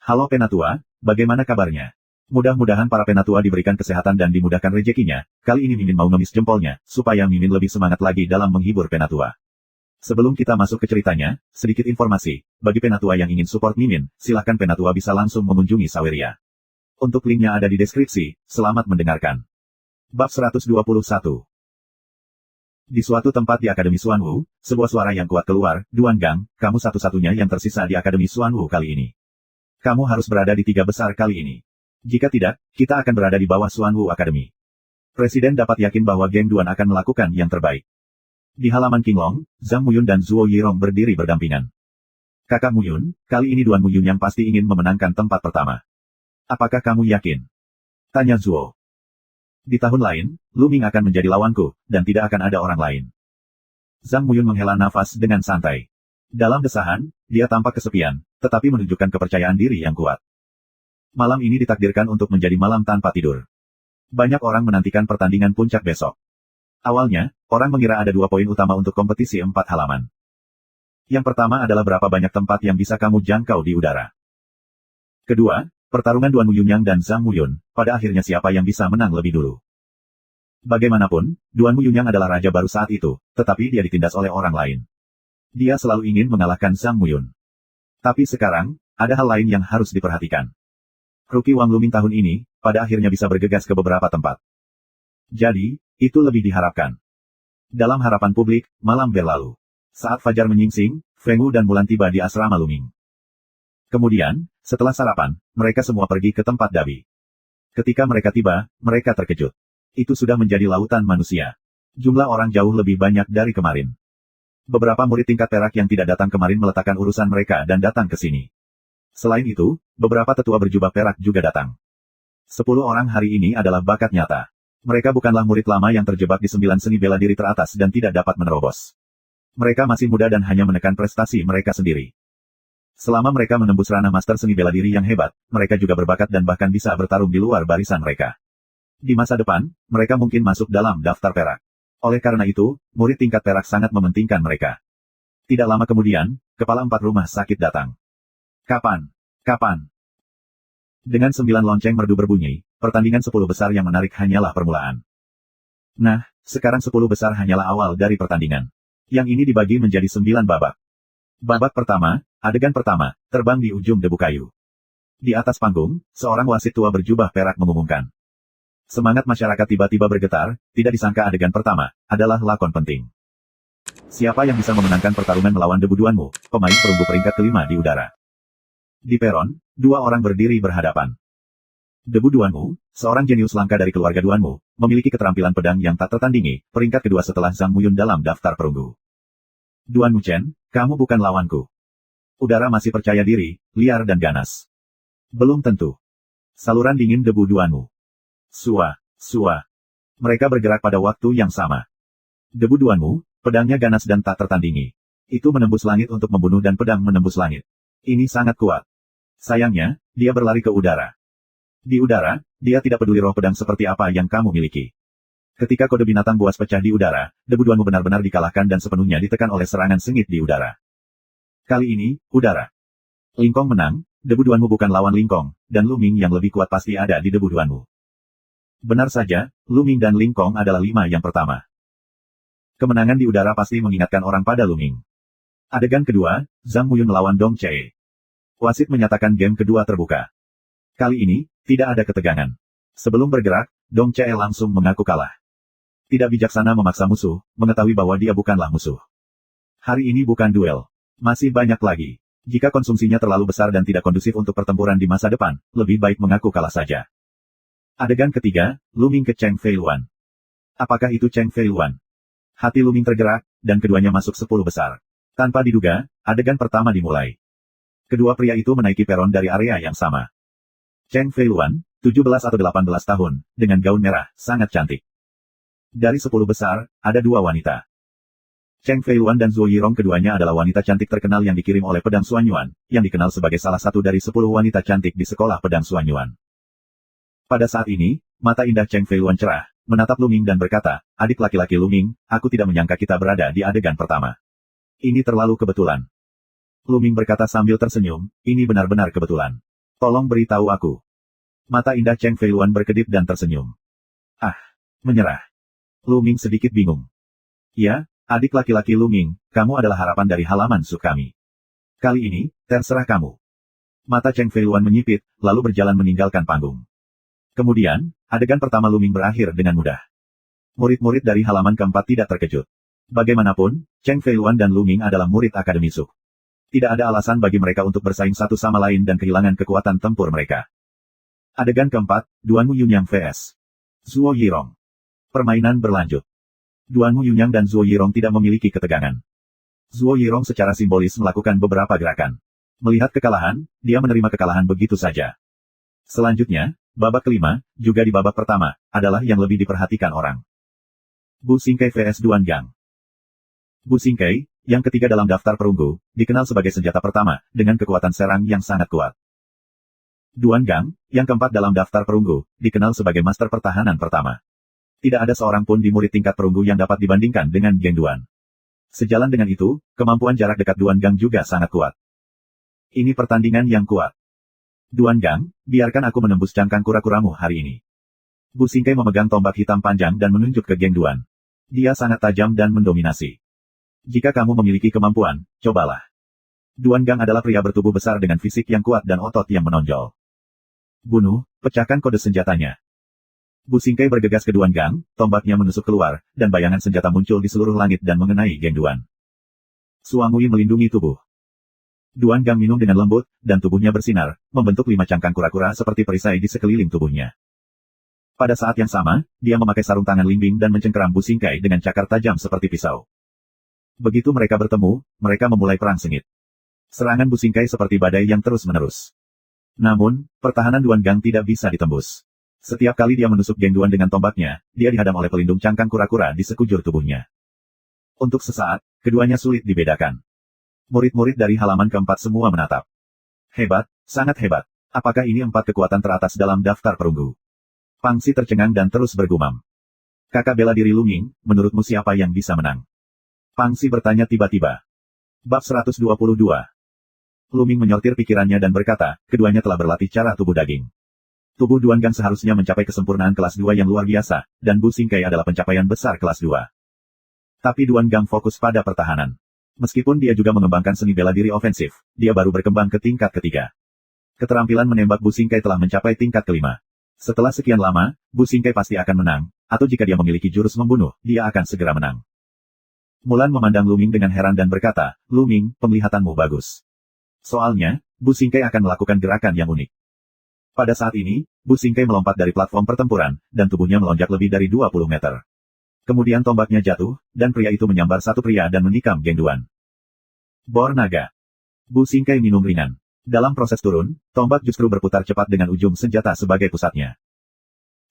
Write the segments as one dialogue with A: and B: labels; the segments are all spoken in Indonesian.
A: Halo Penatua, bagaimana kabarnya? Mudah-mudahan para Penatua diberikan kesehatan dan dimudahkan rezekinya. Kali ini Mimin mau ngemis jempolnya, supaya Mimin lebih semangat lagi dalam menghibur Penatua. Sebelum kita masuk ke ceritanya, sedikit informasi. Bagi Penatua yang ingin support Mimin, silahkan Penatua bisa langsung mengunjungi Saweria. Untuk linknya ada di deskripsi. Selamat mendengarkan. Bab 121. Di suatu tempat di Akademi Xuanwu, sebuah suara yang kuat keluar, Duan Gang, kamu satu-satunya yang tersisa di Akademi Xuanwu kali ini. Kamu harus berada di 3 besar kali ini. Jika tidak, kita akan berada di bawah Xuanwu Academy. Presiden dapat yakin bahwa geng Duan akan melakukan yang terbaik. Di halaman Qinglong, Zhang Muyun dan Zuo Yirong berdiri berdampingan. Kakak Muyun, kali ini Duan Muyun yang pasti ingin memenangkan tempat pertama. Apakah kamu yakin? Tanya Zuo. Di tahun lain, Lu Ming akan menjadi lawanku, dan tidak akan ada orang lain. Zhang Muyun menghela nafas dengan santai. Dalam desahan, dia tampak kesepian, tetapi menunjukkan kepercayaan diri yang kuat. Malam ini ditakdirkan untuk menjadi malam tanpa tidur. Banyak orang menantikan pertandingan puncak besok. Awalnya, orang mengira ada 2 poin utama untuk kompetisi 4 halaman. Yang pertama adalah berapa banyak tempat yang bisa kamu jangkau di udara. Kedua, pertarungan Duan Muyunyang dan Zhang Muyun, pada akhirnya siapa yang bisa menang lebih dulu. Bagaimanapun, Duan Muyunyang adalah raja baru saat itu, tetapi dia ditindas oleh orang lain. Dia selalu ingin mengalahkan Zhang Muyun. Tapi sekarang, ada hal lain yang harus diperhatikan. Rookie Wang Luming tahun ini, pada akhirnya bisa bergegas ke beberapa tempat. Jadi, itu lebih diharapkan. Dalam harapan publik, malam berlalu. Saat fajar menyingsing, Feng Wu dan Mulan tiba di asrama Luming. Kemudian, setelah sarapan, mereka semua pergi ke tempat Dabi. Ketika mereka tiba, mereka terkejut. Itu sudah menjadi lautan manusia. Jumlah orang jauh lebih banyak dari kemarin. Beberapa murid tingkat perak yang tidak datang kemarin meletakkan urusan mereka dan datang ke sini. Selain itu, beberapa tetua berjubah perak juga datang. 10 orang hari ini adalah bakat nyata. Mereka bukanlah murid lama yang terjebak di 9 seni bela diri teratas dan tidak dapat menerobos. Mereka masih muda dan hanya menekan prestasi mereka sendiri. Selama mereka menembus ranah master seni bela diri yang hebat, mereka juga berbakat dan bahkan bisa bertarung di luar barisan mereka. Di masa depan, mereka mungkin masuk dalam daftar perak. Oleh karena itu, murid tingkat perak sangat mementingkan mereka. Tidak lama kemudian, kepala 4 rumah sakit datang. Kapan? Kapan? Dengan 9 lonceng merdu berbunyi, pertandingan 10 besar yang menarik hanyalah permulaan. Nah, sekarang 10 besar hanyalah awal dari pertandingan. Yang ini dibagi menjadi 9 babak. Babak pertama, adegan pertama, terbang di ujung debu kayu. Di atas panggung, seorang wasit tua berjubah perak mengumumkan. Semangat masyarakat tiba-tiba bergetar, tidak disangka adegan pertama, adalah lakon penting. Siapa yang bisa memenangkan pertarungan melawan debu Duanmu, pemain perunggu peringkat kelima di udara. Di peron, 2 orang berdiri berhadapan. Debu Duanmu, seorang jenius langka dari keluarga Duanmu, memiliki keterampilan pedang yang tak tertandingi, peringkat kedua setelah Zhang Muyun dalam daftar perunggu. Duanmu Chen, kamu bukan lawanku. Udara masih percaya diri, liar dan ganas. Belum tentu. Saluran dingin debu Duanmu. Sua, sua. Mereka bergerak pada waktu yang sama. Debu Duanmu, pedangnya ganas dan tak tertandingi. Itu menembus langit untuk membunuh dan pedang menembus langit. Ini sangat kuat. Sayangnya, dia berlari ke udara. Di udara, dia tidak peduli roh pedang seperti apa yang kamu miliki. Ketika kode binatang buas pecah di udara, debu Duanmu benar-benar dikalahkan dan sepenuhnya ditekan oleh serangan sengit di udara. Kali ini, udara. Lingkong menang, debu Duanmu bukan lawan Lingkong, dan Lu Ming yang lebih kuat pasti ada di debu Duanmu. Benar saja, Lu Ming dan Lingkong adalah 5 yang pertama. Kemenangan di udara pasti mengingatkan orang pada Lu Ming. Adegan kedua, Zhang Muyun melawan Dong Chee. Wasit menyatakan game kedua terbuka. Kali ini, tidak ada ketegangan. Sebelum bergerak, Dong Chee langsung mengaku kalah. Tidak bijaksana memaksa musuh, mengetahui bahwa dia bukanlah musuh. Hari ini bukan duel. Masih banyak lagi. Jika konsumsinya terlalu besar dan tidak kondusif untuk pertempuran di masa depan, lebih baik mengaku kalah saja. Adegan ketiga, Lu Ming ke Cheng Feiluan. Apakah itu Cheng Feiluan? Hati Lu Ming tergerak, dan keduanya masuk 10 besar. Tanpa diduga, adegan pertama dimulai. Kedua pria itu menaiki peron dari area yang sama. Cheng Feiluan, 17 atau 18 tahun, dengan gaun merah, sangat cantik. Dari 10 besar, ada 2 wanita. Cheng Feiluan dan Zuo Yirong keduanya adalah wanita cantik terkenal yang dikirim oleh pedang Xuanyuan, yang dikenal sebagai salah satu dari 10 wanita cantik di sekolah pedang Xuanyuan. Pada saat ini, mata indah Cheng Feiluan cerah, menatap Lu Ming dan berkata, adik laki-laki Lu Ming, aku tidak menyangka kita berada di adegan pertama. Ini terlalu kebetulan. Lu Ming berkata sambil tersenyum, ini benar-benar kebetulan. Tolong beritahu aku. Mata indah Cheng Feiluan berkedip dan tersenyum. Ah, menyerah. Lu Ming sedikit bingung. Ya, adik laki-laki Lu Ming, kamu adalah harapan dari halaman sub kami. Kali ini, terserah kamu. Mata Cheng Feiluan menyipit, lalu berjalan meninggalkan panggung. Kemudian, adegan pertama Lu Ming berakhir dengan mudah. Murid-murid dari halaman keempat tidak terkejut. Bagaimanapun, Cheng Feiluan dan Lu Ming adalah murid Akademi Sub. Tidak ada alasan bagi mereka untuk bersaing satu sama lain dan kehilangan kekuatan tempur mereka. Adegan keempat, Duanmu Yunyang vs. Zuo Yirong. Permainan berlanjut. Duanmu Yunyang dan Zuo Yirong tidak memiliki ketegangan. Zuo Yirong secara simbolis melakukan beberapa gerakan. Melihat kekalahan, dia menerima kekalahan begitu saja. Selanjutnya, babak kelima, juga di babak pertama, adalah yang lebih diperhatikan orang. Bu Xingkai vs Duan Gang. Bu Xingkai, yang ketiga dalam daftar perunggu, dikenal sebagai senjata pertama, dengan kekuatan serang yang sangat kuat. Duan Gang, yang keempat dalam daftar perunggu, dikenal sebagai master pertahanan pertama. Tidak ada seorang pun di murid tingkat perunggu yang dapat dibandingkan dengan Geng Duan. Sejalan dengan itu, kemampuan jarak dekat Duan Gang juga sangat kuat. Ini pertandingan yang kuat. Duan Gang, biarkan aku menembus cangkang kura-kuramu hari ini. Bu Xingkai memegang tombak hitam panjang dan menunjuk ke Geng Duan. Dia sangat tajam dan mendominasi. Jika kamu memiliki kemampuan, cobalah. Duan Gang adalah pria bertubuh besar dengan fisik yang kuat dan otot yang menonjol. Bunuh, pecahkan kode senjatanya. Bu Xingkai bergegas ke Duan Gang, tombaknya menusuk keluar, dan bayangan senjata muncul di seluruh langit dan mengenai Geng Duan. Suangui melindungi tubuh. Duan Gang minum dengan lembut, dan tubuhnya bersinar, membentuk 5 cangkang kura-kura seperti perisai di sekeliling tubuhnya. Pada saat yang sama, dia memakai sarung tangan limbing dan mencengkeram Bu Xingkai dengan cakar tajam seperti pisau. Begitu mereka bertemu, mereka memulai perang sengit. Serangan Bu Xingkai seperti badai yang terus-menerus. Namun, pertahanan Duan Gang tidak bisa ditembus. Setiap kali dia menusuk Geng Duan dengan tombaknya, dia dihadang oleh pelindung cangkang kura-kura di sekujur tubuhnya. Untuk sesaat, keduanya sulit dibedakan. Murid-murid dari halaman keempat semua menatap. Hebat, sangat hebat. Apakah ini 4 kekuatan teratas dalam daftar perunggu? Pangsi tercengang dan terus bergumam. Kakak bela diri Lu Ming, menurutmu siapa yang bisa menang? Pangsi bertanya tiba-tiba. Bab 122. Lu Ming menyortir pikirannya dan berkata, keduanya telah berlatih cara tubuh daging. Tubuh Duan Gang seharusnya mencapai kesempurnaan kelas 2 yang luar biasa, dan Bu Xingkai adalah pencapaian besar kelas 2. Tapi Duan Gang fokus pada pertahanan. Meskipun dia juga mengembangkan seni bela diri ofensif, dia baru berkembang ke tingkat ketiga. Keterampilan menembak Bu Xingkai telah mencapai tingkat kelima. Setelah sekian lama, Bu Xingkai pasti akan menang, atau jika dia memiliki jurus membunuh, dia akan segera menang. Mulan memandang Lu Ming dengan heran dan berkata, Lu Ming, penglihatanmu bagus. Soalnya, Bu Xingkai akan melakukan gerakan yang unik. Pada saat ini, Bu Xingkai melompat dari platform pertempuran, dan tubuhnya melonjak lebih dari 20 meter. Kemudian tombaknya jatuh, dan pria itu menyambar satu pria dan menikam Geng Duan. Bor naga. Bu Xingkai minum ringan. Dalam proses turun, tombak justru berputar cepat dengan ujung senjata sebagai pusatnya.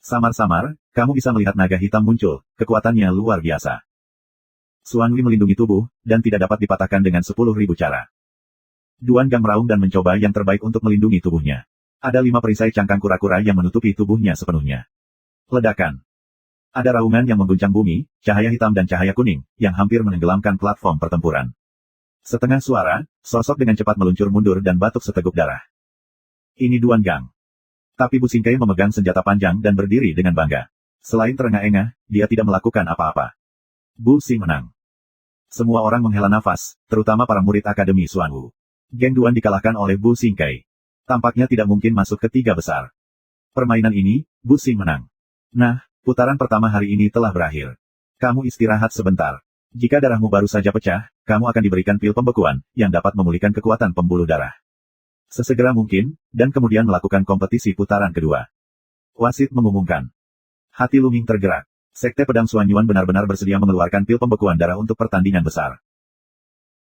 A: Samar-samar, kamu bisa melihat naga hitam muncul, kekuatannya luar biasa. Suanwi melindungi tubuh, dan tidak dapat dipatahkan dengan 10.000 cara. Duan Gang meraung dan mencoba yang terbaik untuk melindungi tubuhnya. Ada 5 perisai cangkang kura-kura yang menutupi tubuhnya sepenuhnya. Ledakan. Ada raungan yang mengguncang bumi, cahaya hitam dan cahaya kuning, yang hampir menenggelamkan platform pertempuran. Setengah suara, sosok dengan cepat meluncur mundur dan batuk seteguk darah. Ini Duan Gang. Tapi Bu Xingkai memegang senjata panjang dan berdiri dengan bangga. Selain terengah-engah, dia tidak melakukan apa-apa. Bu Xing menang. Semua orang menghela nafas, terutama para murid Akademi Xuanwu. Geng Duan dikalahkan oleh Bu Xingkai. Tampaknya tidak mungkin masuk ke 3 besar. Permainan ini, Bu Xing menang. Nah, putaran pertama hari ini telah berakhir. Kamu istirahat sebentar. Jika darahmu baru saja pecah, kamu akan diberikan pil pembekuan, yang dapat memulihkan kekuatan pembuluh darah. Sesegera mungkin, dan kemudian melakukan kompetisi putaran kedua. Wasit mengumumkan. Hati Lu Ming tergerak. Sekte Pedang Xuan Yuan benar-benar bersedia mengeluarkan pil pembekuan darah untuk pertandingan besar.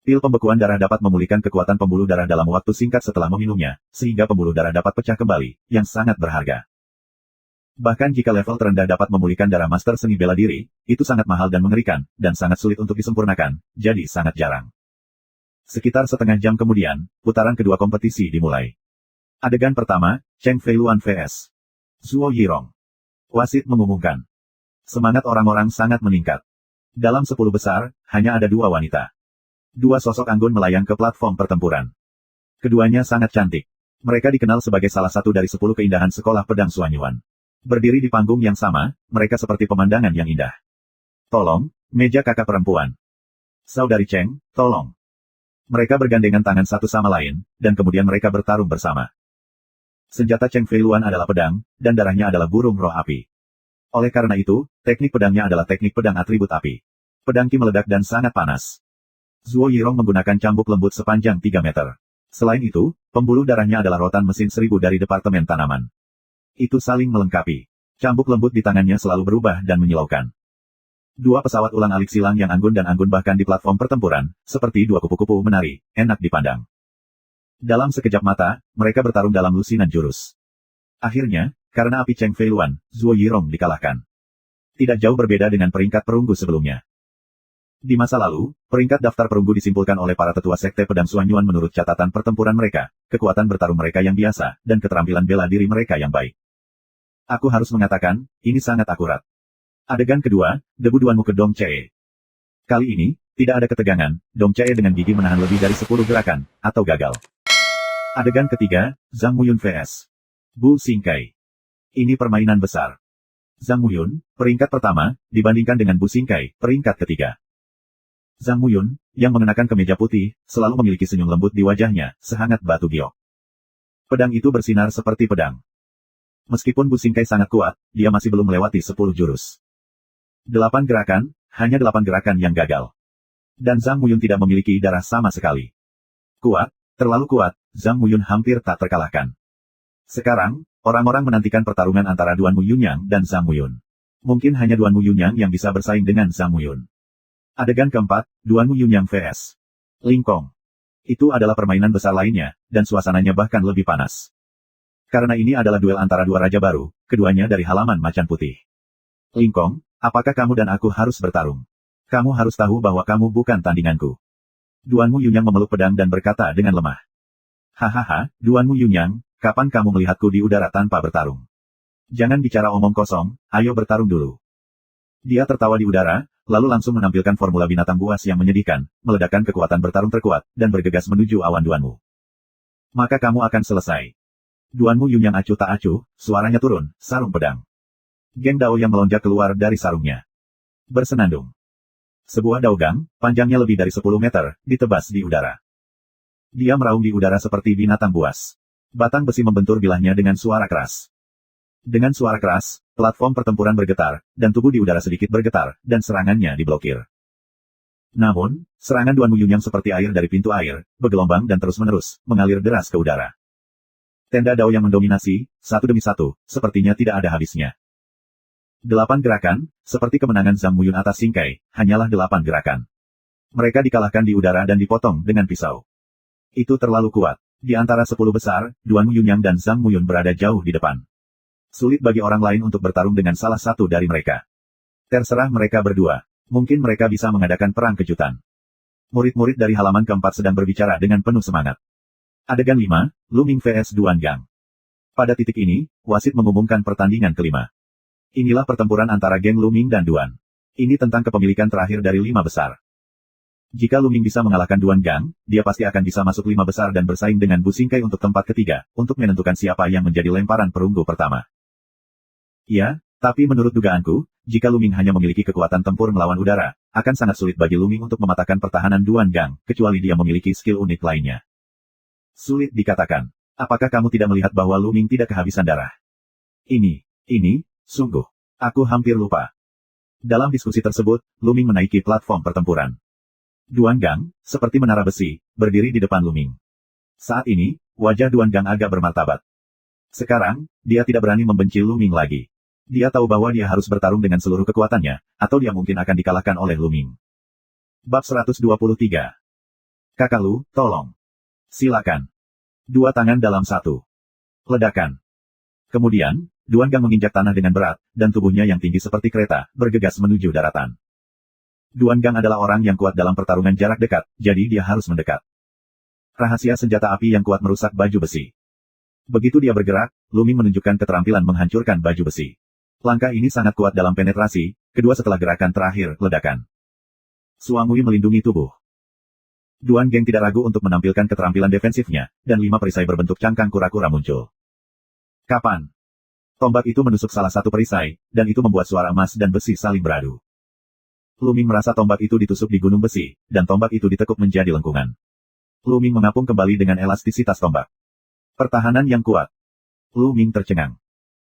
A: Pil pembekuan darah dapat memulihkan kekuatan pembuluh darah dalam waktu singkat setelah meminumnya, sehingga pembuluh darah dapat pecah kembali, yang sangat berharga. Bahkan jika level terendah dapat memulihkan darah master seni bela diri, itu sangat mahal dan mengerikan, dan sangat sulit untuk disempurnakan, jadi sangat jarang. Sekitar setengah jam kemudian, putaran kedua kompetisi dimulai. Adegan pertama, Cheng Feiluan vs. Zuo Yirong. Wasit mengumumkan. Semangat orang-orang sangat meningkat. Dalam 10 besar, hanya ada 2 wanita. 2 sosok anggun melayang ke platform pertempuran. Keduanya sangat cantik. Mereka dikenal sebagai salah satu dari 10 keindahan sekolah pedang Xuanyuan. Berdiri di panggung yang sama, mereka seperti pemandangan yang indah. Tolong, meja kakak perempuan. Saudari Cheng, tolong. Mereka bergandengan tangan satu sama lain, dan kemudian mereka bertarung bersama. Senjata Cheng Feiluan adalah pedang, dan darahnya adalah burung roh api. Oleh karena itu, teknik pedangnya adalah teknik pedang atribut api. Pedang Qi meledak dan sangat panas. Zuo Yirong menggunakan cambuk lembut sepanjang 3 meter. Selain itu, pembuluh darahnya adalah rotan mesin 1000 dari Departemen Tanaman. Itu saling melengkapi. Cambuk lembut di tangannya selalu berubah dan menyilaukan. Dua pesawat ulang-alik silang yang anggun dan anggun bahkan di platform pertempuran, seperti dua kupu-kupu menari, enak dipandang. Dalam sekejap mata, mereka bertarung dalam lusinan jurus. Akhirnya, karena api Cheng Feiluan, Zuo Yirong dikalahkan. Tidak jauh berbeda dengan peringkat perunggu sebelumnya. Di masa lalu, peringkat daftar perunggu disimpulkan oleh para tetua sekte pedang Xuanyuan menurut catatan pertempuran mereka, kekuatan bertarung mereka yang biasa, dan keterampilan bela diri mereka yang baik. Aku harus mengatakan, ini sangat akurat. Adegan kedua, debu Duanmu ke Dong Chee. Kali ini, tidak ada ketegangan, Dong Chee dengan gigi menahan lebih dari 10 gerakan, atau gagal. Adegan ketiga, Zhang Muyun vs. Bu Xingkai. Ini permainan besar. Zhang Muyun, peringkat pertama, dibandingkan dengan Bu Xingkai, peringkat ketiga. Zhang Muyun, yang mengenakan kemeja putih, selalu memiliki senyum lembut di wajahnya, sehangat batu giok. Pedang itu bersinar seperti pedang. Meskipun Bu Xingkai sangat kuat, dia masih belum melewati 10 jurus. 8 gerakan, hanya 8 gerakan yang gagal. Dan Zhang Muyun tidak memiliki darah sama sekali. Kuat, terlalu kuat, Zhang Muyun hampir tak terkalahkan. Sekarang, orang-orang menantikan pertarungan antara Duanmu Yunyang dan Zhang Muyun. Mungkin hanya Duanmu Yunyang yang bisa bersaing dengan Zhang Muyun. Adegan keempat, Duanmu Yunyang vs. Ling Kong. Itu adalah permainan besar lainnya, dan suasananya bahkan lebih panas. Karena ini adalah duel antara dua raja baru, keduanya dari halaman macan putih. Ling Kong, apakah kamu dan aku harus bertarung? Kamu harus tahu bahwa kamu bukan tandinganku. Duanmu Yunyang memeluk pedang dan berkata dengan lemah. Hahaha, Duanmu Yunyang, kapan kamu melihatku di udara tanpa bertarung? Jangan bicara omong kosong, ayo bertarung dulu. Dia tertawa di udara, lalu langsung menampilkan formula binatang buas yang menyedihkan, meledakkan kekuatan bertarung terkuat, dan bergegas menuju awan Duanmu. Maka kamu akan selesai. Duanmu Yunyang acuh tak acuh, suaranya turun, sarung pedang. Geng Dao yang melonjak keluar dari sarungnya. Bersenandung. Sebuah daogang, panjangnya lebih dari 10 meter, ditebas di udara. Dia meraung di udara seperti binatang buas. Batang besi membentur bilahnya dengan suara keras. Dengan suara keras, platform pertempuran bergetar, dan tubuh di udara sedikit bergetar, dan serangannya diblokir. Namun, serangan Duanmu Yunyang seperti air dari pintu air, bergelombang dan terus-menerus, mengalir deras ke udara. Tenda Dao yang mendominasi, satu demi satu, sepertinya tidak ada habisnya. 8 gerakan, seperti kemenangan Zhang Muyun atas Xingkai, hanyalah 8 gerakan. Mereka dikalahkan di udara dan dipotong dengan pisau. Itu terlalu kuat. Di antara 10 besar, Duanmu Yunyang dan Zhang Muyun berada jauh di depan. Sulit bagi orang lain untuk bertarung dengan salah satu dari mereka. Terserah mereka berdua. Mungkin mereka bisa mengadakan perang kejutan. Murid-murid dari halaman keempat sedang berbicara dengan penuh semangat. Adegan 5, Luming vs Duan Gang. Pada titik ini, wasit mengumumkan pertandingan kelima. Inilah pertempuran antara geng Luming dan Duan. Ini tentang kepemilikan terakhir dari 5 besar. Jika Luming bisa mengalahkan Duan Gang, dia pasti akan bisa masuk 5 besar dan bersaing dengan Bu Xingkai untuk tempat ketiga, untuk menentukan siapa yang menjadi lemparan perunggu pertama. Ya, tapi menurut dugaanku, jika Luming hanya memiliki kekuatan tempur melawan udara, akan sangat sulit bagi Luming untuk mematahkan pertahanan Duan Gang, kecuali dia memiliki skill unik lainnya. Sulit dikatakan. Apakah kamu tidak melihat bahwa Luming tidak kehabisan darah? Ini, sungguh. Aku hampir lupa. Dalam diskusi tersebut, Luming menaiki platform pertempuran. Duan Gang, seperti menara besi, berdiri di depan Luming. Saat ini, wajah Duan Gang agak bermartabat. Sekarang, dia tidak berani membenci Luming lagi. Dia tahu bahwa dia harus bertarung dengan seluruh kekuatannya, atau dia mungkin akan dikalahkan oleh Luming. Bab 123. Kakak Lu, tolong. Silakan. 2 tangan dalam 1. Ledakan. Kemudian, Duan Gang menginjak tanah dengan berat, dan tubuhnya yang tinggi seperti kereta, bergegas menuju daratan. Duan Gang adalah orang yang kuat dalam pertarungan jarak dekat, jadi dia harus mendekat. Rahasia senjata api yang kuat merusak baju besi. Begitu dia bergerak, Luming menunjukkan keterampilan menghancurkan baju besi. Langkah ini sangat kuat dalam penetrasi, kedua setelah gerakan terakhir, ledakan. Suamui melindungi tubuh. Duan Geng tidak ragu untuk menampilkan keterampilan defensifnya, dan 5 perisai berbentuk cangkang kura-kura muncul. Kapan? Tombak itu menusuk salah satu perisai, dan itu membuat suara emas dan besi saling beradu. Lu Ming merasa tombak itu ditusuk di gunung besi, dan tombak itu ditekuk menjadi lengkungan. Lu Ming mengapung kembali dengan elastisitas tombak. Pertahanan yang kuat. Lu Ming tercengang.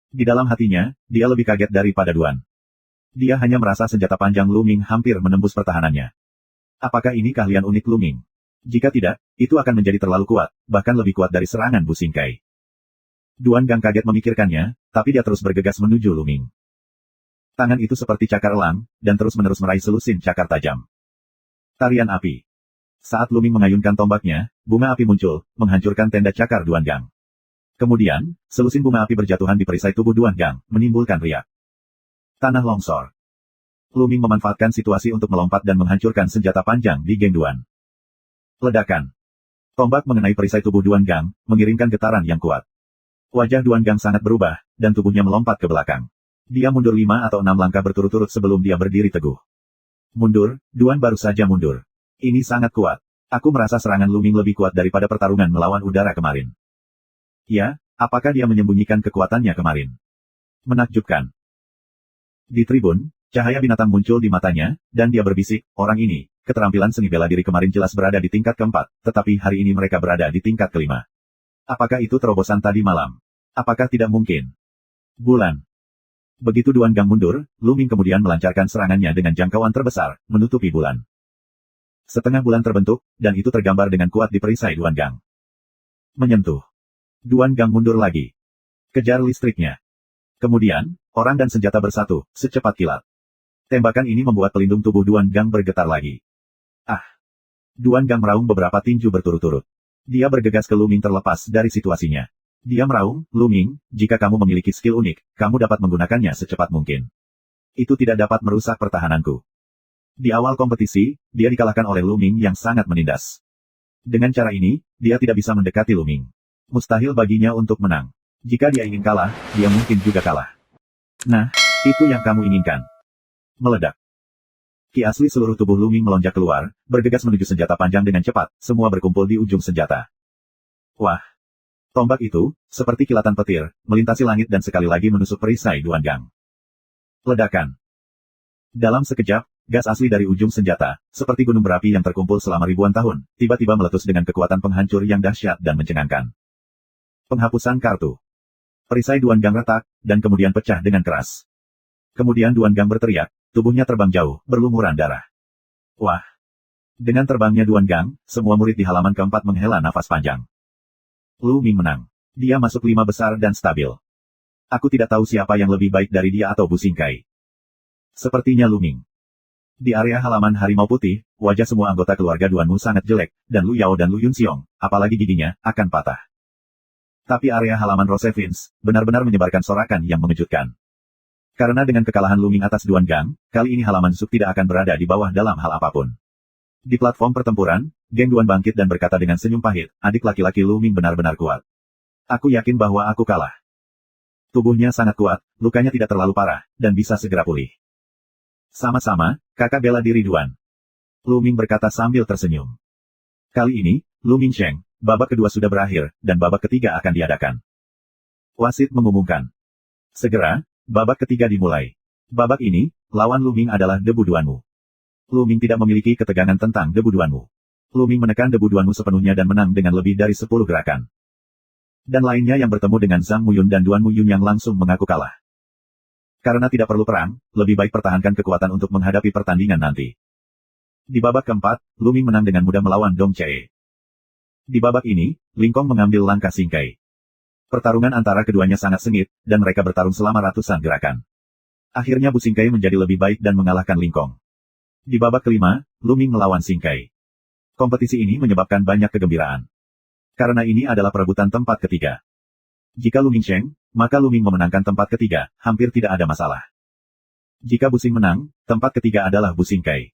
A: Di dalam hatinya, dia lebih kaget daripada Duan. Dia hanya merasa senjata panjang Lu Ming hampir menembus pertahanannya. Apakah ini keahlian unik Lu Ming? Jika tidak, itu akan menjadi terlalu kuat, bahkan lebih kuat dari serangan Bu Xingkai. Duan Gang kaget memikirkannya, tapi dia terus bergegas menuju Lu Ming. Tangan itu seperti cakar elang, dan terus-menerus meraih selusin cakar tajam. Tarian api. Saat Lu Ming mengayunkan tombaknya, bunga api muncul, menghancurkan tenda cakar Duan Gang. Kemudian, selusin bunga api berjatuhan di perisai tubuh Duan Gang, menimbulkan riak. Tanah longsor. Lu Ming memanfaatkan situasi untuk melompat dan menghancurkan senjata panjang di Geng Duan. Ledakan. Tombak mengenai perisai tubuh Duan Gang, mengirimkan getaran yang kuat. Wajah Duan Gang sangat berubah, dan tubuhnya melompat ke belakang. Dia mundur 5 atau 6 langkah berturut-turut sebelum dia berdiri teguh. Mundur, Duan baru saja mundur. Ini sangat kuat. Aku merasa serangan Lu Ming lebih kuat daripada pertarungan melawan udara kemarin. Ya, apakah dia menyembunyikan kekuatannya kemarin? Menakjubkan. Di tribun, cahaya binatang muncul di matanya, dan dia berbisik, orang ini, keterampilan seni bela diri kemarin jelas berada di tingkat keempat, tetapi hari ini mereka berada di tingkat kelima. Apakah itu terobosan tadi malam? Apakah tidak mungkin? Bulan. Begitu Duan Gang mundur, Lu Ming kemudian melancarkan serangannya dengan jangkauan terbesar, menutupi bulan. Setengah bulan terbentuk, dan itu tergambar dengan kuat di perisai Duan Gang. Menyentuh. Duan Gang mundur lagi. Kejar listriknya. Kemudian, orang dan senjata bersatu, secepat kilat. Tembakan ini membuat pelindung tubuh Duan Gang bergetar lagi. Ah! Duan Gang meraung beberapa tinju berturut-turut. Dia bergegas ke Lu Ming terlepas dari situasinya. Dia meraung, Lu Ming, jika kamu memiliki skill unik, kamu dapat menggunakannya secepat mungkin. Itu tidak dapat merusak pertahananku. Di awal kompetisi, dia dikalahkan oleh Lu Ming yang sangat menindas. Dengan cara ini, dia tidak bisa mendekati Lu Ming. Mustahil baginya untuk menang. Jika dia ingin kalah, dia mungkin juga kalah. Nah, itu yang kamu inginkan. Meledak. Ki asli seluruh tubuh Lu Ming melonjak keluar, bergegas menuju senjata panjang dengan cepat, semua berkumpul di ujung senjata. Wah! Tombak itu, seperti kilatan petir, melintasi langit dan sekali lagi menusuk perisai Duan Gang. Ledakan. Dalam sekejap, gas asli dari ujung senjata, seperti gunung berapi yang terkumpul selama ribuan tahun, tiba-tiba meletus dengan kekuatan penghancur yang dahsyat dan mencengangkan. Penghapusan kartu. Perisai Duan Gang retak, dan kemudian pecah dengan keras. Kemudian Duan Gang berteriak, tubuhnya terbang jauh, berlumuran darah. Wah! Dengan terbangnya Duan Gang, semua murid di halaman keempat menghela nafas panjang. Lu Ming menang. Dia masuk 5 besar dan stabil. Aku tidak tahu siapa yang lebih baik dari dia atau Bu Xingkai. Sepertinya Lu Ming. Di area halaman Harimau Putih, wajah semua anggota keluarga Duanmu sangat jelek, dan Lu Yao dan Lu Yunxiong, apalagi giginya, akan patah. Tapi area halaman Rose Vince, benar-benar menyebarkan sorakan yang mengejutkan. Karena dengan kekalahan Lu Ming atas Duan Gang, kali ini halaman Suk tidak akan berada di bawah dalam hal apapun. Di platform pertempuran, Geng Duan bangkit dan berkata dengan senyum pahit, adik laki-laki Lu Ming benar-benar kuat. Aku yakin bahwa aku kalah. Tubuhnya sangat kuat, lukanya tidak terlalu parah, dan bisa segera pulih. Sama-sama, kakak bela diri Duan. Lu Ming berkata sambil tersenyum. Kali ini, Lu Ming Sheng, babak kedua sudah berakhir, dan babak ketiga akan diadakan. Wasit mengumumkan. Segera, babak ketiga dimulai. Babak ini, lawan Lu Ming adalah debu Duanmu. Lu Ming tidak memiliki ketegangan tentang debu Duanmu. Lu Ming menekan debu Duanmu sepenuhnya dan menang dengan lebih dari 10 gerakan. Dan lainnya yang bertemu dengan Zhang Muyun dan Duan Muyun yang langsung mengaku kalah. Karena tidak perlu perang, lebih baik pertahankan kekuatan untuk menghadapi pertandingan nanti. Di babak keempat, Lu Ming menang dengan mudah melawan Dong Chee. Di babak ini, Lingkong mengambil langkah singkai. Pertarungan antara keduanya sangat sengit, dan mereka bertarung selama ratusan gerakan. Akhirnya Bu Xingkai menjadi lebih baik dan mengalahkan Lingkong. Di babak kelima, Lu Ming melawan Xingkai. Kompetisi ini menyebabkan banyak kegembiraan. Karena ini adalah perebutan tempat ketiga. Jika Lu Ming Sheng, maka Lu Ming memenangkan tempat ketiga, hampir tidak ada masalah. Jika Bu Xing menang, tempat ketiga adalah Bu Xingkai.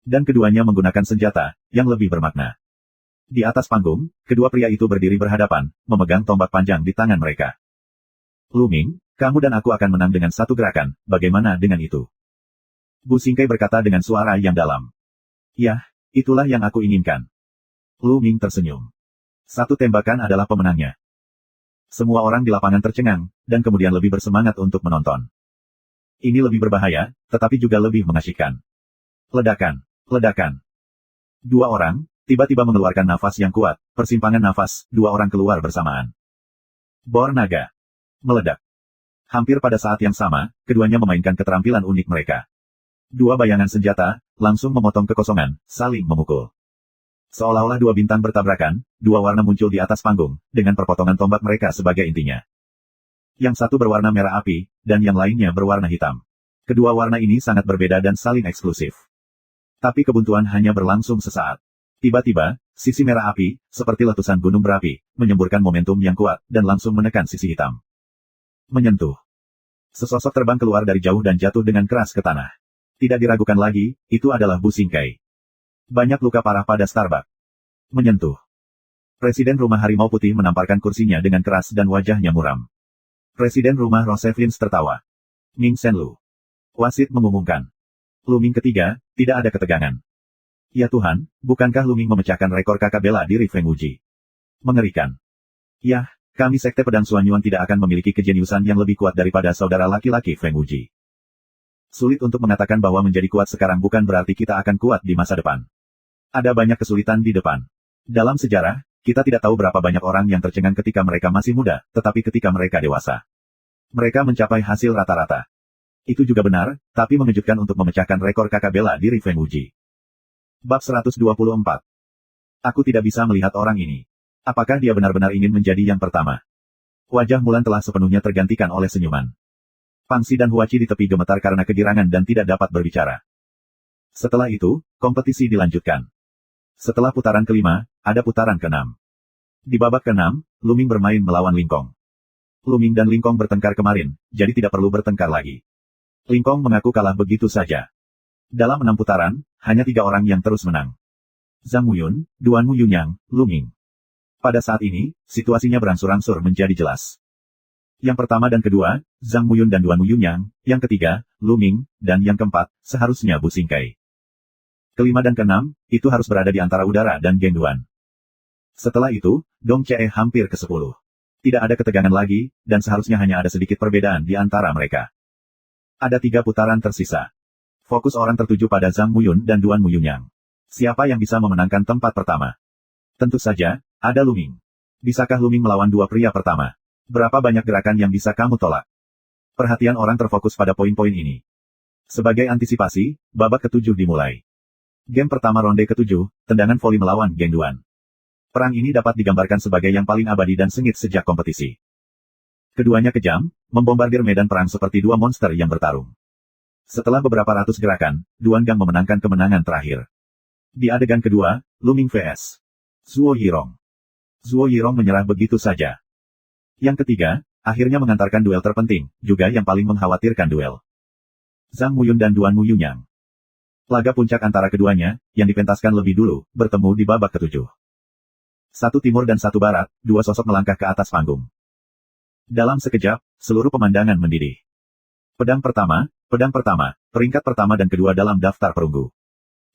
A: Dan keduanya menggunakan senjata, yang lebih bermakna. Di atas panggung, kedua pria itu berdiri berhadapan, memegang tombak panjang di tangan mereka. Lu Ming, kamu dan aku akan menang dengan satu gerakan, bagaimana dengan itu? Bu Xingkai berkata dengan suara yang dalam. Ya, itulah yang aku inginkan. Lu Ming tersenyum. Satu tembakan adalah pemenangnya. Semua orang di lapangan tercengang, dan kemudian lebih bersemangat untuk menonton. Ini lebih berbahaya, tetapi juga lebih mengasyikkan. Ledakan, ledakan. Dua orang, tiba-tiba mengeluarkan nafas yang kuat, persimpangan nafas, dua orang keluar bersamaan. Bor naga. Meledak. Hampir pada saat yang sama, keduanya memainkan keterampilan unik mereka. Dua bayangan senjata, langsung memotong kekosongan, saling memukul. Seolah-olah dua bintang bertabrakan, dua warna muncul di atas panggung, dengan perpotongan tombak mereka sebagai intinya. Yang satu berwarna merah api, dan yang lainnya berwarna hitam. Kedua warna ini sangat berbeda dan saling eksklusif. Tapi kebuntuan hanya berlangsung sesaat. Tiba-tiba, sisi merah api, seperti letusan gunung berapi, menyemburkan momentum yang kuat, dan langsung menekan sisi hitam. Menyentuh. Sesosok terbang keluar dari jauh dan jatuh dengan keras ke tanah. Tidak diragukan lagi, itu adalah Bu Xingkai. Banyak luka parah pada Starbuck. Menyentuh. Presiden Rumah Harimau Putih menamparkan kursinya dengan keras dan wajahnya muram. Presiden Rumah Rosevins tertawa. Ming Senlu. Wasit mengumumkan. Lu Ming ketiga, tidak ada ketegangan. Ya Tuhan, bukankah Lu Ming memecahkan rekor kakak bela diri Feng Wuji? Mengerikan. Yah, kami Sekte Pedang Xuanyuan tidak akan memiliki kejeniusan yang lebih kuat daripada saudara laki-laki Feng Wuji. Sulit untuk mengatakan bahwa menjadi kuat sekarang bukan berarti kita akan kuat di masa depan. Ada banyak kesulitan di depan. Dalam sejarah, kita tidak tahu berapa banyak orang yang tercengang ketika mereka masih muda, tetapi ketika mereka dewasa, mereka mencapai hasil rata-rata. Itu juga benar, tapi mengejutkan untuk memecahkan rekor kakak bela diri Feng Wuji. Bab 124. Aku tidak bisa melihat orang ini. Apakah dia benar-benar ingin menjadi yang pertama? Wajah Mulan telah sepenuhnya tergantikan oleh senyuman. Pangsi dan Huachi di tepi gemetar karena kegirangan dan tidak dapat berbicara. Setelah itu, kompetisi dilanjutkan. Setelah putaran kelima, ada putaran keenam. Di babak keenam, Lu Ming bermain melawan Lingkong. Lu Ming dan Lingkong bertengkar kemarin, jadi tidak perlu bertengkar lagi. Lingkong mengaku kalah begitu saja. Dalam 6 putaran, hanya 3 orang yang terus menang. Zhang Muyun, Duan Muyunyang, Lu Ming. Pada saat ini, situasinya berangsur-angsur menjadi jelas. Yang pertama dan kedua, Zhang Muyun dan Duan Muyunyang, yang ketiga, Lu Ming, dan yang keempat, seharusnya Bu Xingkai. Kelima dan keenam, itu harus berada di antara udara dan Geng Duan. Setelah itu, Dong Che hampir ke-10. Tidak ada ketegangan lagi, dan seharusnya hanya ada sedikit perbedaan di antara mereka. Ada 3 putaran tersisa. Fokus orang tertuju pada Zhang Muyun dan Duan Muyunyang. Siapa yang bisa memenangkan tempat pertama? Tentu saja, ada Lu Ming. Bisakah Lu Ming melawan 2 pria pertama? Berapa banyak gerakan yang bisa kamu tolak? Perhatian orang terfokus pada poin-poin ini. Sebagai antisipasi, babak ke-7 dimulai. Game pertama ronde ke-7, tendangan voli melawan Geng Duan. Perang ini dapat digambarkan sebagai yang paling abadi dan sengit sejak kompetisi. Keduanya kejam, membombardir medan perang seperti 2 monster yang bertarung. Setelah beberapa ratus gerakan, Duan Gang memenangkan kemenangan terakhir. Di adegan kedua, Lu Ming vs. Zuo Yirong. Zuo Yirong menyerah begitu saja. Yang ketiga, akhirnya mengantarkan duel terpenting, juga yang paling mengkhawatirkan duel. Zhang Muyun dan Duan Muyunyang. Laga puncak antara keduanya, yang dipentaskan lebih dulu, bertemu di babak ke-7. Satu timur dan satu barat, 2 sosok melangkah ke atas panggung. Dalam sekejap, seluruh pemandangan mendidih. Pedang pertama, peringkat pertama dan kedua dalam daftar perunggu.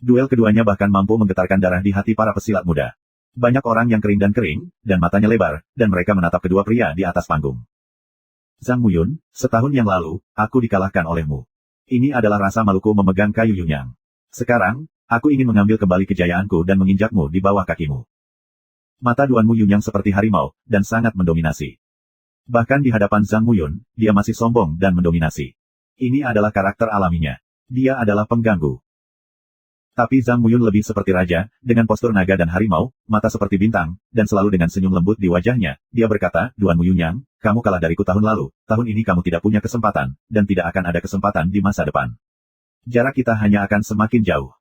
A: Duel keduanya bahkan mampu menggetarkan darah di hati para pesilat muda. Banyak orang yang kering dan matanya lebar, dan mereka menatap kedua pria di atas panggung. Zhang Muyun, setahun yang lalu, aku dikalahkan olehmu. Ini adalah rasa maluku memegang kayu yunyang. Sekarang, aku ingin mengambil kembali kejayaanku dan menginjakmu di bawah kakimu. Mata Duan Muyunyang seperti harimau, dan sangat mendominasi. Bahkan di hadapan Zhang Muyun, dia masih sombong dan mendominasi. Ini adalah karakter alaminya. Dia adalah pengganggu. Tapi Zhang Muyun lebih seperti raja, dengan postur naga dan harimau, mata seperti bintang, dan selalu dengan senyum lembut di wajahnya. Dia berkata, Duan Muyunyang, kamu kalah dariku tahun lalu, tahun ini kamu tidak punya kesempatan, dan tidak akan ada kesempatan di masa depan. Jarak kita hanya akan semakin jauh.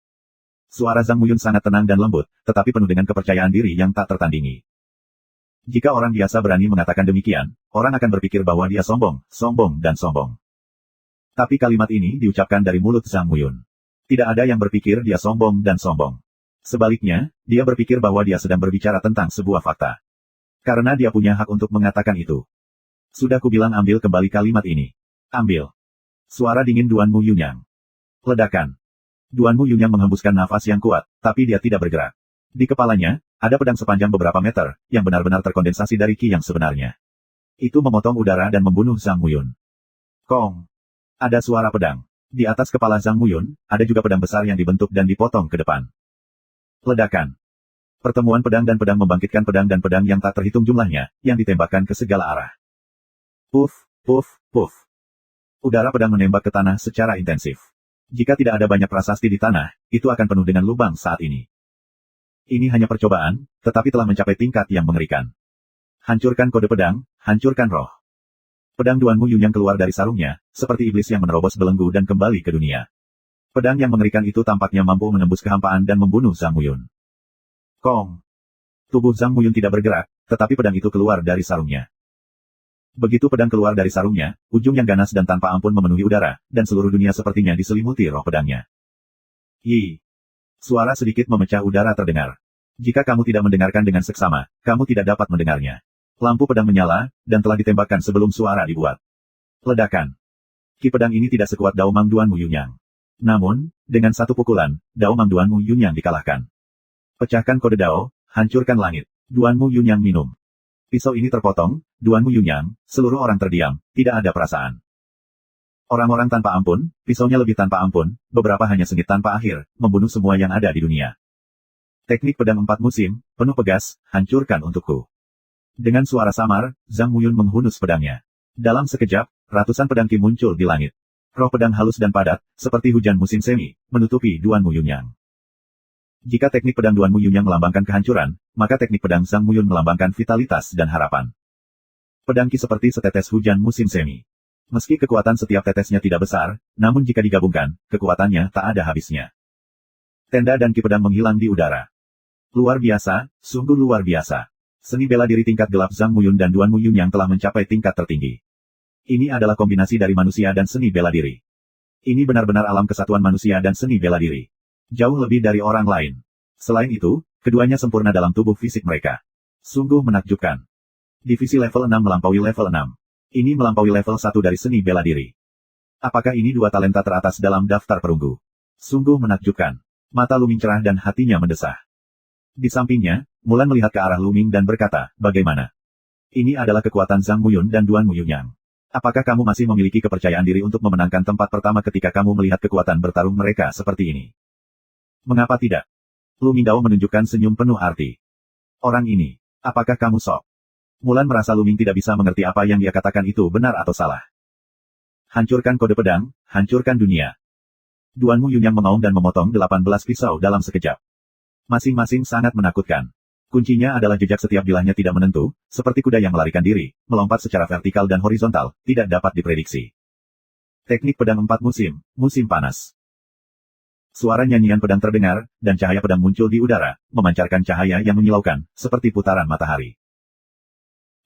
A: Suara Zhang Muyun sangat tenang dan lembut, tetapi penuh dengan kepercayaan diri yang tak tertandingi. Jika orang biasa berani mengatakan demikian, orang akan berpikir bahwa dia sombong, dan sombong. Tapi kalimat ini diucapkan dari mulut Zhang Muyun. Tidak ada yang berpikir dia sombong dan sombong. Sebaliknya, dia berpikir bahwa dia sedang berbicara tentang sebuah fakta. Karena dia punya hak untuk mengatakan itu. Sudah kubilang ambil kembali kalimat ini. Ambil. Suara dingin Duan Muyunyang. Ledakan. Duan Muyunyang menghembuskan nafas yang kuat, tapi dia tidak bergerak. Di kepalanya, ada pedang sepanjang beberapa meter, yang benar-benar terkondensasi dari ki yang sebenarnya. Itu memotong udara dan membunuh Zhang Muyun. Kong! Ada suara pedang. Di atas kepala Zhang Muyun, ada juga pedang besar yang dibentuk dan dipotong ke depan. Ledakan. Pertemuan pedang dan pedang membangkitkan pedang dan pedang yang tak terhitung jumlahnya, yang ditembakkan ke segala arah. Puff, puff, puff. Udara pedang menembak ke tanah secara intensif. Jika tidak ada banyak prasasti di tanah, itu akan penuh dengan lubang saat ini. Ini hanya percobaan, tetapi telah mencapai tingkat yang mengerikan. Hancurkan kode pedang, hancurkan roh. Pedang Duan Mu Yun yang keluar dari sarungnya, seperti iblis yang menerobos belenggu dan kembali ke dunia. Pedang yang mengerikan itu tampaknya mampu menembus kehampaan dan membunuh Zhang Muyun. Kong! Tubuh Zhang Muyun tidak bergerak, tetapi pedang itu keluar dari sarungnya. Begitu pedang keluar dari sarungnya, ujung yang ganas dan tanpa ampun memenuhi udara, dan seluruh dunia sepertinya diselimuti roh pedangnya. Yi! Suara sedikit memecah udara terdengar. Jika kamu tidak mendengarkan dengan seksama, kamu tidak dapat mendengarnya. Lampu pedang menyala, dan telah ditembakkan sebelum suara dibuat. Ledakan. Ki pedang ini tidak sekuat Dao Mang Duan Mu Yunyang. Namun, dengan satu pukulan, Dao Mang Duan Mu Yunyang dikalahkan. Pecahkan kode Dao, hancurkan langit. Duan Mu Yunyang minum. Pisau ini terpotong, Duan Mu Yunyang, seluruh orang terdiam, tidak ada perasaan. Orang-orang tanpa ampun, pisaunya lebih tanpa ampun, beberapa hanya sengit tanpa akhir, membunuh semua yang ada di dunia. Teknik pedang 4 musim, penuh pegas, hancurkan untukku. Dengan suara samar, Zhang Muyun menghunus pedangnya. Dalam sekejap, ratusan pedang ki muncul di langit. Roh pedang halus dan padat, seperti hujan musim semi, menutupi Duan Mu Yunyang. Jika teknik pedang Duan Mu Yunyang melambangkan kehancuran, maka teknik pedang Zhang Muyun melambangkan vitalitas dan harapan. Pedang ki seperti setetes hujan musim semi. Meski kekuatan setiap tetesnya tidak besar, namun jika digabungkan, kekuatannya tak ada habisnya. Tenda dan ki pedang menghilang di udara. Luar biasa, sungguh luar biasa. Seni bela diri tingkat gelap Zhang Muyun dan Duan Mu Yunyang telah mencapai tingkat tertinggi. Ini adalah kombinasi dari manusia dan seni bela diri. Ini benar-benar alam kesatuan manusia dan seni bela diri. Jauh lebih dari orang lain. Selain itu, keduanya sempurna dalam tubuh fisik mereka. Sungguh menakjubkan. Divisi level 6 melampaui level 6. Ini melampaui level 1 dari seni bela diri. Apakah ini dua talenta teratas dalam daftar perunggu? Sungguh menakjubkan. Mata Luming cerah dan hatinya mendesah. Di sampingnya, Mulan melihat ke arah Luming dan berkata, bagaimana? Ini adalah kekuatan Zhang Muyun dan Duan Mu Yunyang. Apakah kamu masih memiliki kepercayaan diri untuk memenangkan tempat pertama ketika kamu melihat kekuatan bertarung mereka seperti ini? Mengapa tidak? Luming Dao menunjukkan senyum penuh arti. Orang ini, apakah kamu sok? Mulan merasa Luming tidak bisa mengerti apa yang dia katakan itu benar atau salah. Hancurkan kode pedang, hancurkan dunia. Duan Mu Yunyang mengaum dan memotong 18 pisau dalam sekejap. Masing-masing sangat menakutkan. Kuncinya adalah jejak setiap bilahnya tidak menentu, seperti kuda yang melarikan diri, melompat secara vertikal dan horizontal, tidak dapat diprediksi. Teknik pedang 4 musim, musim panas. Suara nyanyian pedang terdengar, dan cahaya pedang muncul di udara, memancarkan cahaya yang menyilaukan, seperti putaran matahari.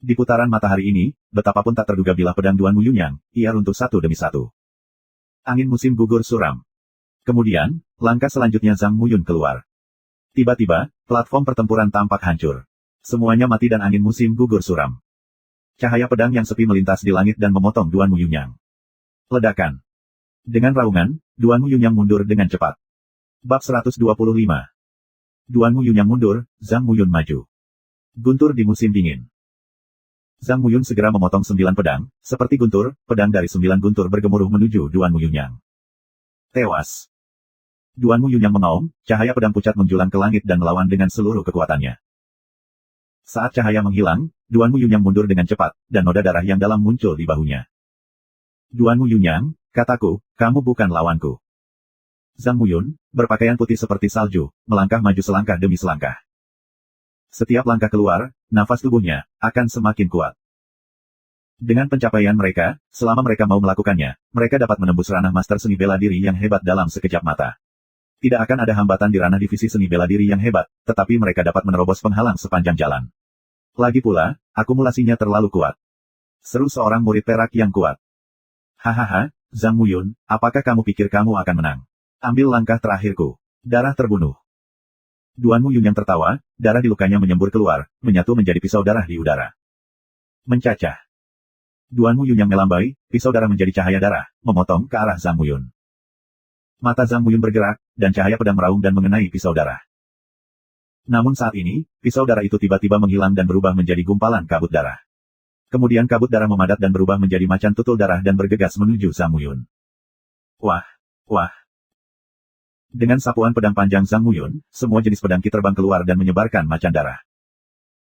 A: Di putaran matahari ini, betapapun tak terduga bilah pedang Duan Mu Yunyang, ia runtuh satu demi satu. Angin musim gugur suram. Kemudian, langkah selanjutnya Zhang Muyun keluar. Tiba-tiba, platform pertempuran tampak hancur. Semuanya mati dan angin musim gugur suram. Cahaya pedang yang sepi melintas di langit dan memotong Duan Mu Yunyang. Ledakan. Dengan raungan, Duan Mu Yunyang mundur dengan cepat. Bab 125. Duan Mu Yunyang mundur, Zhang Muyun maju. Guntur di musim dingin. Zhang Muyun segera memotong 9 pedang, seperti guntur, pedang dari 9 guntur bergemuruh menuju Duan Mu Yunyang. Tewas. Duan Mu Yunyang mengaum, cahaya pedang pucat menjulang ke langit dan melawan dengan seluruh kekuatannya. Saat cahaya menghilang, Duan Mu Yunyang mundur dengan cepat, dan noda darah yang dalam muncul di bahunya. Duan Mu Yunyang, kataku, kamu bukan lawanku. Zhang Muyun, berpakaian putih seperti salju, melangkah maju selangkah demi selangkah. Setiap langkah keluar, nafas tubuhnya akan semakin kuat. Dengan pencapaian mereka, selama mereka mau melakukannya, mereka dapat menembus ranah master seni bela diri yang hebat dalam sekejap mata. Tidak akan ada hambatan di ranah divisi seni bela diri yang hebat, tetapi mereka dapat menerobos penghalang sepanjang jalan. Lagi pula, akumulasinya terlalu kuat. Seru seorang murid perak yang kuat. Hahaha, Zhang Muyun, apakah kamu pikir kamu akan menang? Ambil langkah terakhirku. Darah terbunuh. Duan Mu Yunyang tertawa, darah di lukanya menyembur keluar, menyatu menjadi pisau darah di udara. Mencacah. Duan Mu Yunyang melambai, pisau darah menjadi cahaya darah, memotong ke arah Zhang Muyun. Mata Zhang Muyun bergerak, dan cahaya pedang meraung dan mengenai pisau darah. Namun saat ini, pisau darah itu tiba-tiba menghilang dan berubah menjadi gumpalan kabut darah. Kemudian kabut darah memadat dan berubah menjadi macan tutul darah dan bergegas menuju Zhang Muyun. Wah! Wah! Dengan sapuan pedang panjang Zhang Muyun, semua jenis pedang ki terbang keluar dan menyebarkan macan darah.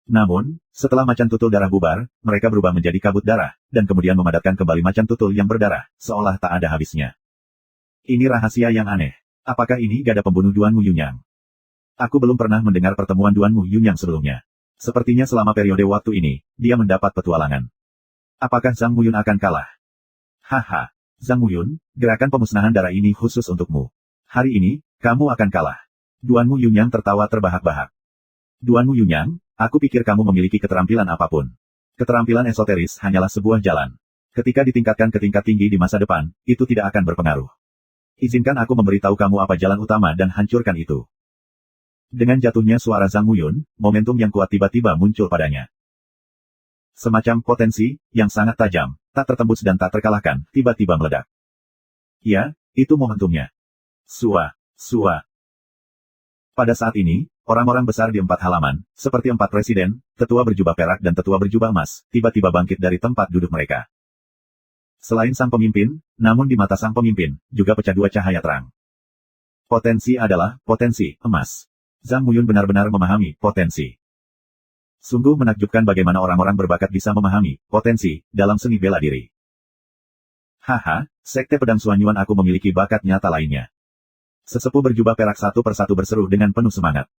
A: Namun, setelah macan tutul darah bubar, mereka berubah menjadi kabut darah, dan kemudian memadatkan kembali macan tutul yang berdarah, seolah tak ada habisnya. Ini rahasia yang aneh. Apakah ini gada pembunuh Duan Mu Yunyang? Aku belum pernah mendengar pertemuan Duan Mu Yunyang sebelumnya. Sepertinya selama periode waktu ini, dia mendapat petualangan. Apakah Zhang Muyun akan kalah? Haha, Zhang Muyun, gerakan pemusnahan darah ini khusus untukmu. Hari ini, kamu akan kalah. Duan Mu Yunyang tertawa terbahak-bahak. Duan Mu Yunyang, aku pikir kamu memiliki keterampilan apapun. Keterampilan esoteris hanyalah sebuah jalan. Ketika ditingkatkan ke tingkat tinggi di masa depan, itu tidak akan berpengaruh. Izinkan aku memberitahu kamu apa jalan utama dan hancurkan itu. Dengan jatuhnya suara Zhang Muyun, momentum yang kuat tiba-tiba muncul padanya. Semacam potensi, yang sangat tajam, tak tertembus dan tak terkalahkan, tiba-tiba meledak. Ya, itu momentumnya. Sua. Pada saat ini, orang-orang besar di 4 halaman, seperti 4 presiden, tetua berjubah perak dan tetua berjubah emas, tiba-tiba bangkit dari tempat duduk mereka. Selain sang pemimpin, namun di mata sang pemimpin, juga pecah 2 cahaya terang. Potensi adalah potensi emas. Zhang Muyun benar-benar memahami potensi. Sungguh menakjubkan bagaimana orang-orang berbakat bisa memahami potensi dalam seni bela diri. Haha, sekte pedang Suanyuan aku memiliki bakat nyata lainnya. Sesepuh berjubah perak satu persatu berseru dengan penuh semangat.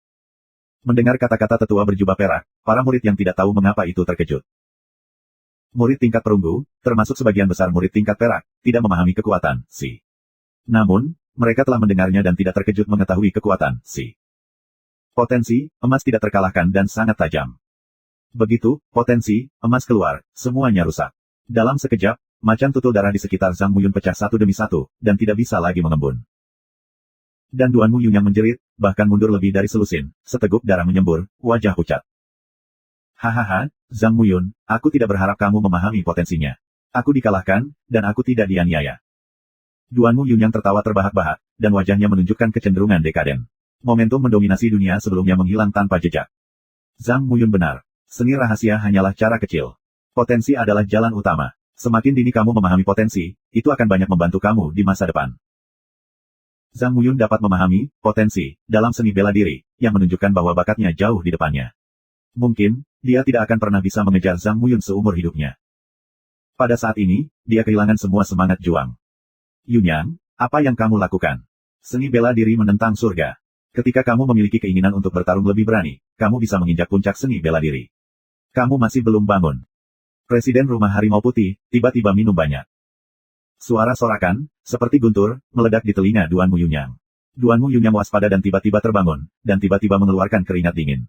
A: Mendengar kata-kata tetua berjubah perak, para murid yang tidak tahu mengapa itu terkejut. Murid tingkat perunggu, termasuk sebagian besar murid tingkat perak, tidak memahami kekuatan Si. Namun, mereka telah mendengarnya dan tidak terkejut mengetahui kekuatan Si. Potensi emas tidak terkalahkan dan sangat tajam. Begitu potensi emas keluar, semuanya rusak. Dalam sekejap, macan tutul darah di sekitar Zhang Muyun pecah satu demi satu, dan tidak bisa lagi mengembun. Dan Duan Mu Yunyang menjerit, bahkan mundur lebih dari selusin, seteguk darah menyembur, wajah pucat. Hahaha, Zhang Muyun, aku tidak berharap kamu memahami potensinya. Aku dikalahkan, dan aku tidak dianiaya. Duan Mu Yunyang tertawa terbahak-bahak, dan wajahnya menunjukkan kecenderungan dekaden. Momentum mendominasi dunia sebelumnya menghilang tanpa jejak. Zhang Muyun benar. Seni rahasia hanyalah cara kecil. Potensi adalah jalan utama. Semakin dini kamu memahami potensi, itu akan banyak membantu kamu di masa depan. Zhang Muyun dapat memahami potensi dalam seni bela diri, yang menunjukkan bahwa bakatnya jauh di depannya. Mungkin, dia tidak akan pernah bisa mengejar Zhang Muyun seumur hidupnya. Pada saat ini, dia kehilangan semua semangat juang. Yunyang, apa yang kamu lakukan? Seni bela diri menentang surga. Ketika kamu memiliki keinginan untuk bertarung lebih berani, kamu bisa menginjak puncak seni bela diri. Kamu masih belum bangun. Presiden Rumah Harimau Putih, tiba-tiba minum banyak. Suara sorakan, seperti guntur, meledak di telinga Duan Mu Yunyang. Duan Mu Yunyang waspada dan tiba-tiba terbangun, dan tiba-tiba mengeluarkan keringat dingin.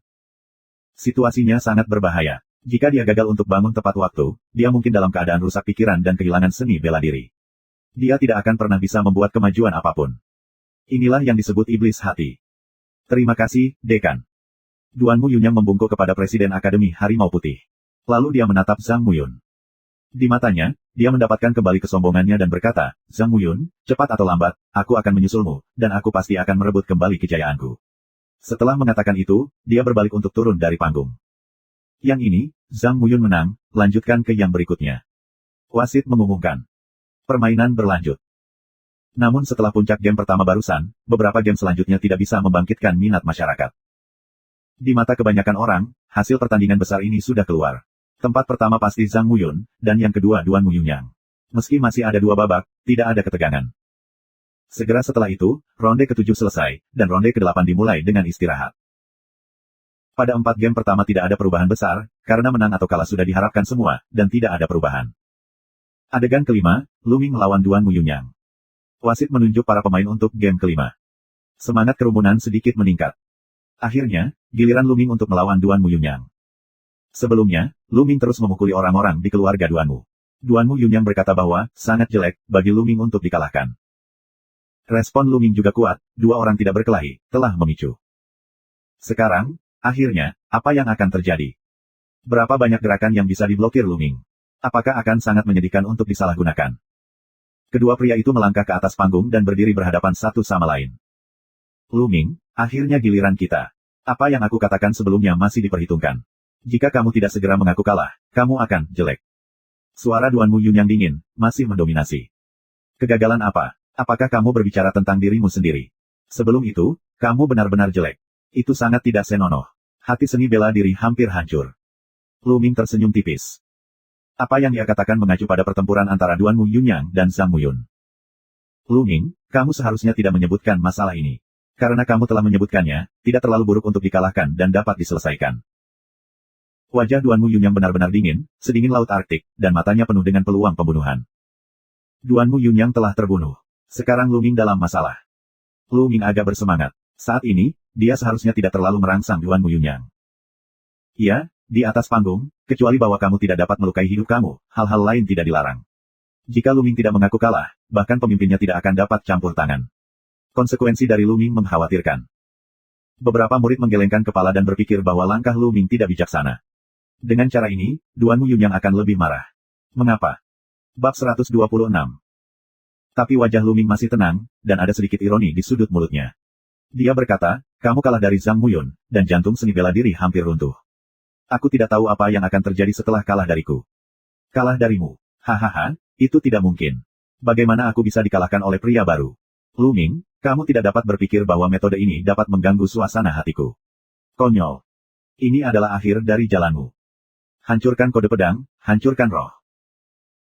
A: Situasinya sangat berbahaya. Jika dia gagal untuk bangun tepat waktu, dia mungkin dalam keadaan rusak pikiran dan kehilangan seni bela diri. Dia tidak akan pernah bisa membuat kemajuan apapun. Inilah yang disebut iblis hati. Terima kasih, Dekan. Duan Mu Yunyang membungkuk kepada Presiden Akademi Harimau Putih. Lalu dia menatap Zhang Muyun. Di matanya, dia mendapatkan kembali kesombongannya dan berkata, Zhang Muyun, cepat atau lambat, aku akan menyusulmu, dan aku pasti akan merebut kembali kejayaanku. Setelah mengatakan itu, dia berbalik untuk turun dari panggung. Yang ini, Zhang Muyun menang, lanjutkan ke yang berikutnya. Wasit mengumumkan. Permainan berlanjut. Namun setelah puncak game pertama barusan, beberapa game selanjutnya tidak bisa membangkitkan minat masyarakat. Di mata kebanyakan orang, hasil pertandingan besar ini sudah keluar. Tempat pertama pasti Zhang Muyun, dan yang kedua Duan Mu Yunyang. Meski masih ada 2 babak, tidak ada ketegangan. Segera setelah itu, ronde ke-7 selesai, dan ronde ke-8 dimulai dengan istirahat. Pada 4 game pertama tidak ada perubahan besar, karena menang atau kalah sudah diharapkan semua, dan tidak ada perubahan. Adegan kelima, Luming melawan Duan Mu Yunyang. Wasit menunjuk para pemain untuk game kelima. Semangat kerumunan sedikit meningkat. Akhirnya, giliran Luming untuk melawan Duan Mu Yunyang. Sebelumnya, Luming terus memukuli orang-orang di keluarga Duan Mu. Duan Mu Yunyang berkata bahwa, sangat jelek, bagi Luming untuk dikalahkan. Respon Luming juga kuat, 2 orang tidak berkelahi, telah memicu. Sekarang, akhirnya, apa yang akan terjadi? Berapa banyak gerakan yang bisa diblokir Luming? Apakah akan sangat menyedihkan untuk disalahgunakan? Kedua pria itu melangkah ke atas panggung dan berdiri berhadapan satu sama lain. Luming, akhirnya giliran kita. Apa yang aku katakan sebelumnya masih diperhitungkan. Jika kamu tidak segera mengaku kalah, kamu akan jelek. Suara Duan Mu Yun yang dingin, masih mendominasi. Kegagalan apa? Apakah kamu berbicara tentang dirimu sendiri? Sebelum itu, kamu benar-benar jelek. Itu sangat tidak senonoh. Hati seni bela diri hampir hancur. Lu Ming tersenyum tipis. Apa yang dia katakan mengacu pada pertempuran antara Duan Mu Yunyang dan Zhang Muyun. Lu Ming, kamu seharusnya tidak menyebutkan masalah ini. Karena kamu telah menyebutkannya, tidak terlalu buruk untuk dikalahkan dan dapat diselesaikan. Wajah Duan Mu Yunyang benar-benar dingin, sedingin laut Arktik, dan matanya penuh dengan peluang pembunuhan. Duan Mu Yunyang telah terbunuh. Sekarang Lu Ming dalam masalah. Lu Ming agak bersemangat. Saat ini, dia seharusnya tidak terlalu merangsang Duan Mu Yunyang. Iya, di atas panggung, kecuali bahwa kamu tidak dapat melukai hidup kamu, hal-hal lain tidak dilarang. Jika Lu Ming tidak mengaku kalah, bahkan pemimpinnya tidak akan dapat campur tangan. Konsekuensi dari Lu Ming mengkhawatirkan. Beberapa murid menggelengkan kepala dan berpikir bahwa langkah Lu Ming tidak bijaksana. Dengan cara ini, Duan Mu Yunyang akan lebih marah. Mengapa? Bab 126. Tapi wajah Lu Ming masih tenang, dan ada sedikit ironi di sudut mulutnya. Dia berkata, kamu kalah dari Zhang Muyun, dan jantung seni bela diri hampir runtuh. Aku tidak tahu apa yang akan terjadi setelah kalah dariku. Kalah darimu. Hahaha, itu tidak mungkin. Bagaimana aku bisa dikalahkan oleh pria baru? Lu Ming, kamu tidak dapat berpikir bahwa metode ini dapat mengganggu suasana hatiku. Konyol. Ini adalah akhir dari jalanmu. Hancurkan kode pedang, hancurkan roh.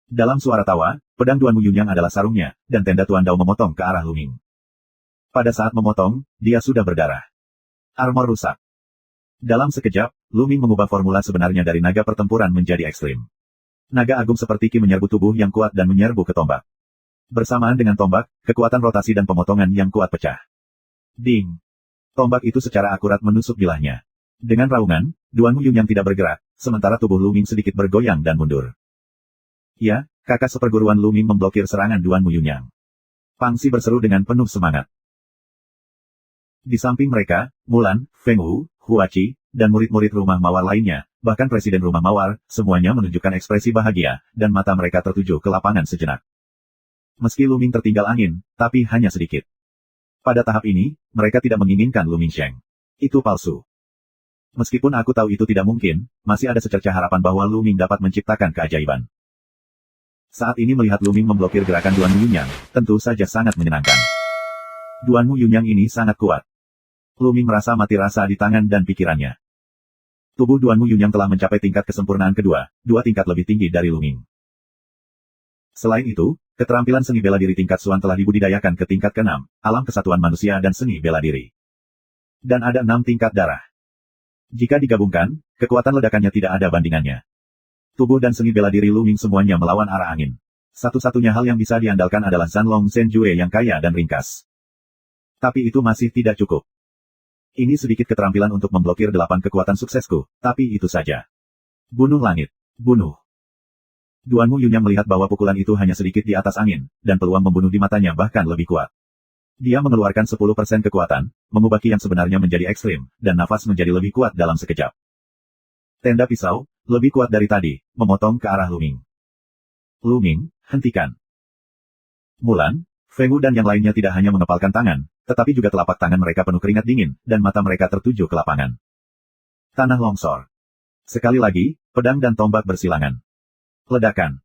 A: Dalam suara tawa, pedang Duan Mu Yunyang adalah sarungnya, dan tenda Tuan Dao memotong ke arah Lu Ming. Pada saat memotong, dia sudah berdarah. Armor rusak. Dalam sekejap, Lu Ming mengubah formula sebenarnya dari naga pertempuran menjadi ekstrim. Naga agung seperti ki menyerbu tubuh yang kuat dan menyerbu ke tombak. Bersamaan dengan tombak, kekuatan rotasi dan pemotongan yang kuat pecah. Ding! Tombak itu secara akurat menusuk bilahnya. Dengan raungan, Duan Mu Yunyang tidak bergerak, sementara tubuh Lu Ming sedikit bergoyang dan mundur. Ya, kakak seperguruan Lu Ming memblokir serangan Duan Mu Yunyang. Pang Xi berseru dengan penuh semangat. Di samping mereka, Mulan, Feng Wu, Hua Qi, dan murid-murid rumah mawar lainnya, bahkan presiden rumah mawar, semuanya menunjukkan ekspresi bahagia, dan mata mereka tertuju ke lapangan sejenak. Meski Lu Ming tertinggal angin, tapi hanya sedikit. Pada tahap ini, mereka tidak menginginkan Lu Mingsheng. Itu palsu. Meskipun aku tahu itu tidak mungkin, masih ada secercah harapan bahwa Lu Ming dapat menciptakan keajaiban. Saat ini melihat Lu Ming memblokir gerakan Duan Mu Yunyang, tentu saja sangat menyenangkan. Duan Mu Yunyang ini sangat kuat. Lu Ming merasa mati rasa di tangan dan pikirannya. Tubuh Duan Mu Yunyang telah mencapai tingkat kesempurnaan kedua, 2 tingkat lebih tinggi dari Lu Ming. Selain itu, keterampilan seni bela diri tingkat Xuan telah dibudidayakan ke tingkat ke-6, alam kesatuan manusia dan seni bela diri. Dan ada 6 tingkat darah. Jika digabungkan, kekuatan ledakannya tidak ada bandingannya. Tubuh dan seni bela diri Lu Ming semuanya melawan arah angin. Satu-satunya hal yang bisa diandalkan adalah Zanlong Zhenjue yang kaya dan ringkas. Tapi itu masih tidak cukup. Ini sedikit keterampilan untuk memblokir 8 kekuatan suksesku, tapi itu saja. Bunuh langit. Bunuh. Duan Mu Yunyang melihat bahwa pukulan itu hanya sedikit di atas angin, dan peluang membunuh di matanya bahkan lebih kuat. Dia mengeluarkan 10% kekuatan, mengubah ki yang sebenarnya menjadi ekstrim, dan nafas menjadi lebih kuat dalam sekejap. Tenda pisau, lebih kuat dari tadi, memotong ke arah Lu Ming. Lu Ming, hentikan. Mulan, Feng Wu dan yang lainnya tidak hanya mengepalkan tangan, tetapi juga telapak tangan mereka penuh keringat dingin, dan mata mereka tertuju ke lapangan. Tanah longsor. Sekali lagi, pedang dan tombak bersilangan. Ledakan.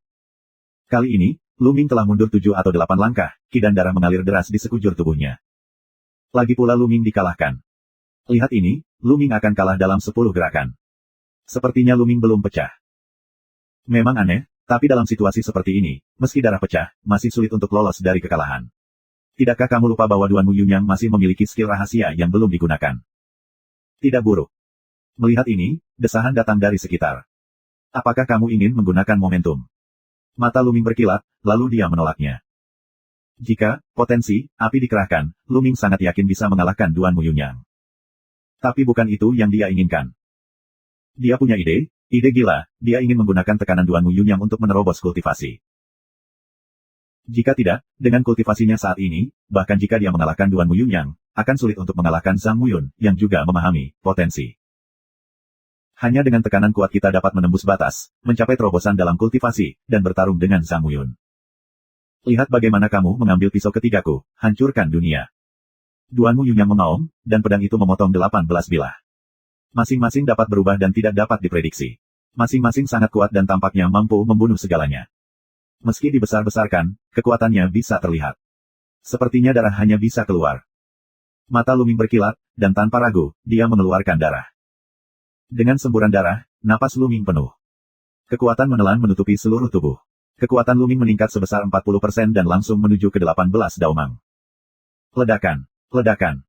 A: Kali ini, Lu Ming telah mundur 7 atau 8 langkah, ki dan darah mengalir deras di sekujur tubuhnya. Lagi pula Lu Ming dikalahkan. Lihat ini, Lu Ming akan kalah dalam 10 gerakan. Sepertinya Lu Ming belum pecah. Memang aneh, tapi dalam situasi seperti ini, meski darah pecah, masih sulit untuk lolos dari kekalahan. Tidakkah kamu lupa bahwa Duan Mu Yunyang masih memiliki skill rahasia yang belum digunakan? Tidak buruk. Melihat ini, desahan datang dari sekitar. Apakah kamu ingin menggunakan momentum? Mata Lu Ming berkilat, lalu dia menolaknya. Jika potensi api dikerahkan, Lu Ming sangat yakin bisa mengalahkan Duan Mu Yunyang. Tapi bukan itu yang dia inginkan. Dia punya ide gila, dia ingin menggunakan tekanan Duan Mu Yunyang untuk menerobos kultivasi. Jika tidak, dengan kultivasinya saat ini, bahkan jika dia mengalahkan Duan Mu Yunyang, akan sulit untuk mengalahkan Zhang Muyun, yang juga memahami potensi. Hanya dengan tekanan kuat kita dapat menembus batas, mencapai terobosan dalam kultivasi, dan bertarung dengan Zhang Muyun. Lihat bagaimana kamu mengambil pisau ketigaku, hancurkan dunia. Duan Mu Yunyang mengaum, dan pedang itu memotong 18 bilah. Masing-masing dapat berubah dan tidak dapat diprediksi. Masing-masing sangat kuat dan tampaknya mampu membunuh segalanya. Meski dibesar-besarkan, kekuatannya bisa terlihat. Sepertinya darah hanya bisa keluar. Mata Lu Ming berkilat, dan tanpa ragu, dia mengeluarkan darah. Dengan semburan darah, napas Lu Ming penuh. Kekuatan menelan menutupi seluruh tubuh. Kekuatan Lu Ming meningkat sebesar 40% dan langsung menuju ke 18 daumang. Ledakan. Ledakan.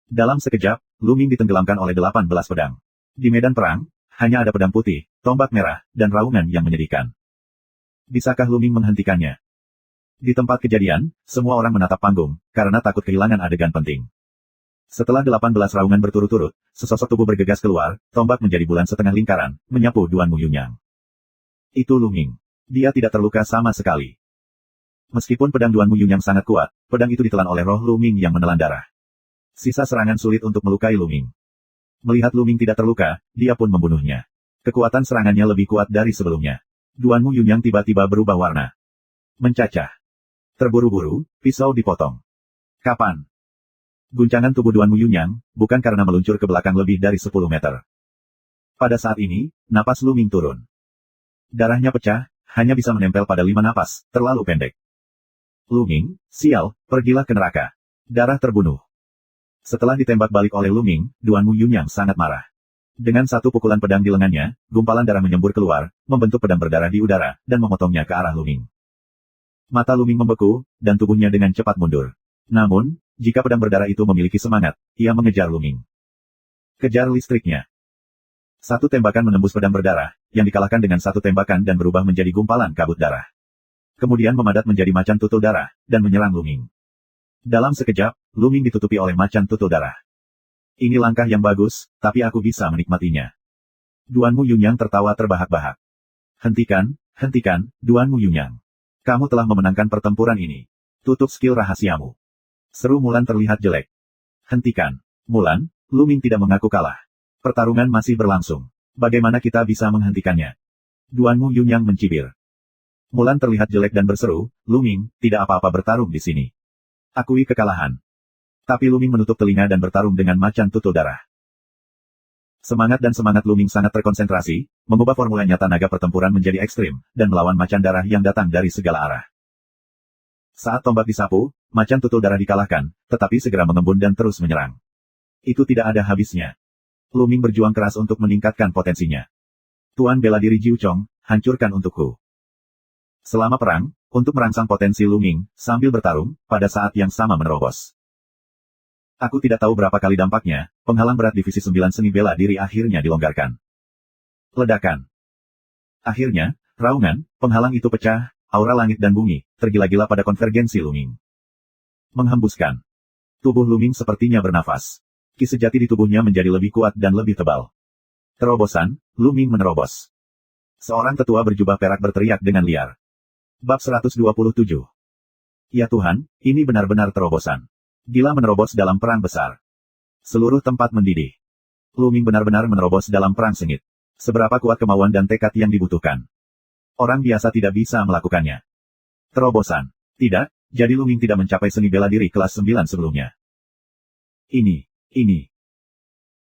A: Dalam sekejap, Lu Ming ditenggelamkan oleh 18 pedang. Di medan perang, hanya ada pedang putih, tombak merah, dan raungan yang menyedihkan. Bisakah Lu Ming menghentikannya? Di tempat kejadian, semua orang menatap panggung, karena takut kehilangan adegan penting. Setelah 18 raungan berturut-turut, sesosok tubuh bergegas keluar, tombak menjadi bulan setengah lingkaran, menyapu Duan Mu Yunyang. Itu Lu Ming. Dia tidak terluka sama sekali. Meskipun pedang Duan Mu Yunyang sangat kuat, pedang itu ditelan oleh roh Lu Ming yang menelan darah. Sisa serangan sulit untuk melukai Lu Ming. Melihat Lu Ming tidak terluka, dia pun membunuhnya. Kekuatan serangannya lebih kuat dari sebelumnya. Duan Mu Yunyang tiba-tiba berubah warna. Mencacah. Terburu-buru, pisau dipotong. Kapan? Guncangan tubuh Duan Mu Yunyang, bukan karena meluncur ke belakang lebih dari 10 meter. Pada saat ini, napas Lu Ming turun. Darahnya pecah, hanya bisa menempel pada 5 napas, terlalu pendek. Lu Ming, sial, pergilah ke neraka. Darah terbunuh. Setelah ditembak balik oleh Lu Ming, Duan Mu Yunyang sangat marah. Dengan satu pukulan pedang di lengannya, gumpalan darah menyembur keluar, membentuk pedang berdarah di udara, dan memotongnya ke arah Lu Ming. Mata Lu Ming membeku, dan tubuhnya dengan cepat mundur. Namun, jika pedang berdarah itu memiliki semangat, ia mengejar Lu Ming. Kejar listriknya. Satu tembakan menembus pedang berdarah, yang dikalahkan dengan satu tembakan dan berubah menjadi gumpalan kabut darah. Kemudian memadat menjadi macan tutul darah, dan menyerang Lu Ming. Dalam sekejap, Lu Ming ditutupi oleh macan tutul darah. Ini langkah yang bagus, tapi aku bisa menikmatinya. Duan Mu Yunyang tertawa terbahak-bahak. Hentikan, hentikan, Duan Mu Yunyang. Kamu telah memenangkan pertempuran ini. Tutup skill rahasiamu. Seru Mulan terlihat jelek. Hentikan. Mulan, Lu Ming tidak mengaku kalah. Pertarungan masih berlangsung. Bagaimana kita bisa menghentikannya? Duan Mu Yunyang mencibir. Mulan terlihat jelek dan berseru, Lu Ming, tidak apa-apa bertarung di sini. Akui kekalahan. Tapi Lu Ming menutup telinga dan bertarung dengan macan tutul darah. Semangat Lu Ming sangat terkonsentrasi, mengubah formula nyata naga pertempuran menjadi ekstrim, dan melawan macan darah yang datang dari segala arah. Saat tombak disapu, macan tutul darah dikalahkan, tetapi segera mengembun dan terus menyerang. Itu tidak ada habisnya. Lu Ming berjuang keras untuk meningkatkan potensinya. Tuan bela diri Jiu Chong, hancurkan untukku. Selama perang, untuk merangsang potensi Lu Ming, sambil bertarung, pada saat yang sama menerobos. Aku tidak tahu berapa kali dampaknya, penghalang berat divisi 9 seni bela diri akhirnya dilonggarkan. Ledakan. Akhirnya, raungan, penghalang itu pecah, aura langit dan bumi, tergila-gila pada konvergensi Lu Ming. Menghembuskan. Tubuh Lu Ming sepertinya bernafas. Ki sejati di tubuhnya menjadi lebih kuat dan lebih tebal. Terobosan, Lu Ming menerobos. Seorang tetua berjubah perak berteriak dengan liar. Bab 127. Ya Tuhan, ini benar-benar terobosan. Gila menerobos dalam perang besar. Seluruh tempat mendidih. Lu Ming benar-benar menerobos dalam perang sengit. Seberapa kuat kemauan dan tekad yang dibutuhkan. Orang biasa tidak bisa melakukannya. Terobosan. Tidak, jadi Lu Ming tidak mencapai seni bela diri kelas 9 sebelumnya. Ini.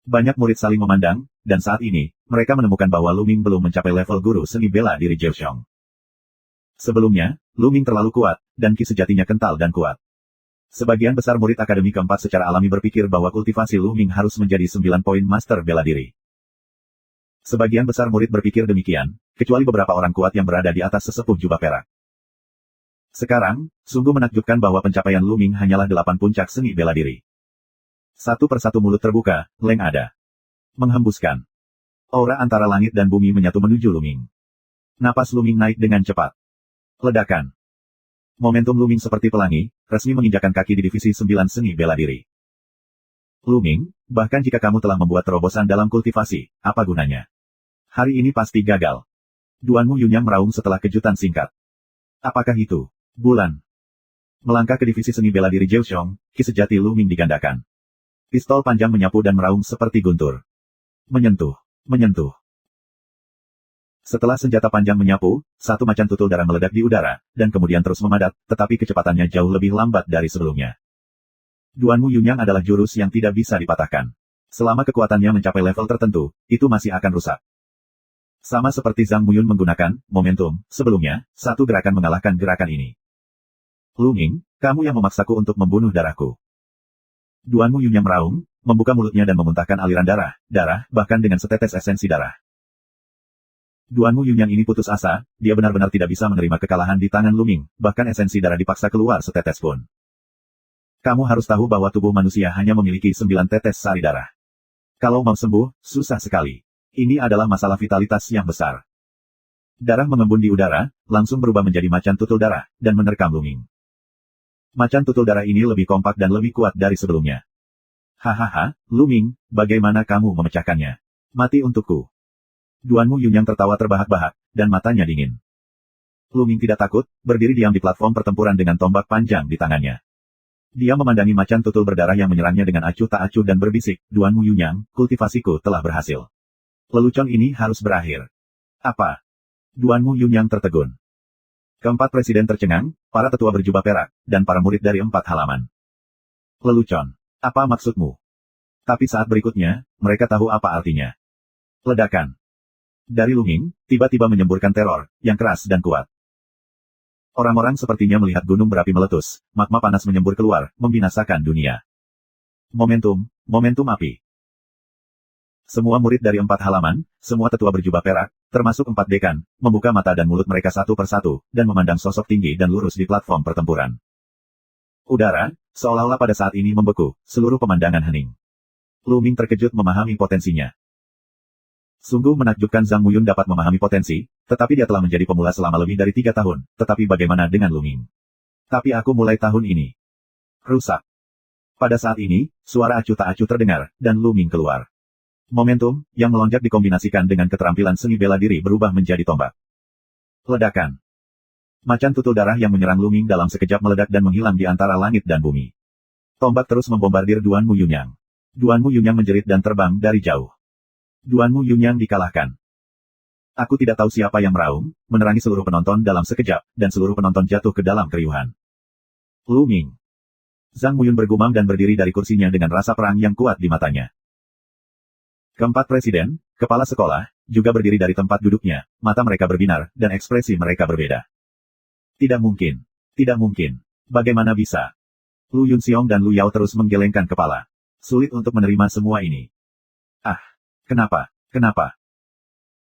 A: Banyak murid saling memandang, dan saat ini, mereka menemukan bahwa Lu Ming belum mencapai level guru seni bela diri Jiuxiong. Sebelumnya, Lu Ming terlalu kuat, dan ki sejatinya kental dan kuat. Sebagian besar murid akademi keempat secara alami berpikir bahwa kultivasi Lu Ming harus menjadi 9 poin master bela diri. Sebagian besar murid berpikir demikian, kecuali beberapa orang kuat yang berada di atas sesepuh jubah perak. Sekarang, sungguh menakjubkan bahwa pencapaian Lu Ming hanyalah 8 puncak seni bela diri. Satu persatu mulut terbuka, Leng ada. Menghembuskan. Aura antara langit dan bumi menyatu menuju Lu Ming. Napas Lu Ming naik dengan cepat. Ledakan. Momentum Lu Ming seperti pelangi, resmi menginjakan kaki di divisi 9 seni bela diri. Lu Ming, bahkan jika kamu telah membuat terobosan dalam kultivasi, apa gunanya? Hari ini pasti gagal. Duan Mu Yunyang meraung setelah kejutan singkat. Apakah itu? Bulan. Melangkah ke divisi seni bela diri Jiuxiong, ki sejati Lu Ming digandakan. Pistol panjang menyapu dan meraung seperti guntur. Menyentuh. Setelah senjata panjang menyapu, satu macan tutul darah meledak di udara, dan kemudian terus memadat, tetapi kecepatannya jauh lebih lambat dari sebelumnya. Duanmu Yunyang adalah jurus yang tidak bisa dipatahkan. Selama kekuatannya mencapai level tertentu, itu masih akan rusak. Sama seperti Zhang Muyun menggunakan momentum sebelumnya, satu gerakan mengalahkan gerakan ini. Lu Ming, kamu yang memaksaku untuk membunuh darahku. Duanmu Yunyang meraung, membuka mulutnya dan memuntahkan aliran darah, bahkan dengan setetes esensi darah. Duanmu Yunyang ini putus asa, dia benar-benar tidak bisa menerima kekalahan di tangan Lu Ming, bahkan esensi darah dipaksa keluar setetes pun. Kamu harus tahu bahwa tubuh manusia hanya memiliki 9 tetes sari darah. Kalau mau sembuh, susah sekali. Ini adalah masalah vitalitas yang besar. Darah mengembun di udara, langsung berubah menjadi macan tutul darah, dan menerkam Lu Ming. Macan tutul darah ini lebih kompak dan lebih kuat dari sebelumnya. Hahaha, Lu Ming, bagaimana kamu memecahkannya? Mati untukku. Duanmu Yunyang tertawa terbahak-bahak, dan matanya dingin. Lu Ming tidak takut, berdiri diam di platform pertempuran dengan tombak panjang di tangannya. Dia memandangi macan tutul berdarah yang menyerangnya dengan acuh tak acuh dan berbisik, Duanmu Yunyang, kultivasiku telah berhasil. Lelucon ini harus berakhir. Apa? Duanmu Yunyang tertegun. Keempat presiden tercengang, para tetua berjubah perak, dan para murid dari 4 halaman. Lelucon. Apa maksudmu? Tapi saat berikutnya, mereka tahu apa artinya. Ledakan. Dari Lu Ming, tiba-tiba menyemburkan teror, yang keras dan kuat. Orang-orang sepertinya melihat gunung berapi meletus, magma panas menyembur keluar, membinasakan dunia. Momentum api. Semua murid dari 4 halaman, semua tetua berjubah perak, termasuk 4 dekan, membuka mata dan mulut mereka satu persatu, dan memandang sosok tinggi dan lurus di platform pertempuran. Udara, seolah-olah pada saat ini membeku, seluruh pemandangan hening. Lu Ming terkejut memahami potensinya. Sungguh menakjubkan Zhang Muyun dapat memahami potensi, tetapi dia telah menjadi pemula selama lebih dari 3 tahun, tetapi bagaimana dengan Lu Ming? Tapi aku mulai tahun ini. Rusak. Pada saat ini, suara acuh tak acuh terdengar, dan Lu Ming keluar. Momentum, yang melonjak dikombinasikan dengan keterampilan seni bela diri berubah menjadi tombak. Ledakan. Macan tutul darah yang menyerang Lu Ming dalam sekejap meledak dan menghilang di antara langit dan bumi. Tombak terus membombardir Duanmu Yunyang. Duanmu Yunyang menjerit dan terbang dari jauh. Duanmu Yunyang dikalahkan. Aku tidak tahu siapa yang meraung, menerangi seluruh penonton dalam sekejap, dan seluruh penonton jatuh ke dalam keriuhan. Lu Ming. Zhang Muyun bergumam dan berdiri dari kursinya dengan rasa perang yang kuat di matanya. Keempat presiden, kepala sekolah, juga berdiri dari tempat duduknya, mata mereka berbinar, dan ekspresi mereka berbeda. Tidak mungkin. Tidak mungkin. Bagaimana bisa? Lu Yunxiong dan Lu Yao terus menggelengkan kepala. Sulit untuk menerima semua ini. Ah. Kenapa?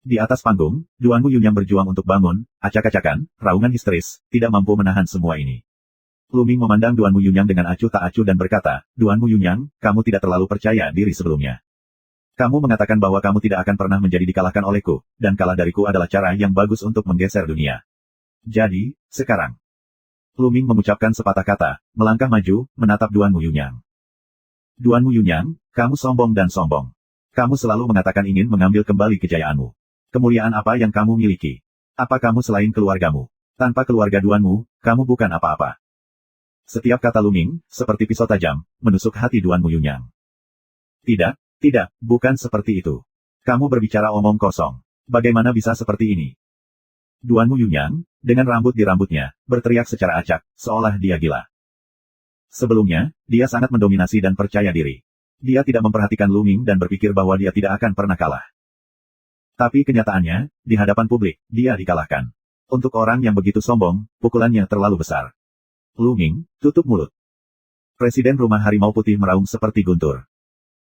A: Di atas panggung, Duanmu Yunyang berjuang untuk bangun, acak-acakan, raungan histeris, tidak mampu menahan semua ini. Lu Ming memandang Duanmu Yunyang dengan acuh tak acuh dan berkata, Duanmu Yunyang, kamu tidak terlalu percaya diri sebelumnya. Kamu mengatakan bahwa kamu tidak akan pernah menjadi dikalahkan olehku, dan kalah dariku adalah cara yang bagus untuk menggeser dunia. Jadi, sekarang. Lu Ming mengucapkan sepatah kata, melangkah maju, menatap Duanmu Yunyang. Duanmu Yunyang, kamu sombong dan sombong. Kamu selalu mengatakan ingin mengambil kembali kejayaanmu. Kemuliaan apa yang kamu miliki? Apa kamu selain keluargamu? Tanpa keluarga Duanmu, kamu bukan apa-apa. Setiap kata Lu Ming, seperti pisau tajam, menusuk hati Duanmu Yunyang. Tidak, bukan seperti itu. Kamu berbicara omong kosong. Bagaimana bisa seperti ini? Duanmu Yunyang, dengan rambut di rambutnya, berteriak secara acak, seolah dia gila. Sebelumnya, dia sangat mendominasi dan percaya diri. Dia tidak memperhatikan Lu Ming dan berpikir bahwa dia tidak akan pernah kalah. Tapi kenyataannya, di hadapan publik, dia dikalahkan. Untuk orang yang begitu sombong, pukulannya terlalu besar. Lu Ming, tutup mulut. Presiden Rumah Harimau Putih meraung seperti guntur.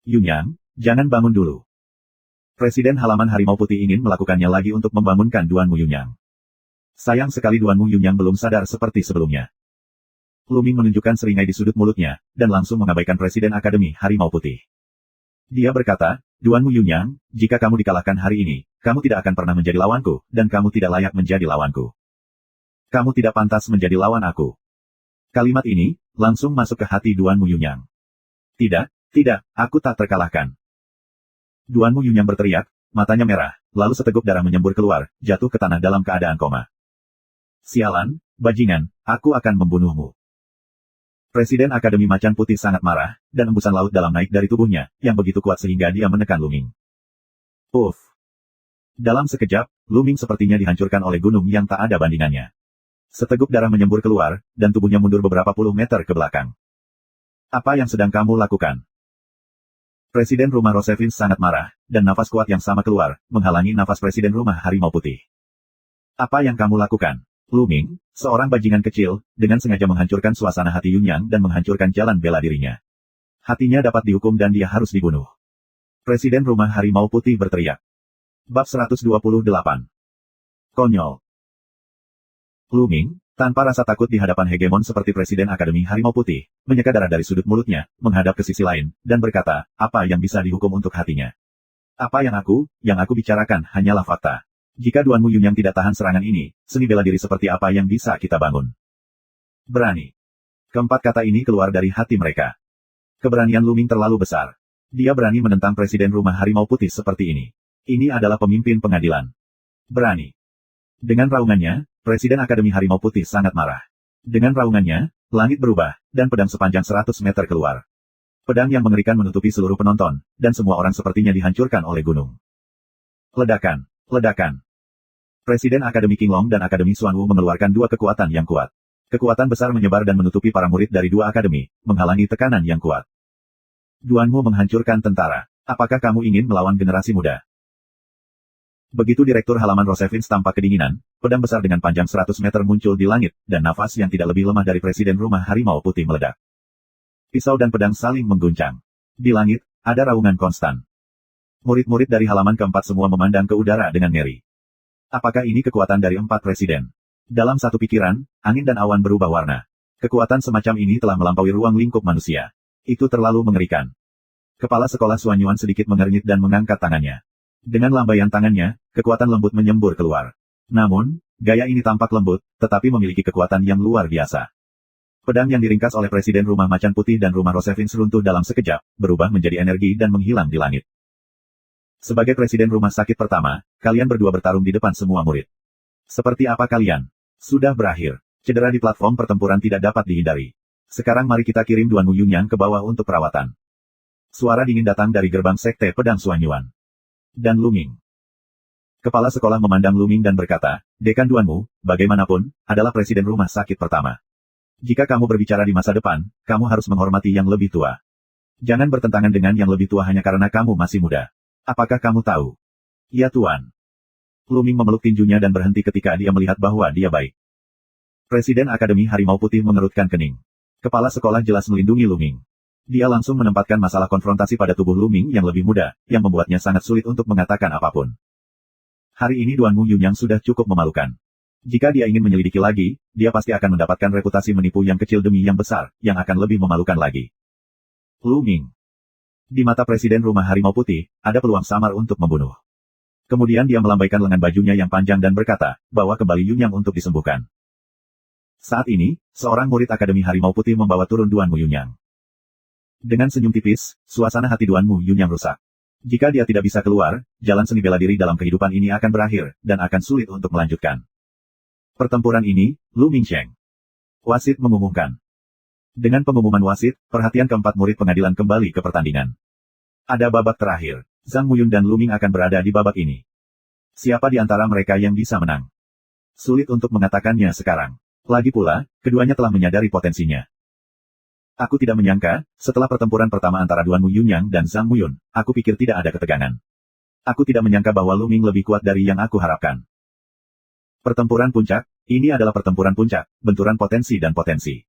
A: Yunyang, jangan bangun dulu. Presiden Halaman Harimau Putih ingin melakukannya lagi untuk membangunkan Duanmu Yunyang. Sayang sekali Duanmu Yunyang belum sadar seperti sebelumnya. Lu Ming menunjukkan seringai di sudut mulutnya, dan langsung mengabaikan Presiden Akademi Harimau Putih. Dia berkata, Duanmu Yunyang, jika kamu dikalahkan hari ini, kamu tidak akan pernah menjadi lawanku, dan kamu tidak layak menjadi lawanku. Kamu tidak pantas menjadi lawan aku. Kalimat ini, langsung masuk ke hati Duanmu Yunyang. Tidak, aku tak terkalahkan. Duanmu Yunyang berteriak, matanya merah, lalu seteguk darah menyembur keluar, jatuh ke tanah dalam keadaan koma. Sialan, bajingan, aku akan membunuhmu. Presiden Akademi Macan Putih sangat marah, dan embusan laut dalam naik dari tubuhnya, yang begitu kuat sehingga dia menekan Lu Ming. Uff. Dalam sekejap, Lu Ming sepertinya dihancurkan oleh gunung yang tak ada bandingannya. Seteguk darah menyembur keluar, dan tubuhnya mundur beberapa puluh meter ke belakang. Apa yang sedang kamu lakukan? Presiden Rumah Rosevin sangat marah, dan nafas kuat yang sama keluar, menghalangi nafas Presiden Rumah Harimau Putih. Apa yang kamu lakukan? Lu Ming, seorang bajingan kecil, dengan sengaja menghancurkan suasana hati Yunyang dan menghancurkan jalan bela dirinya. Hatinya dapat dihukum dan dia harus dibunuh. Presiden Rumah Harimau Putih berteriak. Bab 128. Konyol. Lu Ming, tanpa rasa takut di hadapan hegemon seperti Presiden Akademi Harimau Putih, menyeka darah dari sudut mulutnya, menghadap ke sisi lain, dan berkata, apa yang bisa dihukum untuk hatinya? Apa yang aku bicarakan hanyalah fakta. Jika Duanmu Yunyang tidak tahan serangan ini, seni bela diri seperti apa yang bisa kita bangun? Berani. Keempat kata ini keluar dari hati mereka. Keberanian Lu Ming terlalu besar. Dia berani menentang Presiden Rumah Harimau Putih seperti ini. Ini adalah pemimpin pengadilan. Berani. Dengan raungannya, Presiden Akademi Harimau Putih sangat marah. Dengan raungannya, langit berubah, dan pedang sepanjang 100 meter keluar. Pedang yang mengerikan menutupi seluruh penonton, dan semua orang sepertinya dihancurkan oleh gunung. Ledakan. Ledakan. Presiden Akademi Qinglong dan Akademi Xuanwu mengeluarkan dua kekuatan yang kuat. Kekuatan besar menyebar dan menutupi para murid dari dua akademi, menghalangi tekanan yang kuat. Duanmu menghancurkan tentara. Apakah kamu ingin melawan generasi muda? Begitu Direktur Halaman Rosevin tampak kedinginan, pedang besar dengan panjang 100 meter muncul di langit, dan nafas yang tidak lebih lemah dari Presiden Rumah Harimau Putih meledak. Pisau dan pedang saling mengguncang. Di langit, ada raungan konstan. Murid-murid dari halaman keempat semua memandang ke udara dengan ngeri. Apakah ini kekuatan dari empat presiden? Dalam satu pikiran, angin dan awan berubah warna. Kekuatan semacam ini telah melampaui ruang lingkup manusia. Itu terlalu mengerikan. Kepala sekolah Xuanyuan sedikit mengernyit dan mengangkat tangannya. Dengan lambaian tangannya, kekuatan lembut menyembur keluar. Namun, gaya ini tampak lembut, tetapi memiliki kekuatan yang luar biasa. Pedang yang diringkas oleh Presiden Rumah Macan Putih dan Rumah Rosevin seruntuh dalam sekejap, berubah menjadi energi dan menghilang di langit. Sebagai Presiden Rumah Sakit pertama, kalian berdua bertarung di depan semua murid. Seperti apa kalian? Sudah berakhir. Cedera di platform pertempuran tidak dapat dihindari. Sekarang mari kita kirim Duanmu Yunyang ke bawah untuk perawatan. Suara dingin datang dari gerbang Sekte Pedang Xuanyuan. Dan Lu Ming. Kepala sekolah memandang Lu Ming dan berkata, Dekan Duanmu, bagaimanapun, adalah Presiden Rumah Sakit pertama. Jika kamu berbicara di masa depan, kamu harus menghormati yang lebih tua. Jangan bertentangan dengan yang lebih tua hanya karena kamu masih muda. Apakah kamu tahu? Ya Tuan. Lu Ming memeluk tinjunya dan berhenti ketika dia melihat bahwa dia baik. Presiden Akademi Harimau Putih mengerutkan kening. Kepala sekolah jelas melindungi Lu Ming. Dia langsung menempatkan masalah konfrontasi pada tubuh Lu Ming yang lebih muda, yang membuatnya sangat sulit untuk mengatakan apapun. Hari ini Duanmu Yunyang sudah cukup memalukan. Jika dia ingin menyelidiki lagi, dia pasti akan mendapatkan reputasi menipu yang kecil demi yang besar, yang akan lebih memalukan lagi. Lu Ming. Di mata Presiden Rumah Harimau Putih, ada peluang samar untuk membunuh. Kemudian dia melambaikan lengan bajunya yang panjang dan berkata, bawa kembali Yunyang untuk disembuhkan. Saat ini, seorang murid Akademi Harimau Putih membawa turun Duanmu Yunyang. Dengan senyum tipis, suasana hati Duanmu Yunyang rusak. Jika dia tidak bisa keluar, jalan seni bela diri dalam kehidupan ini akan berakhir, dan akan sulit untuk melanjutkan. Pertempuran ini, Lu Mingsheng. Wasit mengumumkan. Dengan pengumuman wasit, perhatian keempat murid pengadilan kembali ke pertandingan. Ada babak terakhir. Zhang Muyun dan Lu Ming akan berada di babak ini. Siapa di antara mereka yang bisa menang? Sulit untuk mengatakannya sekarang. Lagi pula, keduanya telah menyadari potensinya. Aku tidak menyangka, setelah pertempuran pertama antara Duanmu Yunyang dan Zhang Muyun, aku pikir tidak ada ketegangan. Aku tidak menyangka bahwa Lu Ming lebih kuat dari yang aku harapkan. Pertempuran puncak, ini adalah pertempuran puncak, benturan potensi dan potensi.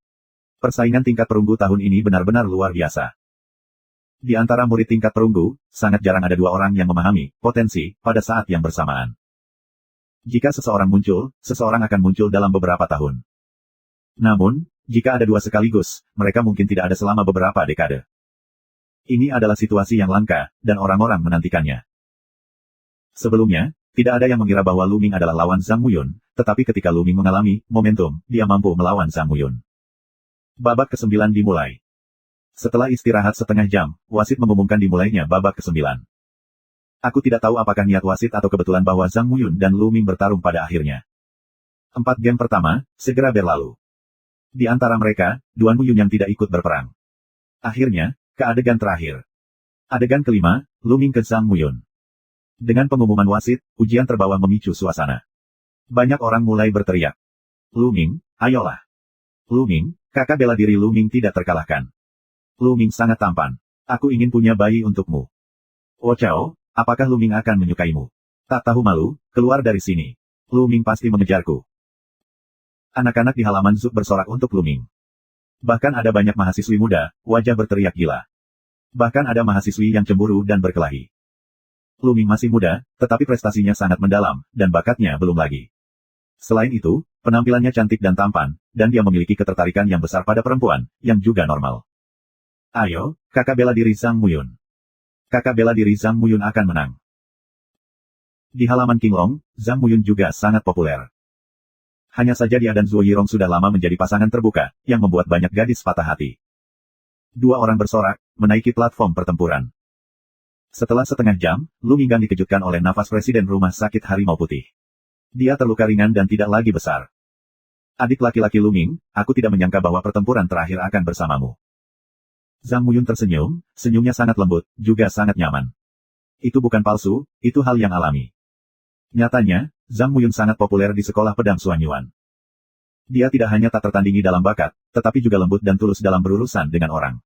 A: Persaingan tingkat perunggu tahun ini benar-benar luar biasa. Di antara murid tingkat perunggu, sangat jarang ada dua orang yang memahami potensi pada saat yang bersamaan. Jika seseorang muncul, seseorang akan muncul dalam beberapa tahun. Namun, jika ada dua sekaligus, mereka mungkin tidak ada selama beberapa dekade. Ini adalah situasi yang langka, dan orang-orang menantikannya. Sebelumnya, tidak ada yang mengira bahwa Lu Ming adalah lawan Zhang Muyun, tetapi ketika Lu Ming mengalami momentum, dia mampu melawan Zhang Muyun. Babak ke-9 dimulai. Setelah istirahat setengah jam, wasit mengumumkan dimulainya babak ke-9. Aku tidak tahu apakah niat wasit atau kebetulan bahwa Zhang Muyun dan Lu Ming bertarung pada akhirnya. 4 game pertama, segera berlalu. Di antara mereka, Duanmu Yunyang tidak ikut berperang. Akhirnya, ke adegan terakhir. Adegan kelima, Lu Ming ke Zhang Muyun. Dengan pengumuman wasit, ujian terbawa memicu suasana. Banyak orang mulai berteriak. Lu Ming, ayolah. Lu Ming, kakak bela diri Lu Ming tidak terkalahkan. Lu Ming sangat tampan. Aku ingin punya bayi untukmu. Wo Chao, apakah Lu Ming akan menyukaimu? Tak tahu malu, keluar dari sini. Lu Ming pasti mengejarku. Anak-anak di halaman Zuk bersorak untuk Lu Ming. Bahkan ada banyak mahasiswi muda, wajah berteriak gila. Bahkan ada mahasiswi yang cemburu dan berkelahi. Lu Ming masih muda, tetapi prestasinya sangat mendalam, dan bakatnya belum lagi. Selain itu, penampilannya cantik dan tampan, dan dia memiliki ketertarikan yang besar pada perempuan, yang juga normal. Ayo, kakak bela diri Zhang Muyun. Kakak bela diri Zhang Muyun akan menang. Di halaman Qinglong, Zhang Muyun juga sangat populer. Hanya saja dia dan Zuo Yirong sudah lama menjadi pasangan terbuka, yang membuat banyak gadis patah hati. Dua orang bersorak, menaiki platform pertempuran. Setelah setengah jam, Lu Minggang dikejutkan oleh nafas Presiden Rumah Sakit Harimau Putih. Dia terluka ringan dan tidak lagi besar. Adik laki-laki Lu Ming, aku tidak menyangka bahwa pertempuran terakhir akan bersamamu. Zhang Muyun tersenyum, senyumnya sangat lembut, juga sangat nyaman. Itu bukan palsu, itu hal yang alami. Nyatanya, Zhang Muyun sangat populer di sekolah pedang Xuanyuan. Dia tidak hanya tak tertandingi dalam bakat, tetapi juga lembut dan tulus dalam berurusan dengan orang.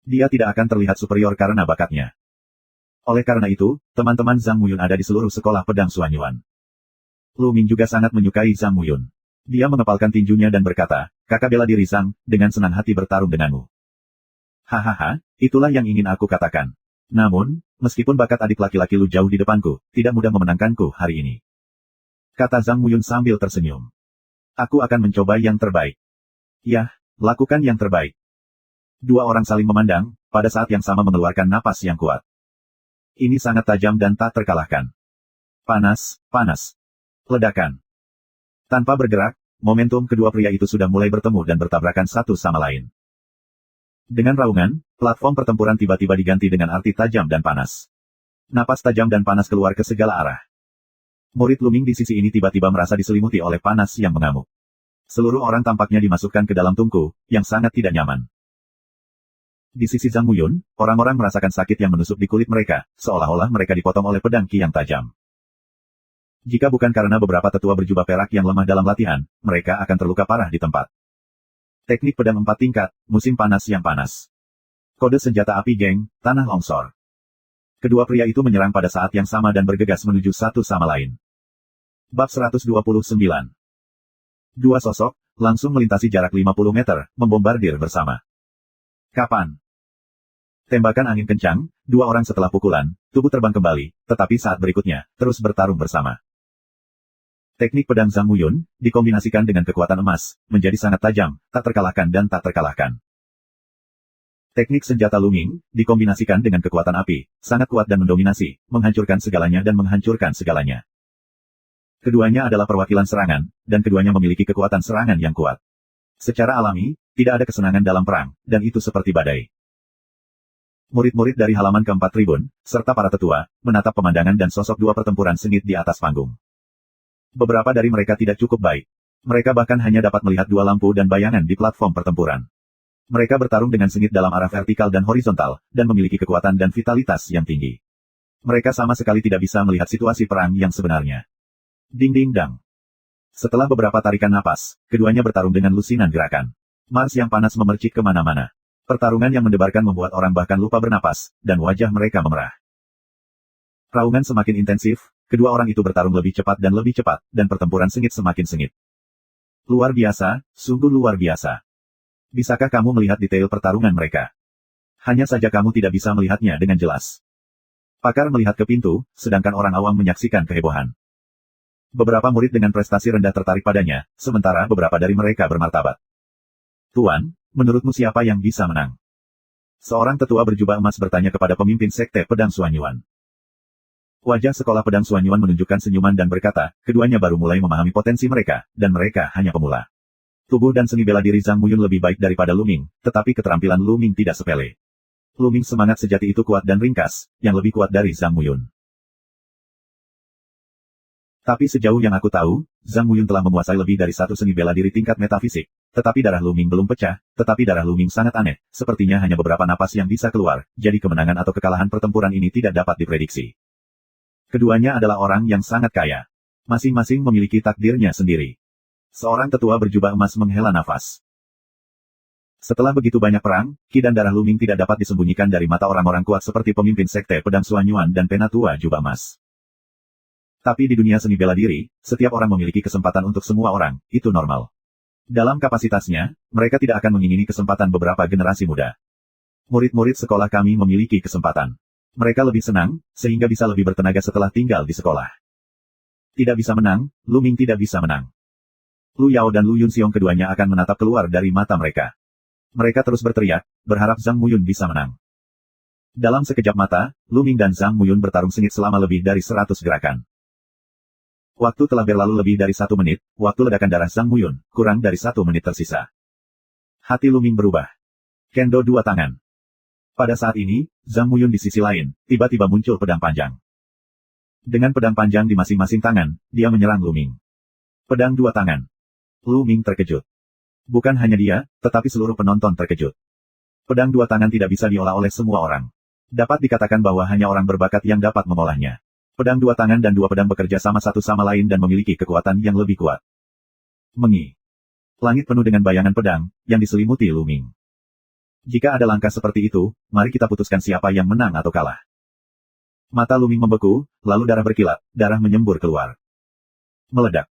A: Dia tidak akan terlihat superior karena bakatnya. Oleh karena itu, teman-teman Zhang Muyun ada di seluruh sekolah pedang Xuanyuan. Lu Ming juga sangat menyukai Zhang Muyun. Dia mengepalkan tinjunya dan berkata, kakak bela diri Zhang, dengan senang hati bertarung denganmu. Hahaha, itulah yang ingin aku katakan. Namun, meskipun bakat adik laki-laki Lu jauh di depanku, tidak mudah memenangkanku hari ini. Kata Zhang Muyun sambil tersenyum. Aku akan mencoba yang terbaik. Yah, lakukan yang terbaik. Dua orang saling memandang, pada saat yang sama mengeluarkan napas yang kuat. Ini sangat tajam dan tak terkalahkan. Panas, panas. Ledakan. Tanpa bergerak, momentum kedua pria itu sudah mulai bertemu dan bertabrakan satu sama lain. Dengan raungan, platform pertempuran tiba-tiba diganti dengan arti tajam dan panas. Napas tajam dan panas keluar ke segala arah. Murid Lu Ming di sisi ini tiba-tiba merasa diselimuti oleh panas yang mengamuk. Seluruh orang tampaknya dimasukkan ke dalam tungku, yang sangat tidak nyaman. Di sisi Zhang Muyun, orang-orang merasakan sakit yang menusuk di kulit mereka, seolah-olah mereka dipotong oleh pedang Qi yang tajam. Jika bukan karena beberapa tetua berjubah perak yang lemah dalam latihan, mereka akan terluka parah di tempat. Teknik pedang 4 tingkat, musim panas yang panas. Kode senjata api geng, tanah longsor. Kedua pria itu menyerang pada saat yang sama dan bergegas menuju satu sama lain. Bab 129. Dua sosok, langsung melintasi jarak 50 meter, membombardir bersama. Kapan? Tembakan angin kencang, dua orang setelah pukulan, tubuh terbang kembali, tetapi saat berikutnya, terus bertarung bersama. Teknik pedang Zhang Muyun, dikombinasikan dengan kekuatan emas, menjadi sangat tajam, tak terkalahkan dan tak terkalahkan. Teknik senjata Lu Ming, dikombinasikan dengan kekuatan api, sangat kuat dan mendominasi, menghancurkan segalanya dan menghancurkan segalanya. Keduanya adalah perwakilan serangan, dan keduanya memiliki kekuatan serangan yang kuat. Secara alami, tidak ada kesenangan dalam perang, dan itu seperti badai. Murid-murid dari halaman keempat tribun, serta para tetua, menatap pemandangan dan sosok dua pertempuran sengit di atas panggung. Beberapa dari mereka tidak cukup baik. Mereka bahkan hanya dapat melihat dua lampu dan bayangan di platform pertempuran. Mereka bertarung dengan sengit dalam arah vertikal dan horizontal, dan memiliki kekuatan dan vitalitas yang tinggi. Mereka sama sekali tidak bisa melihat situasi perang yang sebenarnya. Ding-ding-dang. Setelah beberapa tarikan napas, keduanya bertarung dengan lusinan gerakan. Mars yang panas memercik kemana-mana. Pertarungan yang mendebarkan membuat orang bahkan lupa bernapas, dan wajah mereka memerah. Raungan semakin intensif, kedua orang itu bertarung lebih cepat, dan pertempuran sengit semakin sengit. Luar biasa, sungguh luar biasa. Bisakah kamu melihat detail pertarungan mereka? Hanya saja kamu tidak bisa melihatnya dengan jelas. Pakar melihat ke pintu, sedangkan orang awam menyaksikan kehebohan. Beberapa murid dengan prestasi rendah tertarik padanya, sementara beberapa dari mereka bermartabat. Tuan, menurutmu siapa yang bisa menang? Seorang tetua berjubah emas bertanya kepada pemimpin sekte pedang Xuanyuan. Wajah sekolah pedang Xuanyuan menunjukkan senyuman dan berkata, keduanya baru mulai memahami potensi mereka, dan mereka hanya pemula. Tubuh dan seni bela diri Zhang Muyun lebih baik daripada Lu Ming, tetapi keterampilan Lu Ming tidak sepele. Lu Ming semangat sejati itu kuat dan ringkas, yang lebih kuat dari Zhang Muyun. Tapi sejauh yang aku tahu, Zhang Muyun telah menguasai lebih dari satu seni bela diri tingkat metafisik. Tetapi darah Lu Ming belum pecah, tetapi darah Lu Ming sangat aneh, sepertinya hanya beberapa napas yang bisa keluar, jadi kemenangan atau kekalahan pertempuran ini tidak dapat diprediksi. Keduanya adalah orang yang sangat kaya. Masing-masing memiliki takdirnya sendiri. Seorang tetua berjubah emas menghela nafas. Setelah begitu banyak perang, Ki dan darah Luming tidak dapat disembunyikan dari mata orang-orang kuat seperti pemimpin sekte pedang Suanyuan dan penatua jubah emas. Tapi di dunia seni bela diri, setiap orang memiliki kesempatan untuk semua orang, itu normal. Dalam kapasitasnya, mereka tidak akan mengingini kesempatan beberapa generasi muda. Murid-murid sekolah kami memiliki kesempatan. Mereka lebih senang, sehingga bisa lebih bertenaga setelah tinggal di sekolah. Tidak bisa menang, Luming tidak bisa menang. Lu Yao dan Lu Yunxiong keduanya akan menatap keluar dari mata mereka. Mereka terus berteriak, berharap Zhang Muyun bisa menang. Dalam sekejap mata, Luming dan Zhang Muyun bertarung sengit selama lebih dari 100 gerakan. Waktu telah berlalu lebih dari 1 menit, waktu ledakan darah Zhang Muyun, kurang dari 1 menit tersisa. Hati Luming berubah. Kendo dua tangan. Pada saat ini, Zhang Muyun di sisi lain, tiba-tiba muncul pedang panjang. Dengan pedang panjang di masing-masing tangan, dia menyerang Luming. Pedang dua tangan. Luming terkejut. Bukan hanya dia, tetapi seluruh penonton terkejut. Pedang dua tangan tidak bisa diolah oleh semua orang. Dapat dikatakan bahwa hanya orang berbakat yang dapat mengolahnya. Pedang dua tangan dan dua pedang bekerja sama satu sama lain dan memiliki kekuatan yang lebih kuat. Mengi. Langit penuh dengan bayangan pedang, yang diselimuti Luming. Jika ada langkah seperti itu, mari kita putuskan siapa yang menang atau kalah. Mata Luming membeku, lalu darah berkilat, darah menyembur keluar. Meledak.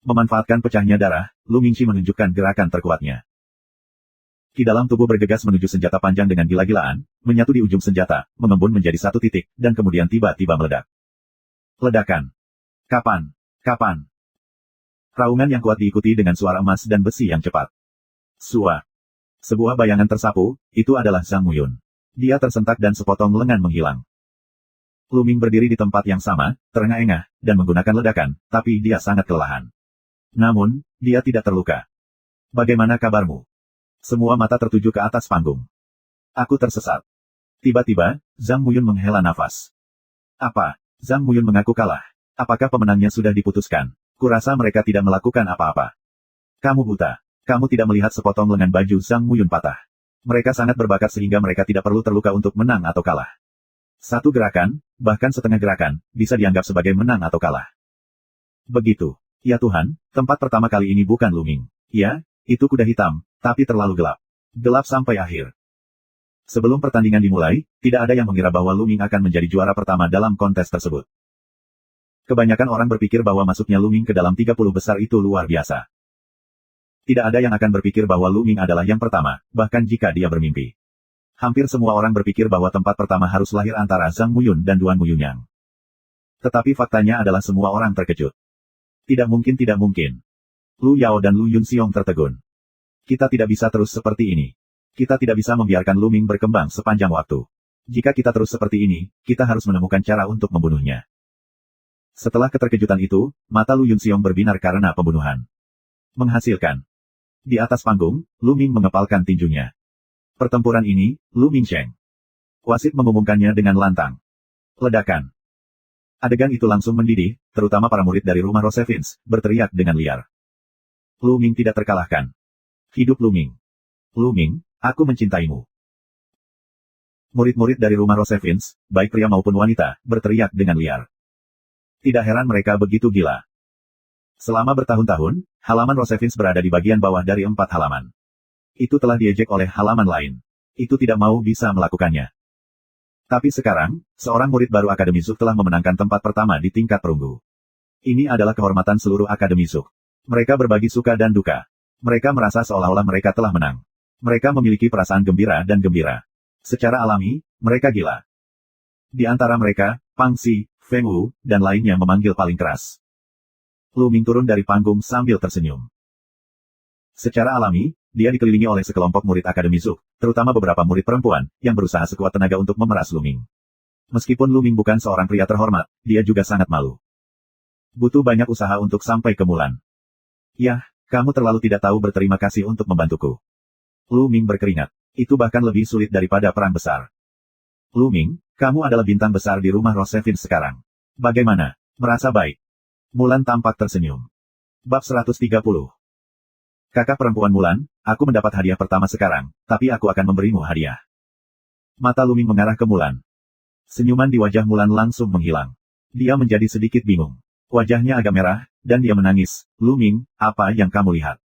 A: Memanfaatkan pecahnya darah, Lu Mingxi menunjukkan gerakan terkuatnya. Ki dalam tubuh bergegas menuju senjata panjang dengan gila-gilaan, menyatu di ujung senjata, mengembun menjadi satu titik, dan kemudian tiba-tiba meledak. Ledakan. Kapan? Kapan? Raungan yang kuat diikuti dengan suara emas dan besi yang cepat. Sua. Sebuah bayangan tersapu, itu adalah Zhang Muyun. Dia tersentak dan sepotong lengan menghilang. Lu Ming berdiri di tempat yang sama, terengah-engah, dan menggunakan ledakan, tapi dia sangat kelelahan. Namun, dia tidak terluka. Bagaimana kabarmu? Semua mata tertuju ke atas panggung. Aku tersesat. Tiba-tiba, Zhang Muyun menghela nafas. Apa? Zhang Muyun mengaku kalah. Apakah pemenangnya sudah diputuskan? Kurasa mereka tidak melakukan apa-apa. Kamu buta. Kamu tidak melihat sepotong lengan baju Zhang Muyun patah. Mereka sangat berbakat sehingga mereka tidak perlu terluka untuk menang atau kalah. Satu gerakan, bahkan setengah gerakan, bisa dianggap sebagai menang atau kalah. Begitu. Ya Tuhan, tempat pertama kali ini bukan Luming. Ya, itu kuda hitam, tapi terlalu gelap. Gelap sampai akhir. Sebelum pertandingan dimulai, tidak ada yang mengira bahwa Luming akan menjadi juara pertama dalam kontes tersebut. Kebanyakan orang berpikir bahwa masuknya Luming ke dalam 30 besar itu luar biasa. Tidak ada yang akan berpikir bahwa Luming adalah yang pertama, bahkan jika dia bermimpi. Hampir semua orang berpikir bahwa tempat pertama harus lahir antara Zhang Muyun dan Duan Muyunyang. Tetapi faktanya adalah semua orang terkejut. Tidak mungkin, tidak mungkin. Lu Yao dan Lu Yunxiong tertegun. Kita tidak bisa terus seperti ini. Kita tidak bisa membiarkan Luming berkembang sepanjang waktu. Jika kita terus seperti ini, kita harus menemukan cara untuk membunuhnya. Setelah keterkejutan itu, mata Lu Yunxiong berbinar karena pembunuhan. Menghasilkan. Di atas panggung, Luming mengepalkan tinjunya. Pertempuran ini, Lu Mingsheng. Wasit mengumumkannya dengan lantang. Ledakan. Adegan itu langsung mendidih, terutama para murid dari rumah Rosevins, berteriak dengan liar. Lu Ming tidak terkalahkan. Hidup Lu Ming. Lu Ming, aku mencintaimu. Murid-murid dari rumah Rosevins, baik pria maupun wanita, berteriak dengan liar. Tidak heran mereka begitu gila. Selama bertahun-tahun, halaman Rosevins berada di bagian bawah dari 4 halaman. Itu telah diejek oleh halaman lain. Itu tidak mau bisa melakukannya. Tapi sekarang, seorang murid baru Akademi Zuk telah memenangkan tempat pertama di tingkat perunggu. Ini adalah kehormatan seluruh Akademi Zuk. Mereka berbagi suka dan duka. Mereka merasa seolah-olah mereka telah menang. Mereka memiliki perasaan gembira dan gembira. Secara alami, mereka gila. Di antara mereka, Pang Xi, Feng Wu, dan lainnya memanggil paling keras. Lu Ming turun dari panggung sambil tersenyum. Secara alami, dia dikelilingi oleh sekelompok murid Akademi Zuk, terutama beberapa murid perempuan, yang berusaha sekuat tenaga untuk memeras Lu Ming. Meskipun Lu Ming bukan seorang pria terhormat, dia juga sangat malu. Butuh banyak usaha untuk sampai ke Mulan. Yah, kamu terlalu tidak tahu berterima kasih untuk membantuku. Lu Ming berkeringat. Itu bahkan lebih sulit daripada perang besar. Lu Ming, kamu adalah bintang besar di rumah Rosevin sekarang. Bagaimana? Merasa baik? Mulan tampak tersenyum. Bab 130. Kakak perempuan Mulan, aku mendapat hadiah pertama sekarang, tapi aku akan memberimu hadiah. Mata Lu Ming mengarah ke Mulan. Senyuman di wajah Mulan langsung menghilang. Dia menjadi sedikit bingung. Wajahnya agak merah, dan dia menangis. Lu Ming, apa yang kamu lihat?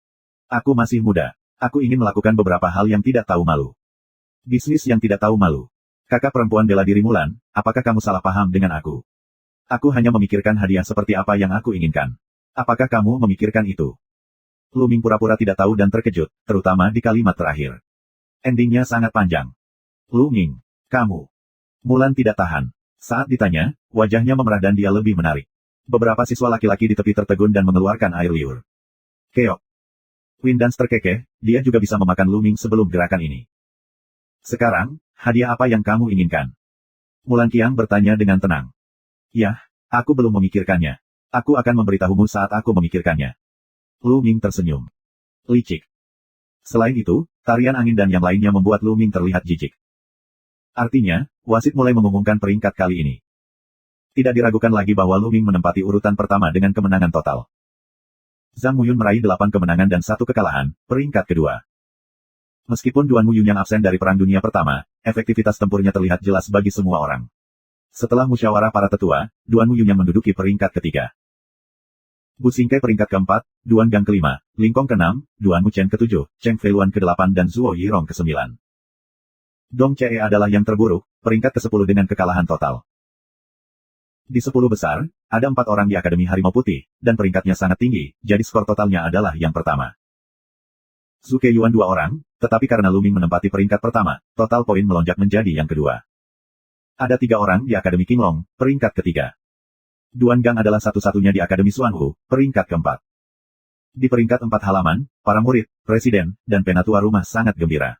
A: Aku masih muda. Aku ingin melakukan beberapa hal yang tidak tahu malu. Bisnis yang tidak tahu malu. Kakak perempuan bela diri Mulan, apakah kamu salah paham dengan aku? Aku hanya memikirkan hadiah seperti apa yang aku inginkan. Apakah kamu memikirkan itu? Lu Ming pura-pura tidak tahu dan terkejut, terutama di kalimat terakhir. Endingnya sangat panjang. Lu Ming, kamu. Mulan tidak tahan. Saat ditanya, wajahnya memerah dan dia lebih menarik. Beberapa siswa laki-laki di tepi tertegun dan mengeluarkan air liur. Keok. Windans terkekeh, dia juga bisa memakan Lu Ming sebelum gerakan ini. Sekarang, hadiah apa yang kamu inginkan? Mulan Qiang bertanya dengan tenang. Yah, aku belum memikirkannya. Aku akan memberitahumu saat aku memikirkannya. Lu Ming tersenyum. Licik. Selain itu, tarian angin dan yang lainnya membuat Lu Ming terlihat jijik. Artinya, wasit mulai mengumumkan peringkat kali ini. Tidak diragukan lagi bahwa Lu Ming menempati urutan pertama dengan kemenangan total. Zhang Muyun meraih 8 kemenangan dan 1 kekalahan, peringkat kedua. Meskipun Duan Muyun yang absen dari Perang Dunia Pertama, efektivitas tempurnya terlihat jelas bagi semua orang. Setelah musyawarah para tetua, Duan Muyun yang menduduki peringkat ketiga. Bu Xingkai peringkat keempat, Duan Gang kelima, Ling Kong keenam, Duan Muchen ketujuh, Cheng Feiluan kedelapan dan Zuo Yirong kesembilan. Dong Chee adalah yang terburuk, peringkat ke-10 dengan kekalahan total. Di 10 besar, ada 4 orang di Akademi Harimau Putih, dan peringkatnya sangat tinggi, jadi skor totalnya adalah yang pertama. Zhu Keiyuan 2 orang, tetapi karena Lu Ming menempati peringkat pertama, total poin melonjak menjadi yang kedua. Ada 3 orang di Akademi Qinglong, peringkat ketiga. Duan Gang adalah satu-satunya di Akademi Xuanwu, peringkat keempat. Di peringkat 4 halaman, para murid, presiden, dan penatua rumah sangat gembira.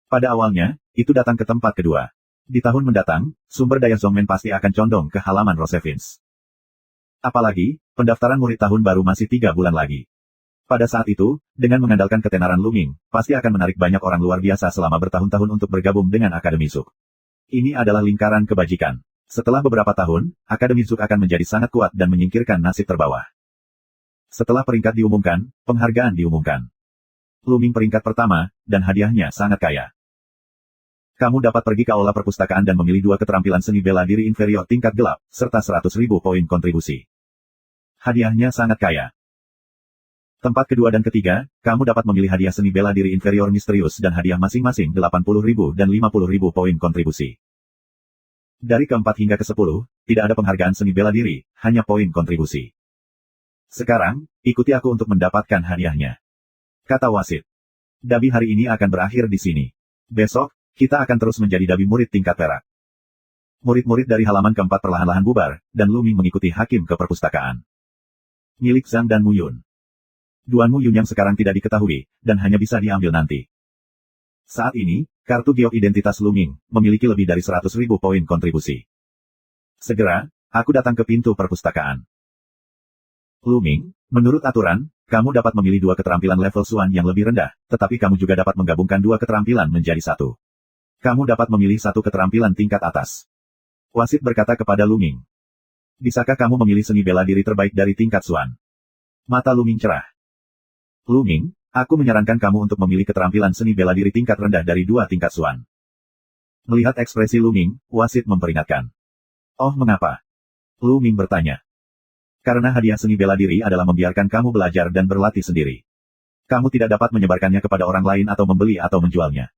A: Pada awalnya, itu datang ke tempat kedua. Di tahun mendatang, sumber daya Zhongmen pasti akan condong ke halaman Rosevins. Apalagi, pendaftaran murid tahun baru masih 3 bulan lagi. Pada saat itu, dengan mengandalkan ketenaran Lu Ming, pasti akan menarik banyak orang luar biasa selama bertahun-tahun untuk bergabung dengan Akademi Zuk. Ini adalah lingkaran kebajikan. Setelah beberapa tahun, Akademi Zuk akan menjadi sangat kuat dan menyingkirkan nasib terbawah. Setelah peringkat diumumkan, penghargaan diumumkan. Lu Ming peringkat pertama, dan hadiahnya sangat kaya. Kamu dapat pergi ke aula perpustakaan dan memilih 2 keterampilan seni bela diri inferior tingkat gelap, serta 100.000 poin kontribusi. Hadiahnya sangat kaya. Tempat kedua dan ketiga, kamu dapat memilih hadiah seni bela diri inferior misterius dan hadiah masing-masing 80.000 dan 50.000 poin kontribusi. Dari keempat hingga ke-10, tidak ada penghargaan seni bela diri, hanya poin kontribusi. Sekarang, ikuti aku untuk mendapatkan hadiahnya. Kata wasit. Dabi hari ini akan berakhir di sini. Besok, kita akan terus menjadi dabi murid tingkat perak. Murid-murid dari halaman keempat perlahan-lahan bubar, dan Lu Ming mengikuti hakim ke perpustakaan. Milik Zhang dan Muyun. Duan Muyun yang sekarang tidak diketahui, dan hanya bisa diambil nanti. Saat ini, kartu giok identitas Lu Ming memiliki lebih dari 100.000 poin kontribusi. Segera, aku datang ke pintu perpustakaan. Lu Ming, menurut aturan, kamu dapat memilih 2 keterampilan level Xuan yang lebih rendah, tetapi kamu juga dapat menggabungkan 2 keterampilan menjadi 1. Kamu dapat memilih 1 keterampilan tingkat atas. Wasit berkata kepada Lu Ming. Bisakah kamu memilih seni bela diri terbaik dari tingkat Xuan? Mata Lu Ming cerah. Lu Ming, aku menyarankan kamu untuk memilih keterampilan seni bela diri tingkat rendah dari 2 tingkat Xuan. Melihat ekspresi Lu Ming, wasit memperingatkan. Oh mengapa? Lu Ming bertanya. Karena hadiah seni bela diri adalah membiarkan kamu belajar dan berlatih sendiri. Kamu tidak dapat menyebarkannya kepada orang lain atau membeli atau menjualnya.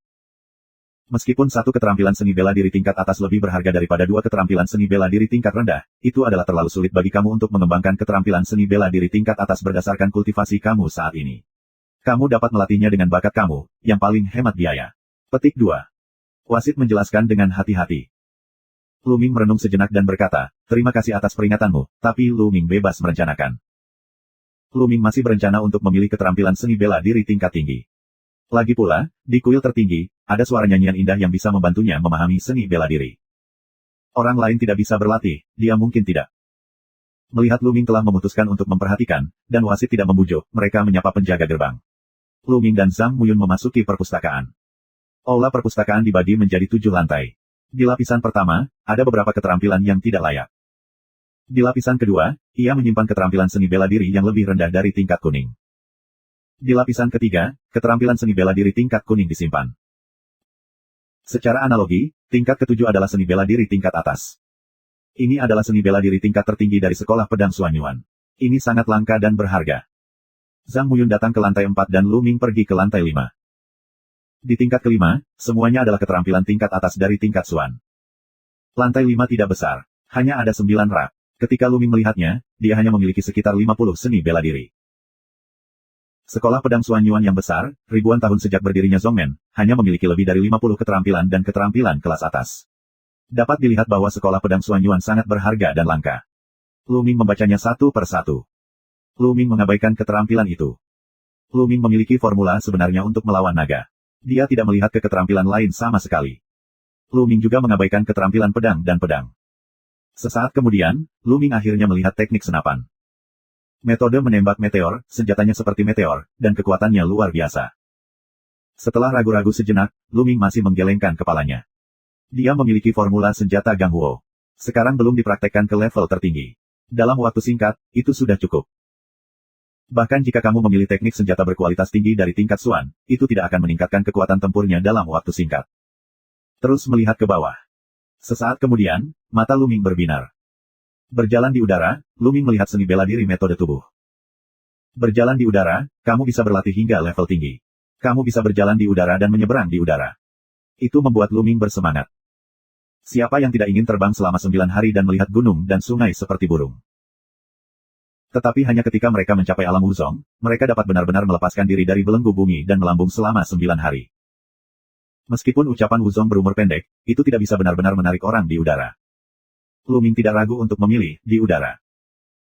A: Meskipun 1 keterampilan seni bela diri tingkat atas lebih berharga daripada 2 keterampilan seni bela diri tingkat rendah, itu adalah terlalu sulit bagi kamu untuk mengembangkan keterampilan seni bela diri tingkat atas berdasarkan kultivasi kamu saat ini. Kamu dapat melatihnya dengan bakat kamu, yang paling hemat biaya. Petik 2. Wasit menjelaskan dengan hati-hati. Lu Ming merenung sejenak dan berkata, terima kasih atas peringatanmu, tapi Lu Ming bebas merencanakan. Lu Ming masih berencana untuk memilih keterampilan seni bela diri tingkat tinggi. Lagi pula, di kuil tertinggi, ada suara nyanyian indah yang bisa membantunya memahami seni bela diri. Orang lain tidak bisa berlatih, dia mungkin tidak. Melihat Lu Ming telah memutuskan untuk memperhatikan, dan wasit tidak membujuk, mereka menyapa penjaga gerbang. Lu Ming dan Zhang Muyun memasuki perpustakaan. Aula perpustakaan dibagi menjadi 7 lantai. Di lapisan pertama, ada beberapa keterampilan yang tidak layak. Di lapisan kedua, ia menyimpan keterampilan seni bela diri yang lebih rendah dari tingkat kuning. Di lapisan ketiga, keterampilan seni bela diri tingkat kuning disimpan. Secara analogi, tingkat ketujuh adalah seni bela diri tingkat atas. Ini adalah seni bela diri tingkat tertinggi dari sekolah pedang Xuanyuan. Ini sangat langka dan berharga. Zhang Muyun datang ke lantai 4 dan Lu Ming pergi ke lantai 5. Di tingkat kelima, semuanya adalah keterampilan tingkat atas dari tingkat Xuan. Lantai 5 tidak besar. Hanya ada 9 rak. Ketika Lu Ming melihatnya, dia hanya memiliki sekitar 50 seni bela diri. Sekolah pedang Xuan Yuan yang besar, ribuan tahun sejak berdirinya Zhongmen, hanya memiliki lebih dari 50 keterampilan dan keterampilan kelas atas. Dapat dilihat bahwa sekolah pedang Xuan Yuan sangat berharga dan langka. Lu Ming membacanya satu per satu. Lu Ming mengabaikan keterampilan itu. Lu Ming memiliki formula sebenarnya untuk melawan naga. Dia tidak melihat ke keterampilan lain sama sekali. Lu Ming juga mengabaikan keterampilan pedang dan pedang. Sesaat kemudian, Lu Ming akhirnya melihat teknik senapan. Metode menembak meteor, senjatanya seperti meteor, dan kekuatannya luar biasa. Setelah ragu-ragu sejenak, Lu Ming masih menggelengkan kepalanya. Dia memiliki formula senjata Gang Huo. Sekarang belum dipraktekkan ke level tertinggi. Dalam waktu singkat, itu sudah cukup. Bahkan jika kamu memilih teknik senjata berkualitas tinggi dari tingkat Xuan, itu tidak akan meningkatkan kekuatan tempurnya dalam waktu singkat. Terus melihat ke bawah. Sesaat kemudian, mata Lu Ming berbinar. Berjalan di udara, Lu Ming melihat seni bela diri metode tubuh. Berjalan di udara, kamu bisa berlatih hingga level tinggi. Kamu bisa berjalan di udara dan menyeberang di udara. Itu membuat Lu Ming bersemangat. Siapa yang tidak ingin terbang selama 9 hari dan melihat gunung dan sungai seperti burung? Tetapi hanya ketika mereka mencapai alam Wuzong, mereka dapat benar-benar melepaskan diri dari belenggu bumi dan melambung selama 9 hari. Meskipun ucapan Wuzong berumur pendek, itu tidak bisa benar-benar menarik orang di udara. Lu Ming tidak ragu untuk memilih di udara.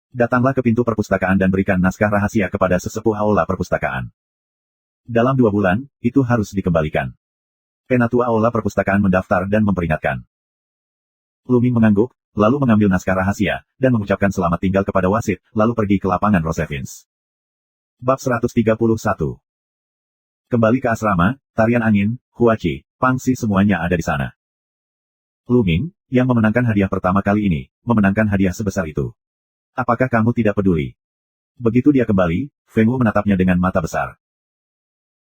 A: Datanglah ke pintu perpustakaan dan berikan naskah rahasia kepada sesepuh aula perpustakaan. Dalam 2 bulan, itu harus dikembalikan. Penatua aula perpustakaan mendaftar dan memperingatkan. Lu Ming mengangguk, lalu mengambil naskah rahasia, dan mengucapkan selamat tinggal kepada wasit, lalu pergi ke lapangan Rosevins. Bab 131. Kembali ke asrama, tarian angin, Huachi, Pangsi semuanya ada di sana. Lu Ming, yang memenangkan hadiah pertama kali ini, memenangkan hadiah sebesar itu. Apakah kamu tidak peduli? Begitu dia kembali, Feng Wu menatapnya dengan mata besar.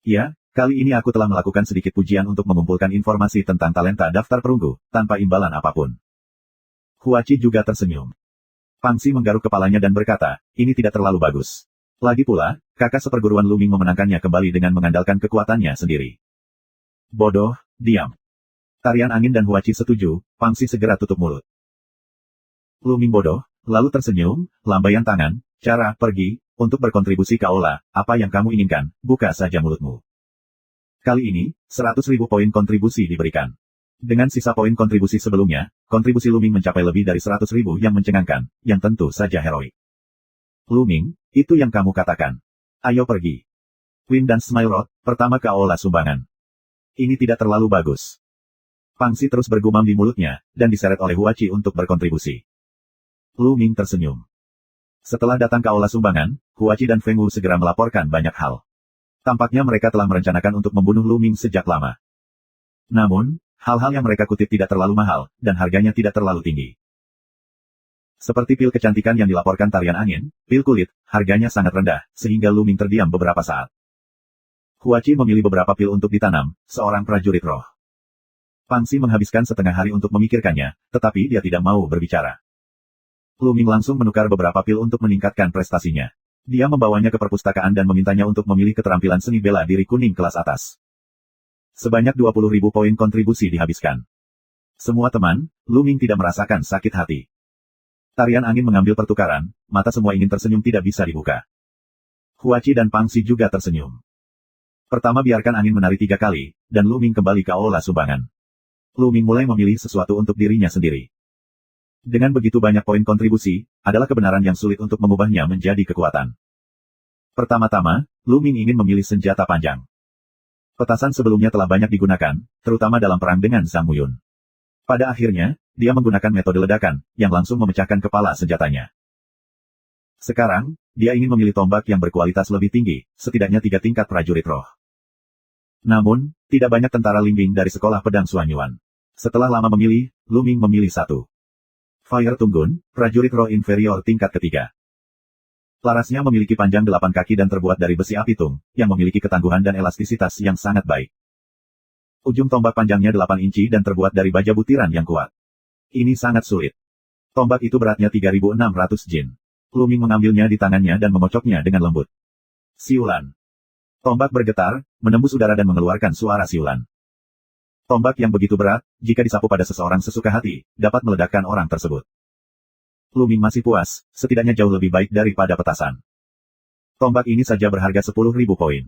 A: Ya, kali ini aku telah melakukan sedikit pujian untuk mengumpulkan informasi tentang talenta daftar perunggu, tanpa imbalan apapun. Huachi juga tersenyum. Pangsi menggaruk kepalanya dan berkata, ini tidak terlalu bagus. Lagi pula, kakak seperguruan Lu Ming memenangkannya kembali dengan mengandalkan kekuatannya sendiri. Bodoh, diam. Tarian angin dan Huachi setuju, Pangsi segera tutup mulut. Lu Ming bodoh, lalu tersenyum, lambaian tangan, cara, pergi, untuk berkontribusi ke aula, apa yang kamu inginkan, buka saja mulutmu. Kali ini, 100.000 poin kontribusi diberikan. Dengan sisa poin kontribusi sebelumnya, kontribusi Lu Ming mencapai lebih dari 100.000 yang mencengangkan, yang tentu saja heroik. Lu Ming, itu yang kamu katakan. Ayo pergi. Win dan Smile Rod, pertama ke aula sumbangan. Ini tidak terlalu bagus. Pangsi terus bergumam di mulutnya, dan diseret oleh Huachi untuk berkontribusi. Lu Ming tersenyum. Setelah datang ke aula sumbangan, Huachi dan Feng Wu segera melaporkan banyak hal. Tampaknya mereka telah merencanakan untuk membunuh Lu Ming sejak lama. Namun, hal-hal yang mereka kutip tidak terlalu mahal, dan harganya tidak terlalu tinggi. Seperti pil kecantikan yang dilaporkan tarian angin, pil kulit, harganya sangat rendah, sehingga Lu Ming terdiam beberapa saat. Huachi memilih beberapa pil untuk ditanam, seorang prajurit roh. Pangsi menghabiskan setengah hari untuk memikirkannya, tetapi dia tidak mau berbicara. Lu Ming langsung menukar beberapa pil untuk meningkatkan prestasinya. Dia membawanya ke perpustakaan dan memintanya untuk memilih keterampilan seni bela diri kuning kelas atas. Sebanyak 20.000 poin kontribusi dihabiskan. Semua teman, Lu Ming tidak merasakan sakit hati. Tarian angin mengambil pertukaran, mata semua ingin tersenyum tidak bisa dibuka. Huachi dan Pangsi juga tersenyum. Pertama biarkan angin menari 3 kali, dan Lu Ming kembali ke aula sumbangan. Lu Ming mulai memilih sesuatu untuk dirinya sendiri. Dengan begitu banyak poin kontribusi, adalah kebenaran yang sulit untuk mengubahnya menjadi kekuatan. Pertama-tama, Lu Ming ingin memilih senjata panjang. Petasan sebelumnya telah banyak digunakan, terutama dalam perang dengan Zhang Muyun. Pada akhirnya, dia menggunakan metode ledakan, yang langsung memecahkan kepala senjatanya. Sekarang, dia ingin memilih tombak yang berkualitas lebih tinggi, setidaknya 3 tingkat prajurit roh. Namun, tidak banyak tentara Lingbing dari sekolah pedang Xuan Yuan. Setelah lama memilih, Lu Ming memilih 1. Fire Tunggun, prajurit roh inferior tingkat ketiga. Larasnya memiliki panjang 8 kaki dan terbuat dari besi apitung, yang memiliki ketangguhan dan elastisitas yang sangat baik. Ujung tombak panjangnya 8 inci dan terbuat dari baja butiran yang kuat. Ini sangat sulit. Tombak itu beratnya 3.600 jin. Lu Ming mengambilnya di tangannya dan memocoknya dengan lembut. Siulan. Tombak bergetar, menembus udara dan mengeluarkan suara siulan. Tombak yang begitu berat, jika disapu pada seseorang sesuka hati, dapat meledakkan orang tersebut. Luming masih puas, setidaknya jauh lebih baik daripada petasan. Tombak ini saja berharga 10.000 poin.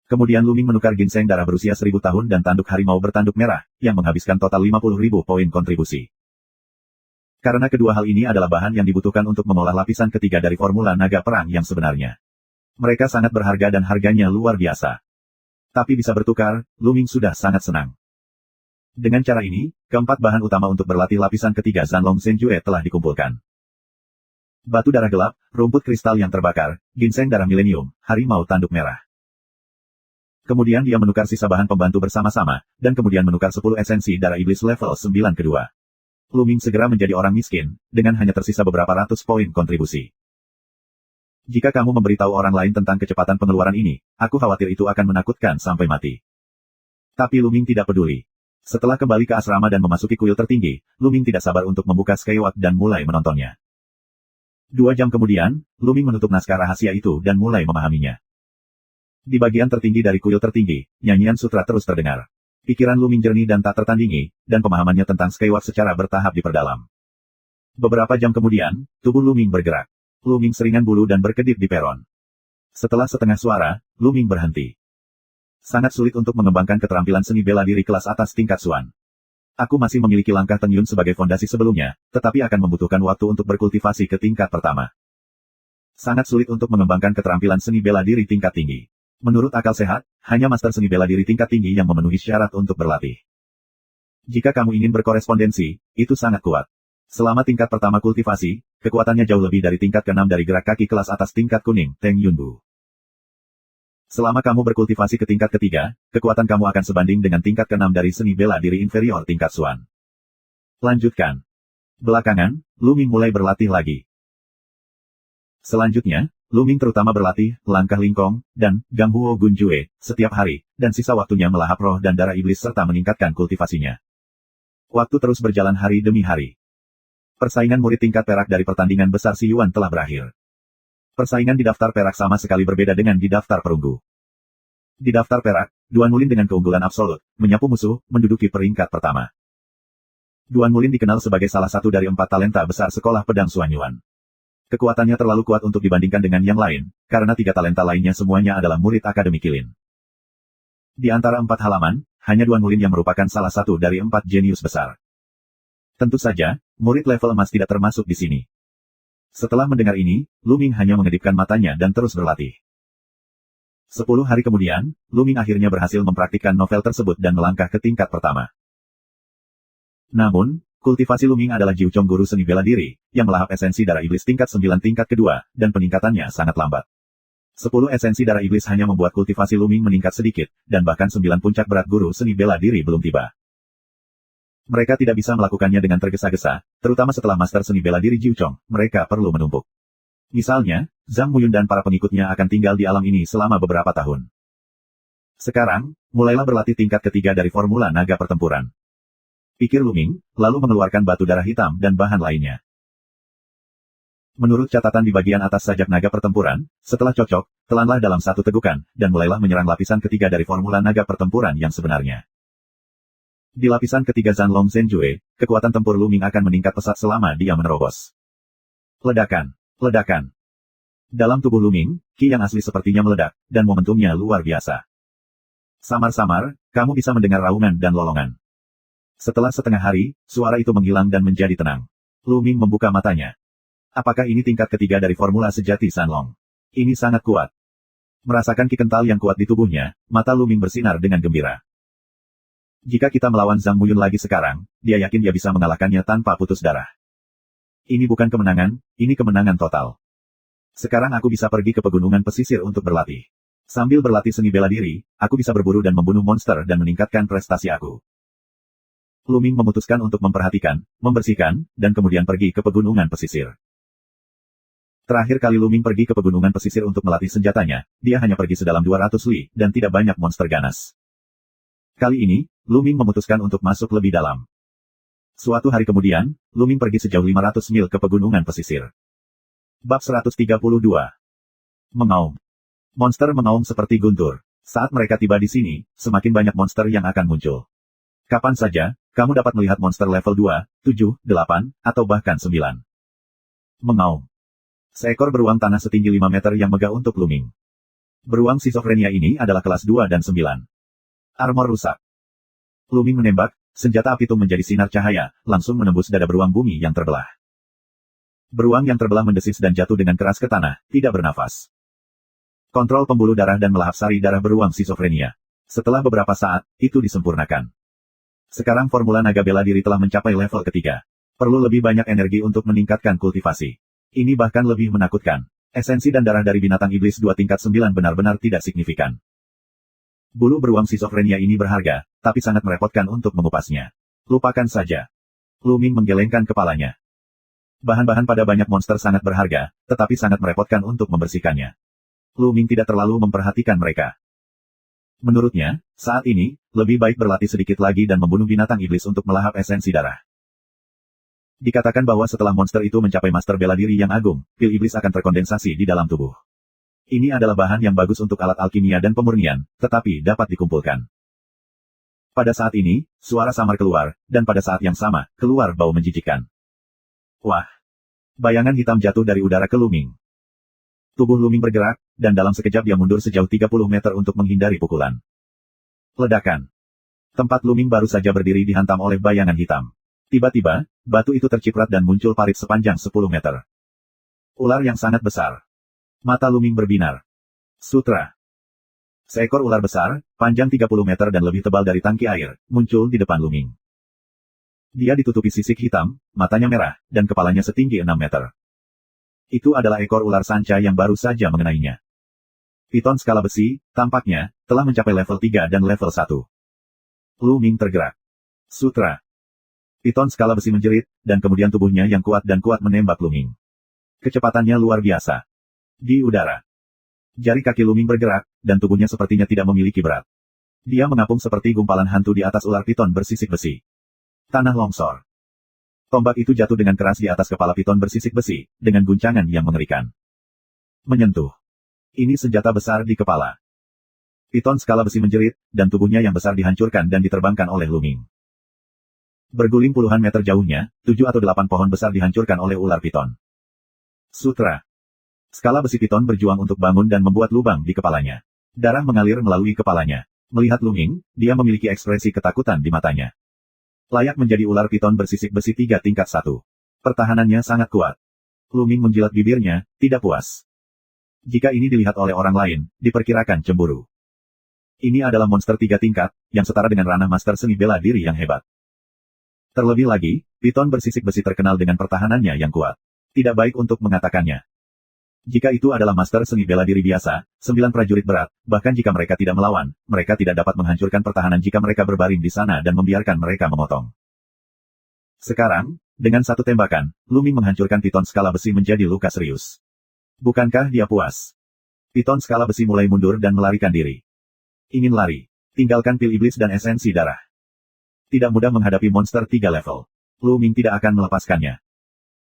A: Kemudian Luming menukar ginseng darah berusia 1000 tahun dan tanduk harimau bertanduk merah, yang menghabiskan total 50.000 poin kontribusi. Karena kedua hal ini adalah bahan yang dibutuhkan untuk mengolah lapisan ketiga dari formula naga perang yang sebenarnya. Mereka sangat berharga dan harganya luar biasa. Tapi bisa bertukar, Luming sudah sangat senang. Dengan cara ini, keempat bahan utama untuk berlatih lapisan ketiga Zanlong Zhenjue telah dikumpulkan. Batu darah gelap, rumput kristal yang terbakar, ginseng darah milenium, harimau tanduk merah. Kemudian dia menukar sisa bahan pembantu bersama-sama, dan kemudian menukar 10 esensi darah iblis level 9 kedua. Luming segera menjadi orang miskin, dengan hanya tersisa beberapa ratus poin kontribusi. Jika kamu memberitahu orang lain tentang kecepatan pengeluaran ini, aku khawatir itu akan menakutkan sampai mati. Tapi Luming tidak peduli. Setelah kembali ke asrama dan memasuki kuil tertinggi, Luming tidak sabar untuk membuka Skywalk dan mulai menontonnya. 2 jam kemudian, Luming menutup naskah rahasia itu dan mulai memahaminya. Di bagian tertinggi dari kuil tertinggi, nyanyian sutra terus terdengar. Pikiran Luming jernih dan tak tertandingi, dan pemahamannya tentang Skywalk secara bertahap diperdalam. Beberapa jam kemudian, tubuh Luming bergerak. Luming seringan bulu dan berkedip di peron. Setelah setengah suara, Luming berhenti. Sangat sulit untuk mengembangkan keterampilan seni bela diri kelas atas tingkat Xuan. Aku masih memiliki langkah Teng Yun sebagai fondasi sebelumnya, tetapi akan membutuhkan waktu untuk berkultivasi ke tingkat pertama. Sangat sulit untuk mengembangkan keterampilan seni bela diri tingkat tinggi. Menurut akal sehat, hanya master seni bela diri tingkat tinggi yang memenuhi syarat untuk berlatih. Jika kamu ingin berkorespondensi, itu sangat kuat. Selama tingkat pertama kultivasi, kekuatannya jauh lebih dari tingkat ke-6 dari gerak kaki kelas atas tingkat kuning, Teng Yunbu. Selama kamu berkultivasi ke tingkat ketiga, kekuatan kamu akan sebanding dengan tingkat ke-6 dari seni bela diri inferior tingkat Xuan. Lanjutkan. Belakangan, Luming mulai berlatih lagi. Selanjutnya, Luming terutama berlatih, langkah lingkong, dan Ganghuo Gunjue, setiap hari, dan sisa waktunya melahap roh dan darah iblis serta meningkatkan kultivasinya. Waktu terus berjalan hari demi hari. Persaingan murid tingkat perak dari pertandingan besar Si Yuan telah berakhir. Persaingan di daftar perak sama sekali berbeda dengan di daftar perunggu. Di daftar perak, Duan Mulin dengan keunggulan absolut, menyapu musuh, menduduki peringkat pertama. Duan Mulin dikenal sebagai salah satu dari 4 talenta besar sekolah pedang Xuan Yuan. Kekuatannya terlalu kuat untuk dibandingkan dengan yang lain, karena 3 talenta lainnya semuanya adalah murid Akademi Kilin. Di antara 4 halaman, hanya Duan Mulin yang merupakan salah satu dari 4 jenius besar. Tentu saja, murid level emas tidak termasuk di sini. Setelah mendengar ini, Luming hanya mengedipkan matanya dan terus berlatih. 10 hari kemudian, Luming akhirnya berhasil mempraktikkan novel tersebut dan melangkah ke tingkat pertama. Namun, kultivasi Luming adalah Jiuchong guru seni bela diri, yang melahap esensi darah iblis tingkat 9 tingkat kedua, dan peningkatannya sangat lambat. 10 esensi darah iblis hanya membuat kultivasi Luming meningkat sedikit, dan bahkan 9 puncak berat guru seni bela diri belum tiba. Mereka tidak bisa melakukannya dengan tergesa-gesa, terutama setelah master seni bela diri Jiuchong, mereka perlu menumpuk. Misalnya, Zhang Muyun dan para pengikutnya akan tinggal di alam ini selama beberapa tahun. Sekarang, mulailah berlatih tingkat ketiga dari formula naga pertempuran. Pikir Luming, lalu mengeluarkan batu darah hitam dan bahan lainnya. Menurut catatan di bagian atas sajak naga pertempuran, setelah cocok, telanlah dalam satu tegukan, dan mulailah menyerang lapisan ketiga dari formula naga pertempuran yang sebenarnya. Di lapisan ketiga Zanlong Zhenjue, kekuatan tempur Luming akan meningkat pesat selama dia menerobos. Ledakan. Ledakan. Dalam tubuh Luming, ki yang asli sepertinya meledak, dan momentumnya luar biasa. Samar-samar, kamu bisa mendengar raungan dan lolongan. Setelah setengah hari, suara itu menghilang dan menjadi tenang. Luming membuka matanya. Apakah ini tingkat ketiga dari formula sejati Zanlong? Ini sangat kuat. Merasakan ki kental yang kuat di tubuhnya, mata Luming bersinar dengan gembira. Jika kita melawan Zhang Muyun lagi sekarang, dia yakin dia bisa mengalahkannya tanpa putus darah. Ini bukan kemenangan, ini kemenangan total. Sekarang aku bisa pergi ke pegunungan pesisir untuk berlatih. Sambil berlatih seni bela diri, aku bisa berburu dan membunuh monster dan meningkatkan prestasi aku. Luming memutuskan untuk memperhatikan, membersihkan, dan kemudian pergi ke pegunungan pesisir. Terakhir kali Luming pergi ke pegunungan pesisir untuk melatih senjatanya, dia hanya pergi sedalam 200 li, dan tidak banyak monster ganas. Kali ini, Luming memutuskan untuk masuk lebih dalam. Suatu hari kemudian, Luming pergi sejauh 500 mil ke pegunungan pesisir. Bab 132. Mengaum. Monster mengaum seperti guntur. Saat mereka tiba di sini, semakin banyak monster yang akan muncul. Kapan saja, kamu dapat melihat monster level 2, 7, 8, atau bahkan 9. Mengaum. Seekor beruang tanah setinggi 5 meter yang megah untuk Luming. Beruang schizophrenia ini adalah kelas 2 dan 9. Armor rusak. Luming menembak, senjata api itu menjadi sinar cahaya, langsung menembus dada beruang bumi yang terbelah. Beruang yang terbelah mendesis dan jatuh dengan keras ke tanah, tidak bernafas. Kontrol pembuluh darah dan melahap sari darah beruang schizophrenia. Setelah beberapa saat, itu disempurnakan. Sekarang formula naga bela diri telah mencapai level ketiga. Perlu lebih banyak energi untuk meningkatkan kultivasi. Ini bahkan lebih menakutkan. Esensi dan darah dari binatang iblis 2 tingkat 9 benar-benar tidak signifikan. Bulu beruang schizophrenia ini berharga, tapi sangat merepotkan untuk mengupasnya. Lupakan saja. Luming menggelengkan kepalanya. Bahan-bahan pada banyak monster sangat berharga, tetapi sangat merepotkan untuk membersihkannya. Luming tidak terlalu memperhatikan mereka. Menurutnya, saat ini, lebih baik berlatih sedikit lagi dan membunuh binatang iblis untuk melahap esensi darah. Dikatakan bahwa setelah monster itu mencapai master bela diri yang agung, pil iblis akan terkondensasi di dalam tubuh. Ini adalah bahan yang bagus untuk alat alkimia dan pemurnian, tetapi dapat dikumpulkan. Pada saat ini, suara samar keluar, dan pada saat yang sama, keluar bau menjijikkan. Wah! Bayangan hitam jatuh dari udara ke Luming. Tubuh Luming bergerak, dan dalam sekejap dia mundur sejauh 30 meter untuk menghindari pukulan. Ledakan. Tempat Luming baru saja berdiri dihantam oleh bayangan hitam. Tiba-tiba, batu itu terciprat dan muncul parit sepanjang 10 meter. Ular yang sangat besar. Mata Luming berbinar. Sutra. Seekor ular besar, panjang 30 meter dan lebih tebal dari tangki air, muncul di depan Luming. Dia ditutupi sisik hitam, matanya merah, dan kepalanya setinggi 6 meter. Itu adalah ekor ular sanca yang baru saja mengenainya. Piton skala besi, tampaknya, telah mencapai level 3 dan level 1. Luming tergerak. Sutra. Piton skala besi menjerit, dan kemudian tubuhnya yang kuat dan kuat menembak Luming. Kecepatannya luar biasa. Di udara. Jari kaki Luming bergerak, dan tubuhnya sepertinya tidak memiliki berat. Dia mengapung seperti gumpalan hantu di atas ular piton bersisik besi. Tanah longsor. Tombak itu jatuh dengan keras di atas kepala piton bersisik besi, dengan guncangan yang mengerikan. Menyentuh. Ini senjata besar di kepala. Piton skala besi menjerit, dan tubuhnya yang besar dihancurkan dan diterbangkan oleh Luming. Berguling puluhan meter jauhnya, 7 atau 8 pohon besar dihancurkan oleh ular piton. Sutra. Skala besi piton berjuang untuk bangun dan membuat lubang di kepalanya. Darah mengalir melalui kepalanya. Melihat Luming, dia memiliki ekspresi ketakutan di matanya. Layak menjadi ular piton bersisik besi 3 tingkat 1. Pertahanannya sangat kuat. Luming menjilat bibirnya, tidak puas. Jika ini dilihat oleh orang lain, diperkirakan cemburu. Ini adalah monster 3 tingkat, yang setara dengan ranah master seni bela diri yang hebat. Terlebih lagi, piton bersisik besi terkenal dengan pertahanannya yang kuat. Tidak baik untuk mengatakannya. Jika itu adalah master seni bela diri biasa, 9 prajurit berat, bahkan jika mereka tidak melawan, mereka tidak dapat menghancurkan pertahanan jika mereka berbaring di sana dan membiarkan mereka memotong. Sekarang, dengan satu tembakan, Luming menghancurkan piton skala besi menjadi luka serius. Bukankah dia puas? Piton skala besi mulai mundur dan melarikan diri. Ingin lari. Tinggalkan pil iblis dan esensi darah. Tidak mudah menghadapi monster 3 level. Luming tidak akan melepaskannya.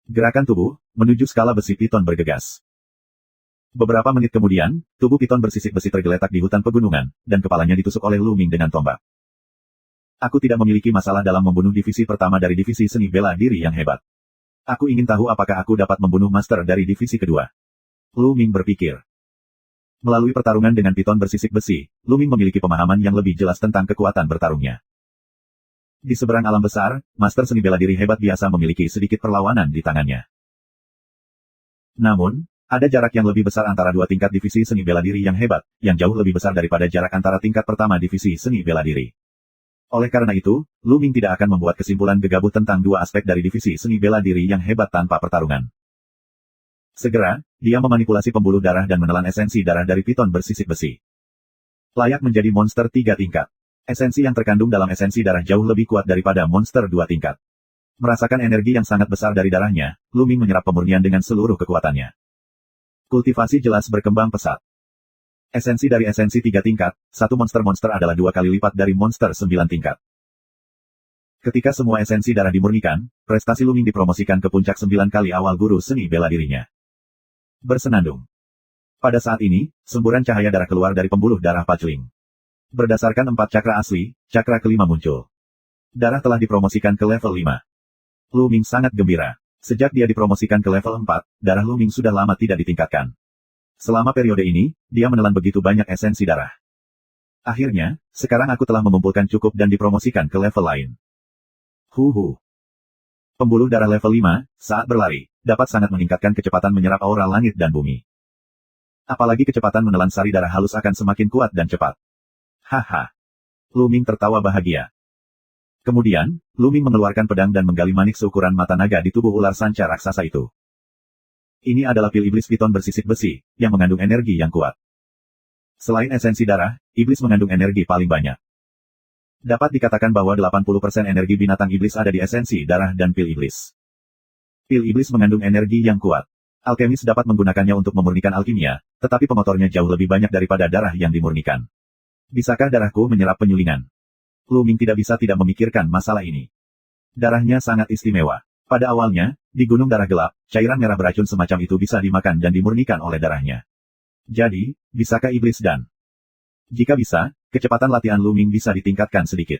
A: Gerakan tubuh, menuju skala besi piton bergegas. Beberapa menit kemudian, tubuh piton bersisik besi tergeletak di hutan pegunungan, dan kepalanya ditusuk oleh Luming dengan tombak. Aku tidak memiliki masalah dalam membunuh divisi pertama dari divisi seni bela diri yang hebat. Aku ingin tahu apakah aku dapat membunuh master dari divisi kedua. Luming berpikir. Melalui pertarungan dengan piton bersisik besi, Luming memiliki pemahaman yang lebih jelas tentang kekuatan bertarungnya. Di seberang alam besar, master seni bela diri hebat biasa memiliki sedikit perlawanan di tangannya. Namun, ada jarak yang lebih besar antara 2 tingkat divisi seni bela diri yang hebat, yang jauh lebih besar daripada jarak antara tingkat pertama divisi seni bela diri. Oleh karena itu, Luming tidak akan membuat kesimpulan gegabah tentang 2 aspek dari divisi seni bela diri yang hebat tanpa pertarungan. Segera, dia memanipulasi pembuluh darah dan menelan esensi darah dari piton bersisik besi. Layak menjadi monster 3 tingkat. Esensi yang terkandung dalam esensi darah jauh lebih kuat daripada monster 2 tingkat. Merasakan energi yang sangat besar dari darahnya, Luming menyerap pemurnian dengan seluruh kekuatannya. Kultivasi jelas berkembang pesat. Esensi dari esensi 3 tingkat, satu monster-monster adalah 2 kali lipat dari monster 9 tingkat. Ketika semua esensi darah dimurnikan, prestasi Luming dipromosikan ke puncak 9 kali awal guru seni bela dirinya. Bersenandung. Pada saat ini, semburan cahaya darah keluar dari pembuluh darah Pachling. Berdasarkan 4 cakra asli, cakra kelima muncul. Darah telah dipromosikan ke level 5. Lu Ming sangat gembira. Sejak dia dipromosikan ke level 4, darah Lu Ming sudah lama tidak ditingkatkan. Selama periode ini, dia menelan begitu banyak esensi darah. Akhirnya, sekarang aku telah mengumpulkan cukup dan dipromosikan ke level lain. Pembuluh darah level 5, saat berlari, dapat sangat meningkatkan kecepatan menyerap aura langit dan bumi. Apalagi kecepatan menelan sari darah halus akan semakin kuat dan cepat. Haha. Lu Ming tertawa bahagia. Kemudian, Lu Ming mengeluarkan pedang dan menggali manik seukuran mata naga di tubuh ular sanca raksasa itu. Ini adalah pil iblis piton bersisik besi, yang mengandung energi yang kuat. Selain esensi darah, iblis mengandung energi paling banyak. Dapat dikatakan bahwa 80% energi binatang iblis ada di esensi darah dan pil iblis. Pil iblis mengandung energi yang kuat. Alkemis dapat menggunakannya untuk memurnikan alkimia, tetapi pemotornya jauh lebih banyak daripada darah yang dimurnikan. Bisakah darahku menyerap penyulingan? Lu Ming tidak bisa tidak memikirkan masalah ini. Darahnya sangat istimewa. Pada awalnya, di Gunung Darah Gelap, cairan merah beracun semacam itu bisa dimakan dan dimurnikan oleh darahnya. Jadi, bisakah iblis dan... Jika bisa, kecepatan latihan Lu Ming bisa ditingkatkan sedikit.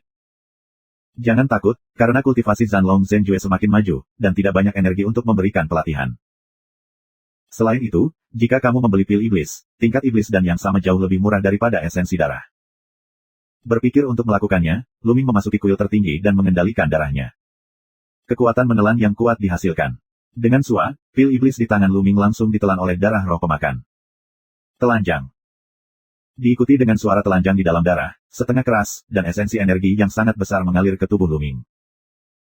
A: Jangan takut, karena kultivasi Zanlong Zhenjue semakin maju, dan tidak banyak energi untuk memberikan pelatihan. Selain itu, jika kamu membeli pil iblis, tingkat iblis dan yang sama jauh lebih murah daripada esensi darah. Berpikir untuk melakukannya, Lu Ming memasuki kuil tertinggi dan mengendalikan darahnya. Kekuatan menelan yang kuat dihasilkan. Dengan sua, pil iblis di tangan Lu Ming langsung ditelan oleh darah roh pemakan. Telanjang. Diikuti dengan suara telanjang di dalam darah, setengah keras, dan esensi energi yang sangat besar mengalir ke tubuh Lu Ming.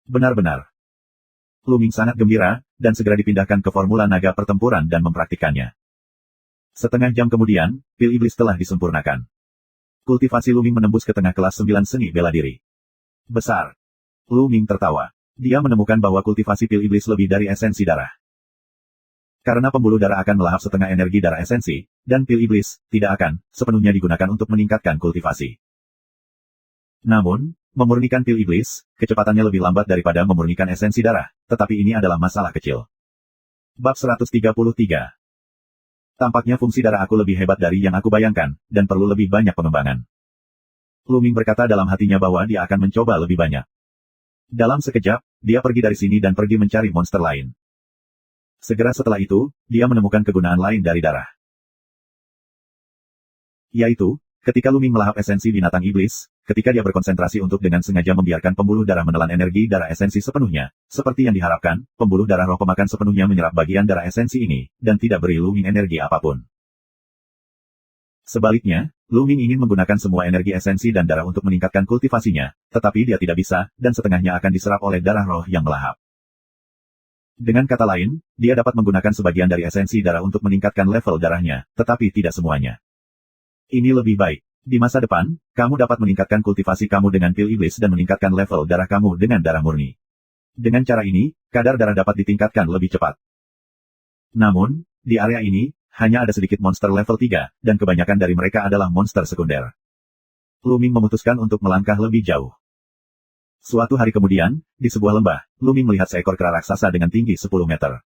A: Benar-benar. Lu Ming sangat gembira, dan segera dipindahkan ke formula naga pertempuran dan mempraktikkannya. Setengah jam kemudian, pil iblis telah disempurnakan. Kultivasi Lu Ming menembus ke tengah kelas 9 seni bela diri. Besar. Lu Ming tertawa. Dia menemukan bahwa kultivasi pil iblis lebih dari esensi darah. Karena pembuluh darah akan melahap setengah energi darah esensi, dan pil iblis tidak akan sepenuhnya digunakan untuk meningkatkan kultivasi. Namun, memurnikan pil iblis, kecepatannya lebih lambat daripada memurnikan esensi darah, tetapi ini adalah masalah kecil. Bab 133. Tampaknya fungsi darah aku lebih hebat dari yang aku bayangkan, dan perlu lebih banyak pengembangan. Lu Ming berkata dalam hatinya bahwa dia akan mencoba lebih banyak. Dalam sekejap, dia pergi dari sini dan pergi mencari monster lain. Segera setelah itu, dia menemukan kegunaan lain dari darah. Yaitu, ketika Lu Ming melahap esensi binatang iblis, ketika dia berkonsentrasi untuk dengan sengaja membiarkan pembuluh darah menelan energi darah esensi sepenuhnya, seperti yang diharapkan, pembuluh darah roh pemakan sepenuhnya menyerap bagian darah esensi ini, dan tidak beri Lu Ming energi apapun. Sebaliknya, Lu Ming ingin menggunakan semua energi esensi dan darah untuk meningkatkan kultivasinya, tetapi dia tidak bisa, dan setengahnya akan diserap oleh darah roh yang melahap. Dengan kata lain, dia dapat menggunakan sebagian dari esensi darah untuk meningkatkan level darahnya, tetapi tidak semuanya. Ini lebih baik. Di masa depan, kamu dapat meningkatkan kultivasi kamu dengan pil iblis dan meningkatkan level darah kamu dengan darah murni. Dengan cara ini, kadar darah dapat ditingkatkan lebih cepat. Namun, di area ini, hanya ada sedikit monster level 3, dan kebanyakan dari mereka adalah monster sekunder. Lu Ming memutuskan untuk melangkah lebih jauh. Suatu hari kemudian, di sebuah lembah, Lu Ming melihat seekor kera raksasa dengan tinggi 10 meter.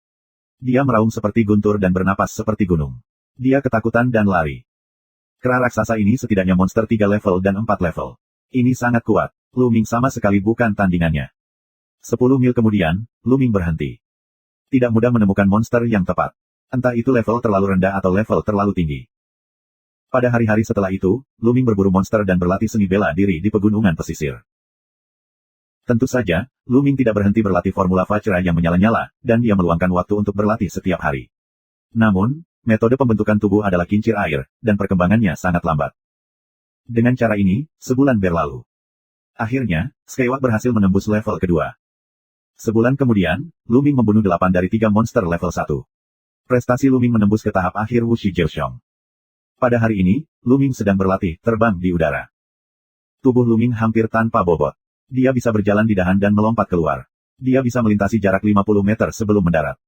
A: Dia meraung seperti guntur dan bernapas seperti gunung. Dia ketakutan dan lari. Kera raksasa ini setidaknya monster 3 level dan 4 level. Ini sangat kuat. Lu Ming sama sekali bukan tandingannya. 10 mil kemudian, Lu Ming berhenti. Tidak mudah menemukan monster yang tepat. Entah itu level terlalu rendah atau level terlalu tinggi. Pada hari-hari setelah itu, Lu Ming berburu monster dan berlatih seni bela diri di pegunungan pesisir. Tentu saja, Lu Ming tidak berhenti berlatih formula Vajra yang menyala-nyala, dan dia meluangkan waktu untuk berlatih setiap hari. Namun, metode pembentukan tubuh adalah kincir air, dan perkembangannya sangat lambat. Dengan cara ini, sebulan berlalu. Akhirnya, Skyward berhasil menembus level kedua. Sebulan kemudian, Lu Ming membunuh 8 dari 3 monster level 1. Prestasi Lu Ming menembus ke tahap akhir Wuxi Jiuxiong. Pada hari ini, Lu Ming sedang berlatih terbang di udara. Tubuh Lu Ming hampir tanpa bobot. Dia bisa berjalan di dahan dan melompat keluar. Dia bisa melintasi jarak 50 meter sebelum mendarat.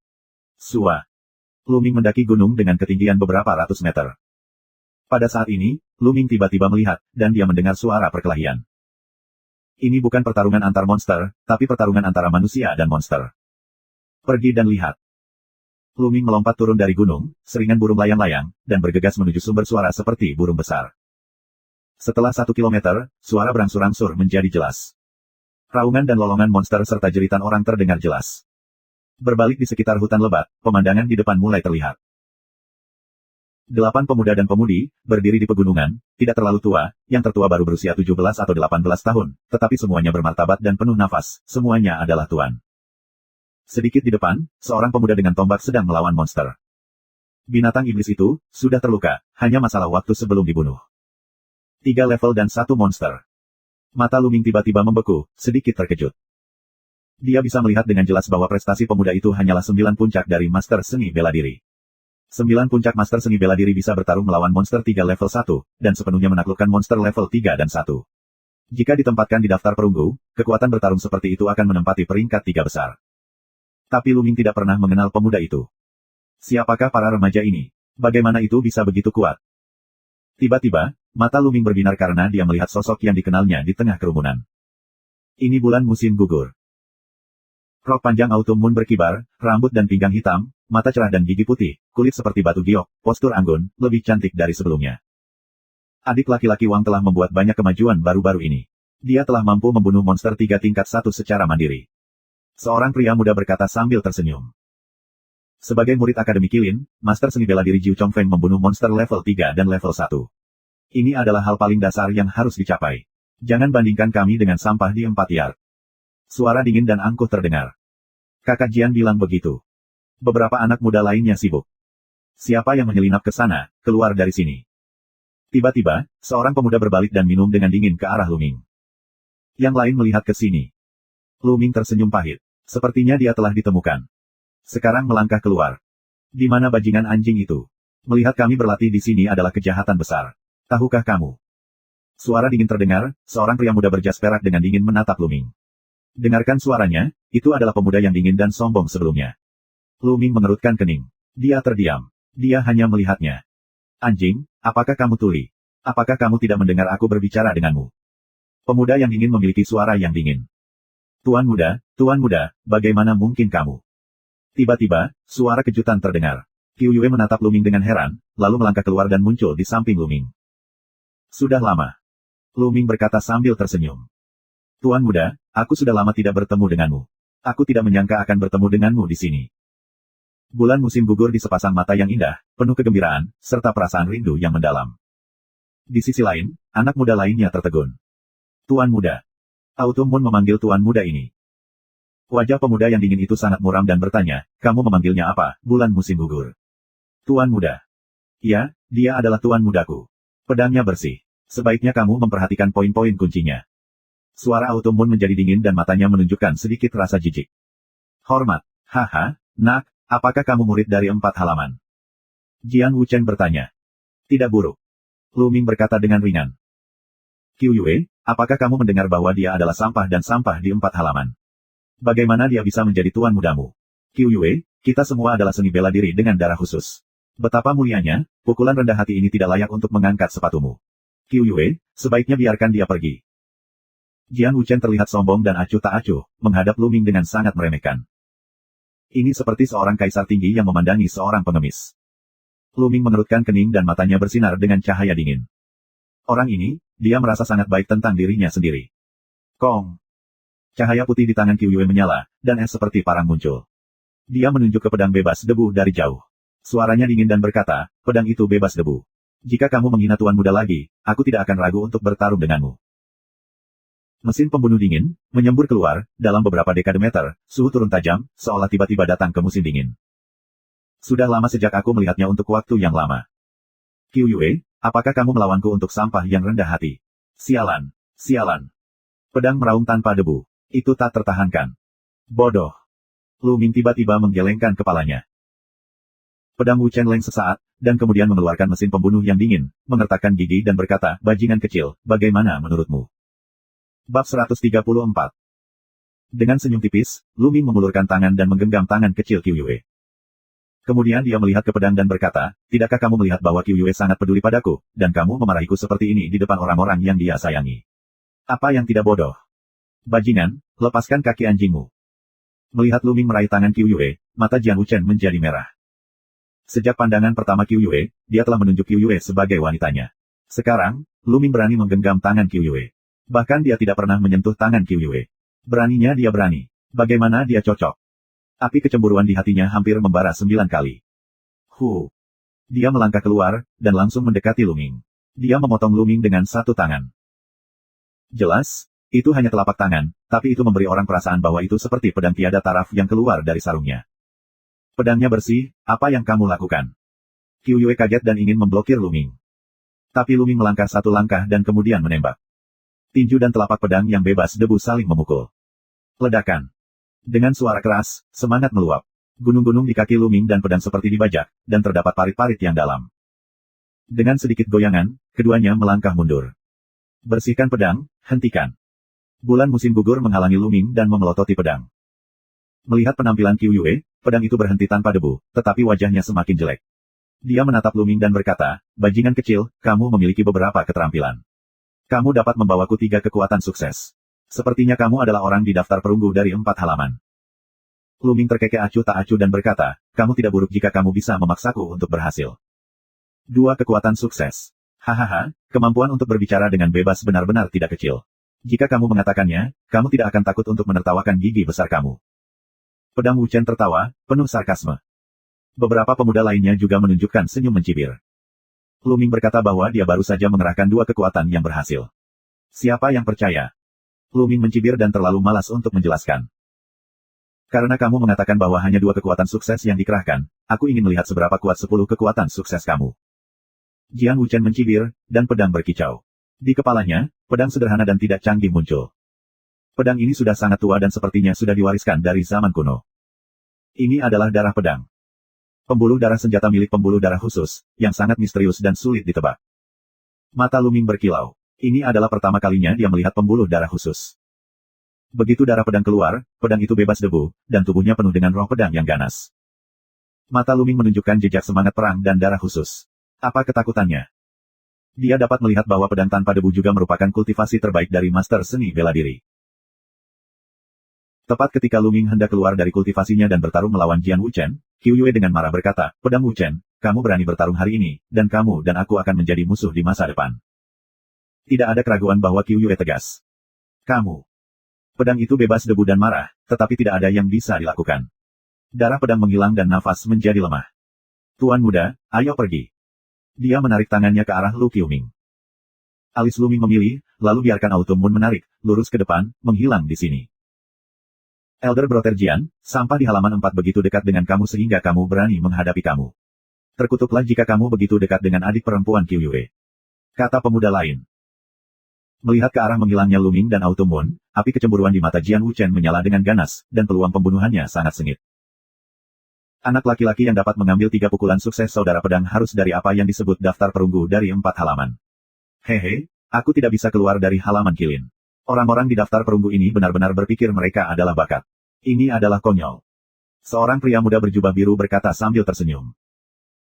A: Sua. Lu Ming mendaki gunung dengan ketinggian beberapa ratus meter. Pada saat ini, Lu Ming tiba-tiba melihat, dan dia mendengar suara perkelahian. Ini bukan pertarungan antar monster, tapi pertarungan antara manusia dan monster. Pergi dan lihat. Luming melompat turun dari gunung, seringan burung layang-layang, dan bergegas menuju sumber suara seperti burung besar. Setelah 1 kilometer, suara berangsur-angsur menjadi jelas. Raungan dan lolongan monster serta jeritan orang terdengar jelas. Berbalik di sekitar hutan lebat, pemandangan di depan mulai terlihat. 8 pemuda dan pemudi, berdiri di pegunungan, tidak terlalu tua, yang tertua baru berusia 17 atau 18 tahun, tetapi semuanya bermartabat dan penuh nafas, semuanya adalah tuan. Sedikit di depan, seorang pemuda dengan tombak sedang melawan monster. Binatang iblis itu, sudah terluka, hanya masalah waktu sebelum dibunuh. 3 level dan 1 monster. Mata Luming tiba-tiba membeku, sedikit terkejut. Dia bisa melihat dengan jelas bahwa prestasi pemuda itu hanyalah 9 puncak dari Master Seni Bela Diri. 9 puncak Master Seni Bela Diri bisa bertarung melawan monster 3 level 1, dan sepenuhnya menaklukkan monster level 3 dan 1. Jika ditempatkan di daftar perunggu, kekuatan bertarung seperti itu akan menempati peringkat 3 besar. Tapi Luming tidak pernah mengenal pemuda itu. Siapakah para remaja ini? Bagaimana itu bisa begitu kuat? Tiba-tiba, mata Luming berbinar karena dia melihat sosok yang dikenalnya di tengah kerumunan. Ini bulan musim gugur. Rok panjang Autumn Moon berkibar, rambut dan pinggang hitam, mata cerah dan gigi putih, kulit seperti batu giok, postur anggun, lebih cantik dari sebelumnya. Adik laki-laki Wang telah membuat banyak kemajuan baru-baru ini. Dia telah mampu membunuh monster 3 tingkat 1 secara mandiri. Seorang pria muda berkata sambil tersenyum. Sebagai murid Akademi Kilin, Master Seni Bela Diri Jiu Chongfeng membunuh monster level 3 dan level 1. Ini adalah hal paling dasar yang harus dicapai. Jangan bandingkan kami dengan sampah di 4 yard. Suara dingin dan angkuh terdengar. Kakak Jian bilang begitu. Beberapa anak muda lainnya sibuk. Siapa yang menyelinap ke sana, keluar dari sini. Tiba-tiba, seorang pemuda berbalik dan minum dengan dingin ke arah Luming. Yang lain melihat ke sini. Luming tersenyum pahit. Sepertinya dia telah ditemukan. Sekarang melangkah keluar. Di mana bajingan anjing itu? Melihat kami berlatih di sini adalah kejahatan besar. Tahukah kamu? Suara dingin terdengar, seorang pria muda berjas perak dengan dingin menatap Luming. Dengarkan suaranya, itu adalah pemuda yang dingin dan sombong sebelumnya. Luming mengerutkan kening. Dia terdiam. Dia hanya melihatnya. Anjing, apakah kamu tuli? Apakah kamu tidak mendengar aku berbicara denganmu? Pemuda yang dingin memiliki suara yang dingin. Tuan muda, bagaimana mungkin kamu? Tiba-tiba, suara kejutan terdengar. Qiu Yue menatap Luming dengan heran, lalu melangkah keluar dan muncul di samping Luming. Sudah lama. Luming berkata sambil tersenyum. Tuan muda, aku sudah lama tidak bertemu denganmu. Aku tidak menyangka akan bertemu denganmu di sini. Bulan musim gugur di sepasang mata yang indah, penuh kegembiraan, serta perasaan rindu yang mendalam. Di sisi lain, anak muda lainnya tertegun. Tuan muda. Autumn Moon memanggil tuan muda ini. Wajah pemuda yang dingin itu sangat muram dan bertanya, kamu memanggilnya apa, bulan musim gugur? Tuan muda. Ya, dia adalah tuan mudaku. Pedangnya bersih. Sebaiknya kamu memperhatikan poin-poin kuncinya. Suara Autumn Moon menjadi dingin dan matanya menunjukkan sedikit rasa jijik. Hormat. Haha, nak, apakah kamu murid dari 4 halaman? Jian Wuchen bertanya. Tidak buruk. Luming berkata dengan ringan. Qiu Yue, apakah kamu mendengar bahwa dia adalah sampah dan sampah di 4 halaman? Bagaimana dia bisa menjadi tuan mudamu? Qiu Yue, kita semua adalah seni bela diri dengan darah khusus. Betapa mulianya, pukulan rendah hati ini tidak layak untuk mengangkat sepatumu. Qiu Yue, sebaiknya biarkan dia pergi. Jian Wuchen terlihat sombong dan acuh tak acuh, menghadap Luming dengan sangat meremehkan. Ini seperti seorang kaisar tinggi yang memandangi seorang pengemis. Luming mengerutkan kening dan matanya bersinar dengan cahaya dingin. Orang ini, dia merasa sangat baik tentang dirinya sendiri. Kong. Cahaya putih di tangan Qiu Yue menyala, dan es seperti parang muncul. Dia menunjuk ke pedang bebas debu dari jauh. Suaranya dingin dan berkata, pedang itu bebas debu. Jika kamu menghina tuan muda lagi, aku tidak akan ragu untuk bertarung denganmu. Mesin pembunuh dingin, menyembur keluar, dalam beberapa dekade meter, suhu turun tajam, seolah tiba-tiba datang ke musim dingin. Sudah lama sejak aku melihatnya untuk waktu yang lama. Qiu Yue, apakah kamu melawanku untuk sampah yang rendah hati? Sialan, sialan. Pedang meraung tanpa debu. Itu tak tertahankan. Bodoh. Luming tiba-tiba menggelengkan kepalanya. Pedang Wuchen Leng sesaat, dan kemudian mengeluarkan mesin pembunuh yang dingin, mengertakkan gigi dan berkata, bajingan kecil, bagaimana menurutmu? Bab 134. Dengan senyum tipis, Luming mengulurkan tangan dan menggenggam tangan kecil Qiu Yue. Kemudian dia melihat ke pedang dan berkata, tidakkah kamu melihat bahwa Qiu Yue sangat peduli padaku, dan kamu memarahiku seperti ini di depan orang-orang yang dia sayangi? Apa yang tidak bodoh? Bajingan, lepaskan kaki anjingmu. Melihat Luming meraih tangan Qiu Yue, mata Jian Wuchen menjadi merah. Sejak pandangan pertama Qiu Yue, dia telah menunjuk Qiu Yue sebagai wanitanya. Sekarang, Lu Ming berani menggenggam tangan Qiu Yue. Bahkan dia tidak pernah menyentuh tangan Qiu Yue. Beraninya dia berani. Bagaimana dia cocok? Api kecemburuan di hatinya hampir membara 9 kali. Dia melangkah keluar, dan langsung mendekati Lu Ming. Dia memotong Lu Ming dengan satu tangan. Jelas, itu hanya telapak tangan, tapi itu memberi orang perasaan bahwa itu seperti pedang tiada taraf yang keluar dari sarungnya. Pedangnya bersih, apa yang kamu lakukan? Qiu Yue kaget dan ingin memblokir Lu Ming. Tapi Lu Ming melangkah satu langkah dan kemudian menembak. Tinju dan telapak pedang yang bebas debu saling memukul. Ledakan. Dengan suara keras, semangat meluap. Gunung-gunung di kaki Lu Ming dan pedang seperti dibajak, dan terdapat parit-parit yang dalam. Dengan sedikit goyangan, keduanya melangkah mundur. Bersihkan pedang, hentikan. Bulan musim gugur menghalangi Lu Ming dan memelototi pedang. Melihat penampilan Qiu Yue, pedang itu berhenti tanpa debu, tetapi wajahnya semakin jelek. Dia menatap Lu Ming dan berkata, bajingan kecil, kamu memiliki beberapa keterampilan. Kamu dapat membawaku 3 kekuatan sukses. Sepertinya kamu adalah orang di daftar perunggu dari 4 halaman. Lu Ming terkekeh acuh tak acuh dan berkata, kamu tidak buruk jika kamu bisa memaksaku untuk berhasil. 2 kekuatan sukses. Hahaha, kemampuan untuk berbicara dengan bebas benar-benar tidak kecil. Jika kamu mengatakannya, kamu tidak akan takut untuk menertawakan gigi besar kamu. Pedang Wu Chen tertawa, penuh sarkasme. Beberapa pemuda lainnya juga menunjukkan senyum mencibir. Lu Ming berkata bahwa dia baru saja mengerahkan 2 kekuatan yang berhasil. Siapa yang percaya? Lu Ming mencibir dan terlalu malas untuk menjelaskan. Karena kamu mengatakan bahwa hanya 2 kekuatan sukses yang dikerahkan, aku ingin melihat seberapa kuat 10 kekuatan sukses kamu. Jian Wu Chen mencibir, dan pedang berkicau. Di kepalanya, pedang sederhana dan tidak canggih muncul. Pedang ini sudah sangat tua dan sepertinya sudah diwariskan dari zaman kuno. Ini adalah darah pedang. Pembuluh darah senjata milik pembuluh darah khusus, yang sangat misterius dan sulit ditebak. Mata Lu Ming berkilau. Ini adalah pertama kalinya dia melihat pembuluh darah khusus. Begitu darah pedang keluar, pedang itu bebas debu, dan tubuhnya penuh dengan roh pedang yang ganas. Mata Lu Ming menunjukkan jejak semangat perang dan darah khusus. Apa ketakutannya? Dia dapat melihat bahwa pedang tanpa debu juga merupakan kultivasi terbaik dari master seni bela diri. Tepat ketika Lu Ming hendak keluar dari kultivasinya dan bertarung melawan Jian Wu Chen, Qiu Yue dengan marah berkata, pedang Wu Chen, kamu berani bertarung hari ini, dan kamu dan aku akan menjadi musuh di masa depan. Tidak ada keraguan bahwa Qiu Yue tegas. Kamu. Pedang itu bebas debu dan marah, tetapi tidak ada yang bisa dilakukan. Darah pedang menghilang dan nafas menjadi lemah. Tuan muda, ayo pergi. Dia menarik tangannya ke arah Lu Qiuming. Alis Lu Ming memilih, lalu biarkan Autumn Moon menarik, lurus ke depan, menghilang di sini. Elder Brother Jian, sampah di halaman 4 begitu dekat dengan kamu sehingga kamu berani menghadapi kamu. Terkutuklah jika kamu begitu dekat dengan adik perempuan Qiu Yue. Kata pemuda lain. Melihat ke arah menghilangnya Lu Ming dan Autumn Moon, api kecemburuan di mata Jian Wu Chen menyala dengan ganas, dan peluang pembunuhannya sangat sengit. Anak laki-laki yang dapat mengambil 3 pukulan sukses saudara pedang harus dari apa yang disebut daftar perunggu dari 4 halaman. Hehe, aku tidak bisa keluar dari halaman kilin. Orang-orang di daftar perunggu ini benar-benar berpikir mereka adalah bakat. Ini adalah konyol. Seorang pria muda berjubah biru berkata sambil tersenyum.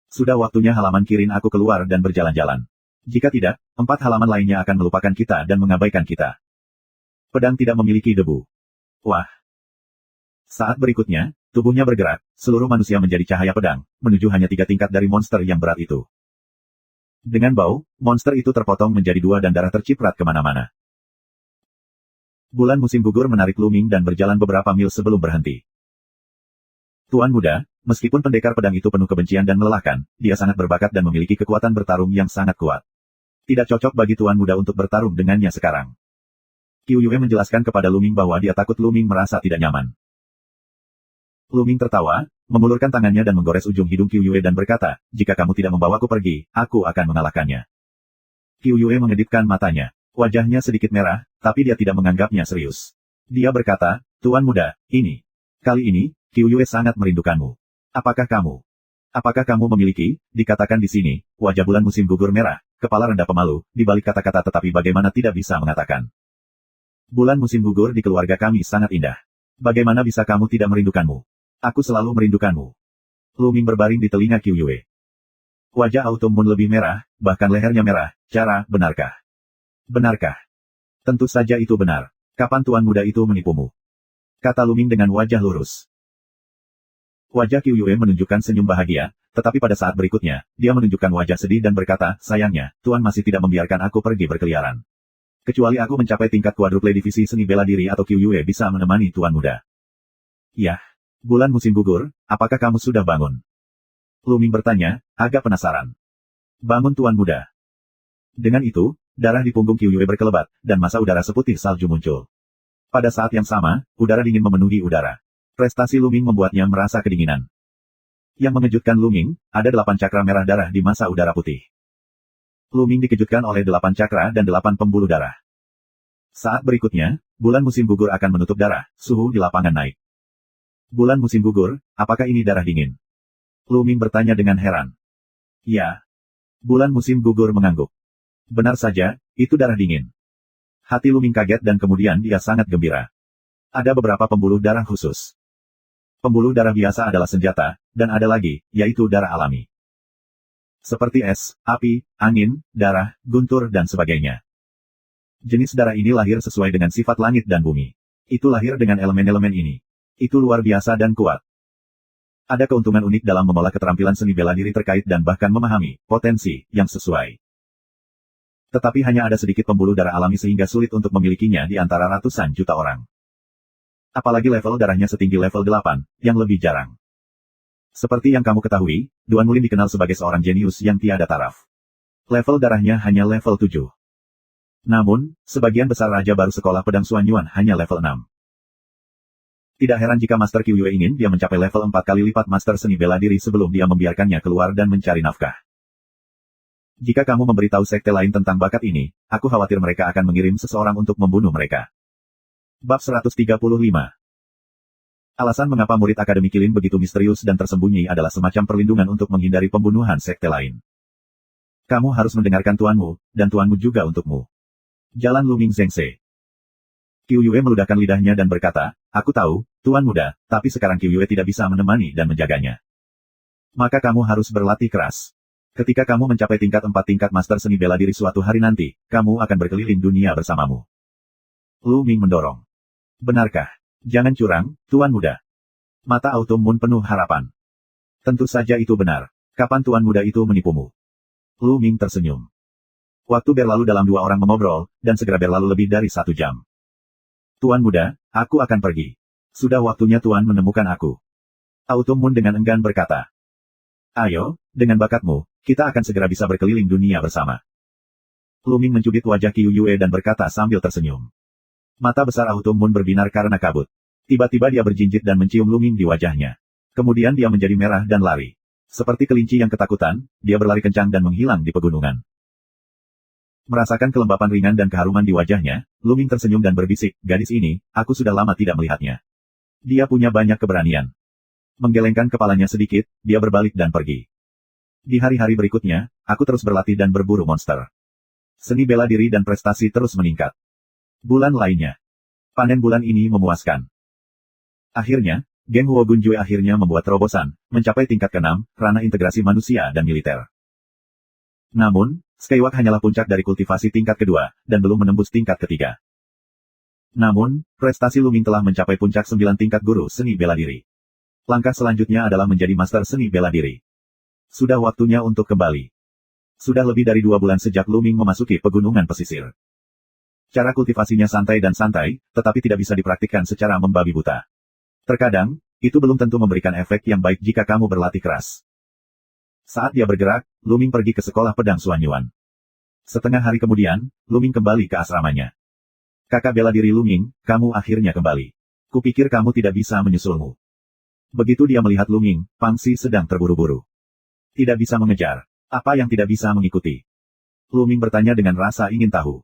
A: Sudah waktunya halaman kirin aku keluar dan berjalan-jalan. Jika tidak, 4 halaman lainnya akan melupakan kita dan mengabaikan kita. Pedang tidak memiliki debu. Wah. Saat berikutnya, tubuhnya bergerak, seluruh manusia menjadi cahaya pedang, menuju hanya 3 tingkat dari monster yang berat itu. Dengan bau, monster itu terpotong menjadi 2 dan darah terciprat kemana-mana. Bulan musim gugur menarik Lu Ming dan berjalan beberapa mil sebelum berhenti. Tuan muda, meskipun pendekar pedang itu penuh kebencian dan melelahkan, dia sangat berbakat dan memiliki kekuatan bertarung yang sangat kuat. Tidak cocok bagi tuan muda untuk bertarung dengannya sekarang. Qiu Yue menjelaskan kepada Lu Ming bahwa dia takut Lu Ming merasa tidak nyaman. Lu Ming tertawa, mengulurkan tangannya dan menggores ujung hidung Qiu Yue dan berkata, jika kamu tidak membawaku pergi, aku akan mengalahkannya. Qiu Yue mengedipkan matanya. Wajahnya sedikit merah, tapi dia tidak menganggapnya serius. Dia berkata, Tuan muda, kali ini, Qiu Yue sangat merindukanmu. Apakah kamu memiliki, dikatakan di sini, wajah bulan musim gugur merah, kepala rendah pemalu, di balik kata-kata tetapi bagaimana tidak bisa mengatakan. Bulan musim gugur di keluarga kami sangat indah. Bagaimana bisa kamu tidak merindukanmu? Aku selalu merindukanmu. Lu Ming berbaring di telinga Qiu Yue. Wajah Autumn Moon lebih merah, bahkan lehernya merah, benarkah? Benarkah? Tentu saja itu benar. Kapan tuan muda itu menipumu? Kata Lu Ming dengan wajah lurus. Wajah Qiu Yue menunjukkan senyum bahagia, tetapi pada saat berikutnya, dia menunjukkan wajah sedih dan berkata, sayangnya, Tuan masih tidak membiarkan aku pergi berkeliaran. Kecuali aku mencapai tingkat kuadruple divisi seni bela diri atau Qiu Yue bisa menemani Tuan muda. Yah, bulan musim gugur, apakah kamu sudah bangun? Lu Ming bertanya, agak penasaran. Bangun Tuan muda. Dengan itu, darah di punggung Qiu Yue berkelebat, dan massa udara seputih salju muncul. Pada saat yang sama, udara dingin memenuhi udara. Prestasi Lu Ming membuatnya merasa kedinginan. Yang mengejutkan Lu Ming, ada 8 cakra merah darah di massa udara putih. Lu Ming dikejutkan oleh 8 cakra dan 8 pembuluh darah. Saat berikutnya, bulan musim gugur akan menutup darah, suhu di lapangan naik. Bulan musim gugur, apakah ini darah dingin? Lu Ming bertanya dengan heran. Ya. Bulan musim gugur mengangguk. Benar saja, itu darah dingin. Hati Lu Ming kaget dan kemudian dia sangat gembira. Ada beberapa pembuluh darah khusus. Pembuluh darah biasa adalah senjata, dan ada lagi, yaitu darah alami. Seperti es, api, angin, darah, guntur dan sebagainya. Jenis darah ini lahir sesuai dengan sifat langit dan bumi. Itu lahir dengan elemen-elemen ini. Itu luar biasa dan kuat. Ada keuntungan unik dalam mengolah keterampilan seni bela diri terkait dan bahkan memahami potensi yang sesuai. Tetapi hanya ada sedikit pembuluh darah alami sehingga sulit untuk memilikinya di antara ratusan juta orang. Apalagi level darahnya setinggi level 8, yang lebih jarang. Seperti yang kamu ketahui, Duan Mulin dikenal sebagai seorang jenius yang tiada taraf. Level darahnya hanya level 7. Namun, sebagian besar raja baru sekolah pedang Xuan Yuan hanya level 6. Tidak heran jika Master Qiu Yue ingin dia mencapai level 4 kali lipat Master Seni Bela Diri sebelum dia membiarkannya keluar dan mencari nafkah. Jika kamu memberitahu sekte lain tentang bakat ini, aku khawatir mereka akan mengirim seseorang untuk membunuh mereka. Bab 135. Alasan mengapa murid Akademi Qilin begitu misterius dan tersembunyi adalah semacam perlindungan untuk menghindari pembunuhan sekte lain. Kamu harus mendengarkan tuanmu, dan tuanmu juga untukmu. Jalan Lu Ming Zhengse. Qiu Yue meludahkan lidahnya dan berkata, aku tahu, Tuan muda, tapi sekarang Qiu Yue tidak bisa menemani dan menjaganya. Maka kamu harus berlatih keras. Ketika kamu mencapai tingkat 4 tingkat Master Seni Bela Diri suatu hari nanti, kamu akan berkeliling dunia bersamamu. Lu Ming mendorong. Benarkah? Jangan curang, Tuan muda. Mata Autumn Moon penuh harapan. Tentu saja itu benar. Kapan Tuan muda itu menipumu? Lu Ming tersenyum. Waktu berlalu dalam 2 orang mengobrol, dan segera berlalu lebih dari 1 jam. Tuan muda, aku akan pergi. Sudah waktunya Tuan menemukan aku. Autumn Moon dengan enggan berkata. Ayo, dengan bakatmu, kita akan segera bisa berkeliling dunia bersama. Lu Ming mencubit wajah Qiu Yue dan berkata sambil tersenyum. Mata besar Autumn Moon berbinar karena kabut. Tiba-tiba dia berjinjit dan mencium Lu Ming di wajahnya. Kemudian dia menjadi merah dan lari. Seperti kelinci yang ketakutan, dia berlari kencang dan menghilang di pegunungan. Merasakan kelembapan ringan dan keharuman di wajahnya, Lu Ming tersenyum dan berbisik, gadis ini, aku sudah lama tidak melihatnya. Dia punya banyak keberanian. Menggelengkan kepalanya sedikit, dia berbalik dan pergi. Di hari-hari berikutnya, aku terus berlatih dan berburu monster. Seni bela diri dan prestasi terus meningkat. Bulan lainnya. Panen bulan ini memuaskan. Akhirnya, Geng Huo Gunjue akhirnya membuat terobosan, mencapai tingkat ke-6, ranah integrasi manusia dan militer. Namun, Skywalk hanyalah puncak dari kultivasi tingkat kedua, dan belum menembus tingkat ketiga. Namun, prestasi Lu Ming telah mencapai puncak 9 tingkat guru seni bela diri. Langkah selanjutnya adalah menjadi master seni bela diri. Sudah waktunya untuk kembali. Sudah lebih dari 2 bulan sejak Lu Ming memasuki pegunungan pesisir. Cara kultivasinya santai dan santai, tetapi tidak bisa dipraktikkan secara membabi buta. Terkadang, itu belum tentu memberikan efek yang baik jika kamu berlatih keras. Saat dia bergerak, Lu Ming pergi ke sekolah pedang Xuan Yuan. Setengah hari kemudian, Lu Ming kembali ke asramanya. Kakak bela diri Lu Ming, kamu akhirnya kembali. Kupikir kamu tidak bisa menyusulmu. Begitu dia melihat Lu Ming, Pang Xi sedang terburu-buru. Tidak bisa mengejar. Apa yang tidak bisa mengikuti? Lu Ming bertanya dengan rasa ingin tahu.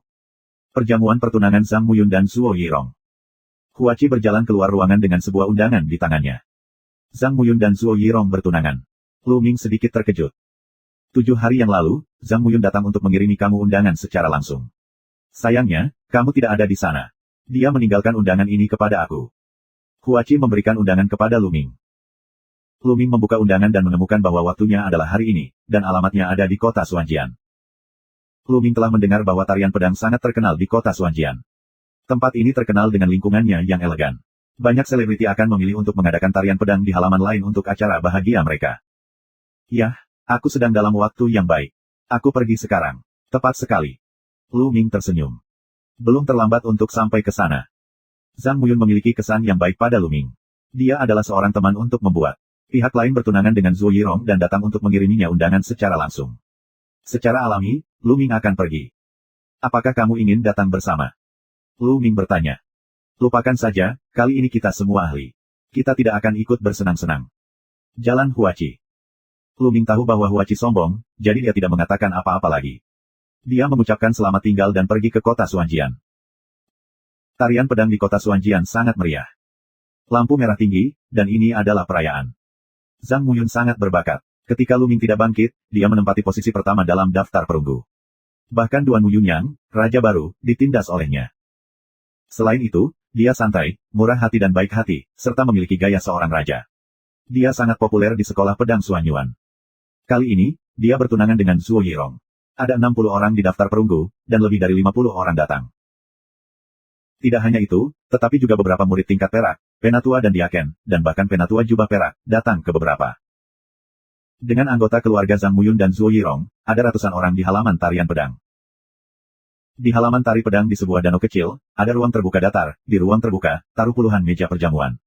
A: Perjamuan pertunangan Zhang Muyun dan Zuo Yirong. Hua Qi berjalan keluar ruangan dengan sebuah undangan di tangannya. Zhang Muyun dan Zuo Yirong bertunangan. Lu Ming sedikit terkejut. 7 hari yang lalu, Zhang Muyun datang untuk mengirimi kamu undangan secara langsung. Sayangnya, kamu tidak ada di sana. Dia meninggalkan undangan ini kepada aku. Hua Qi memberikan undangan kepada Lu Ming. Lu Ming membuka undangan dan menemukan bahwa waktunya adalah hari ini, dan alamatnya ada di kota Xuanjian. Lu Ming telah mendengar bahwa tarian pedang sangat terkenal di kota Xuanjian. Tempat ini terkenal dengan lingkungannya yang elegan. Banyak selebriti akan memilih untuk mengadakan tarian pedang di halaman lain untuk acara bahagia mereka. Yah, aku sedang dalam waktu yang baik. Aku pergi sekarang. Tepat sekali. Lu Ming tersenyum. Belum terlambat untuk sampai ke sana. Zhang Muyun memiliki kesan yang baik pada Lu Ming. Dia adalah seorang teman untuk membuat. Pihak lain bertunangan dengan Zhuo Yirong dan datang untuk mengiriminya undangan secara langsung. Secara alami, Lu Ming akan pergi. Apakah kamu ingin datang bersama? Lu Ming bertanya. Lupakan saja, kali ini kita semua ahli. Kita tidak akan ikut bersenang-senang. Jalan Huachi. Lu Ming tahu bahwa Huachi sombong, jadi dia tidak mengatakan apa-apa lagi. Dia mengucapkan selamat tinggal dan pergi ke kota Xuanjian. Tarian pedang di kota Xuanjian sangat meriah. Lampu merah tinggi, dan ini adalah perayaan. Zhang Muyun sangat berbakat. Ketika Lu Ming tidak bangkit, dia menempati posisi pertama dalam daftar perunggu. Bahkan Duan Muyunyang, raja baru, ditindas olehnya. Selain itu, dia santai, murah hati dan baik hati, serta memiliki gaya seorang raja. Dia sangat populer di sekolah pedang Xuanyuan. Kali ini, dia bertunangan dengan Zhuo Yirong. Ada 60 orang di daftar perunggu, dan lebih dari 50 orang datang. Tidak hanya itu, tetapi juga beberapa murid tingkat perak, penatua dan diaken, dan bahkan penatua jubah perak, datang ke beberapa. Dengan anggota keluarga Zhang Muyun dan Zhuo Yirong, ada ratusan orang di halaman tarian pedang. Di halaman tari pedang di sebuah danau kecil, ada ruang terbuka datar, di ruang terbuka, taruh puluhan meja perjamuan.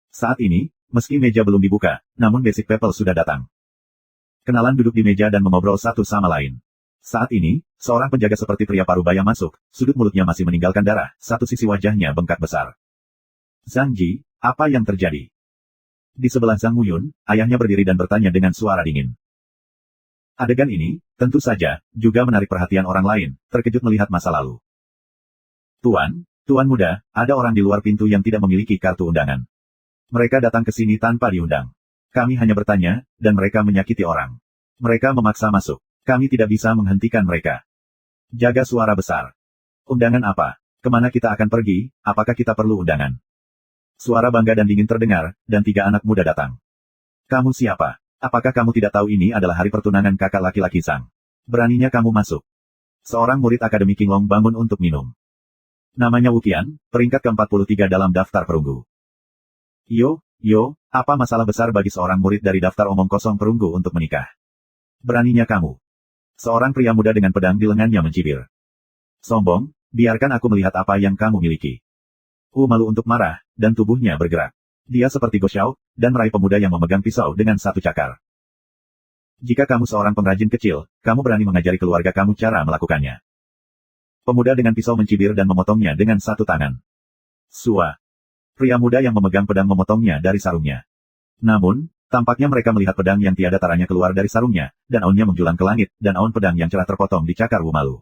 A: Saat ini, meski meja belum dibuka, namun Basic People sudah datang. Kenalan duduk di meja dan mengobrol satu sama lain. Saat ini, seorang penjaga seperti pria parubaya masuk, sudut mulutnya masih meninggalkan darah, satu sisi wajahnya bengkak besar. Zhang Ji, apa yang terjadi? Di sebelah Zhang Muyun, ayahnya berdiri dan bertanya dengan suara dingin. Adegan ini, tentu saja, juga menarik perhatian orang lain, terkejut melihat masa lalu. Tuan muda, ada orang di luar pintu yang tidak memiliki kartu undangan. Mereka datang ke sini tanpa diundang. Kami hanya bertanya, dan mereka menyakiti orang. Mereka memaksa masuk. Kami tidak bisa menghentikan mereka. Jaga suara besar. Undangan apa? Kemana kita akan pergi, apakah kita perlu undangan? Suara bangga dan dingin terdengar, dan 3 anak muda datang. Kamu siapa? Apakah kamu tidak tahu ini adalah hari pertunangan kakak laki-laki Zhang? Beraninya kamu masuk. Seorang murid Akademi Qinglong bangun untuk minum. Namanya Wu Qian, peringkat ke-43 dalam daftar perunggu. Yo, apa masalah besar bagi seorang murid dari daftar omong kosong perunggu untuk menikah? Beraninya kamu. Seorang pria muda dengan pedang di lengannya mencibir. Sombong, biarkan aku melihat apa yang kamu miliki. Wu malu untuk marah, dan tubuhnya bergerak. Dia seperti Go Xiao, dan meraih pemuda yang memegang pisau dengan satu cakar. Jika kamu seorang pengrajin kecil, kamu berani mengajari keluarga kamu cara melakukannya. Pemuda dengan pisau mencibir dan memotongnya dengan satu tangan. Sua. Pria muda yang memegang pedang memotongnya dari sarungnya. Namun, tampaknya mereka melihat pedang yang tiada taranya keluar dari sarungnya, dan aunnya menjulang ke langit, dan aun pedang yang cerah terpotong di cakar Wu malu.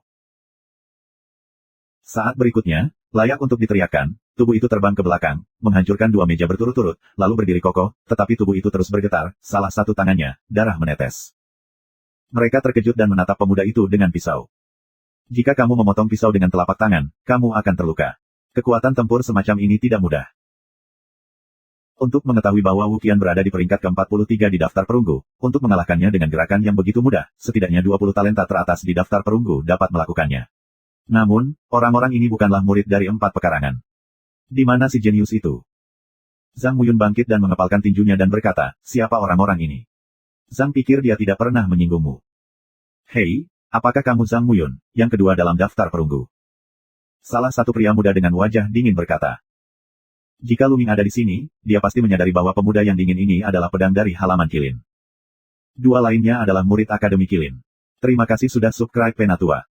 A: Saat berikutnya, layak untuk diteriakkan, tubuh itu terbang ke belakang, menghancurkan 2 meja berturut-turut, lalu berdiri kokoh, tetapi tubuh itu terus bergetar, salah satu tangannya, darah menetes. Mereka terkejut dan menatap pemuda itu dengan pisau. Jika kamu memotong pisau dengan telapak tangan, kamu akan terluka. Kekuatan tempur semacam ini tidak mudah. Untuk mengetahui bahwa Wu Qian berada di peringkat ke-43 di daftar perunggu, untuk mengalahkannya dengan gerakan yang begitu mudah, setidaknya 20 talenta teratas di daftar perunggu dapat melakukannya. Namun, orang-orang ini bukanlah murid dari 4 pekarangan. Di mana si jenius itu? Zhang Muyun bangkit dan mengepalkan tinjunya dan berkata, siapa orang-orang ini? Zhang pikir dia tidak pernah menyinggungmu. Hei, apakah kamu Zhang Muyun, yang kedua dalam daftar perunggu? Salah satu pria muda dengan wajah dingin berkata. Jika Lu Ming ada di sini, dia pasti menyadari bahwa pemuda yang dingin ini adalah pedang dari halaman Qilin. 2 lainnya adalah murid Akademi Qilin. Terima kasih sudah subscribe Penatua.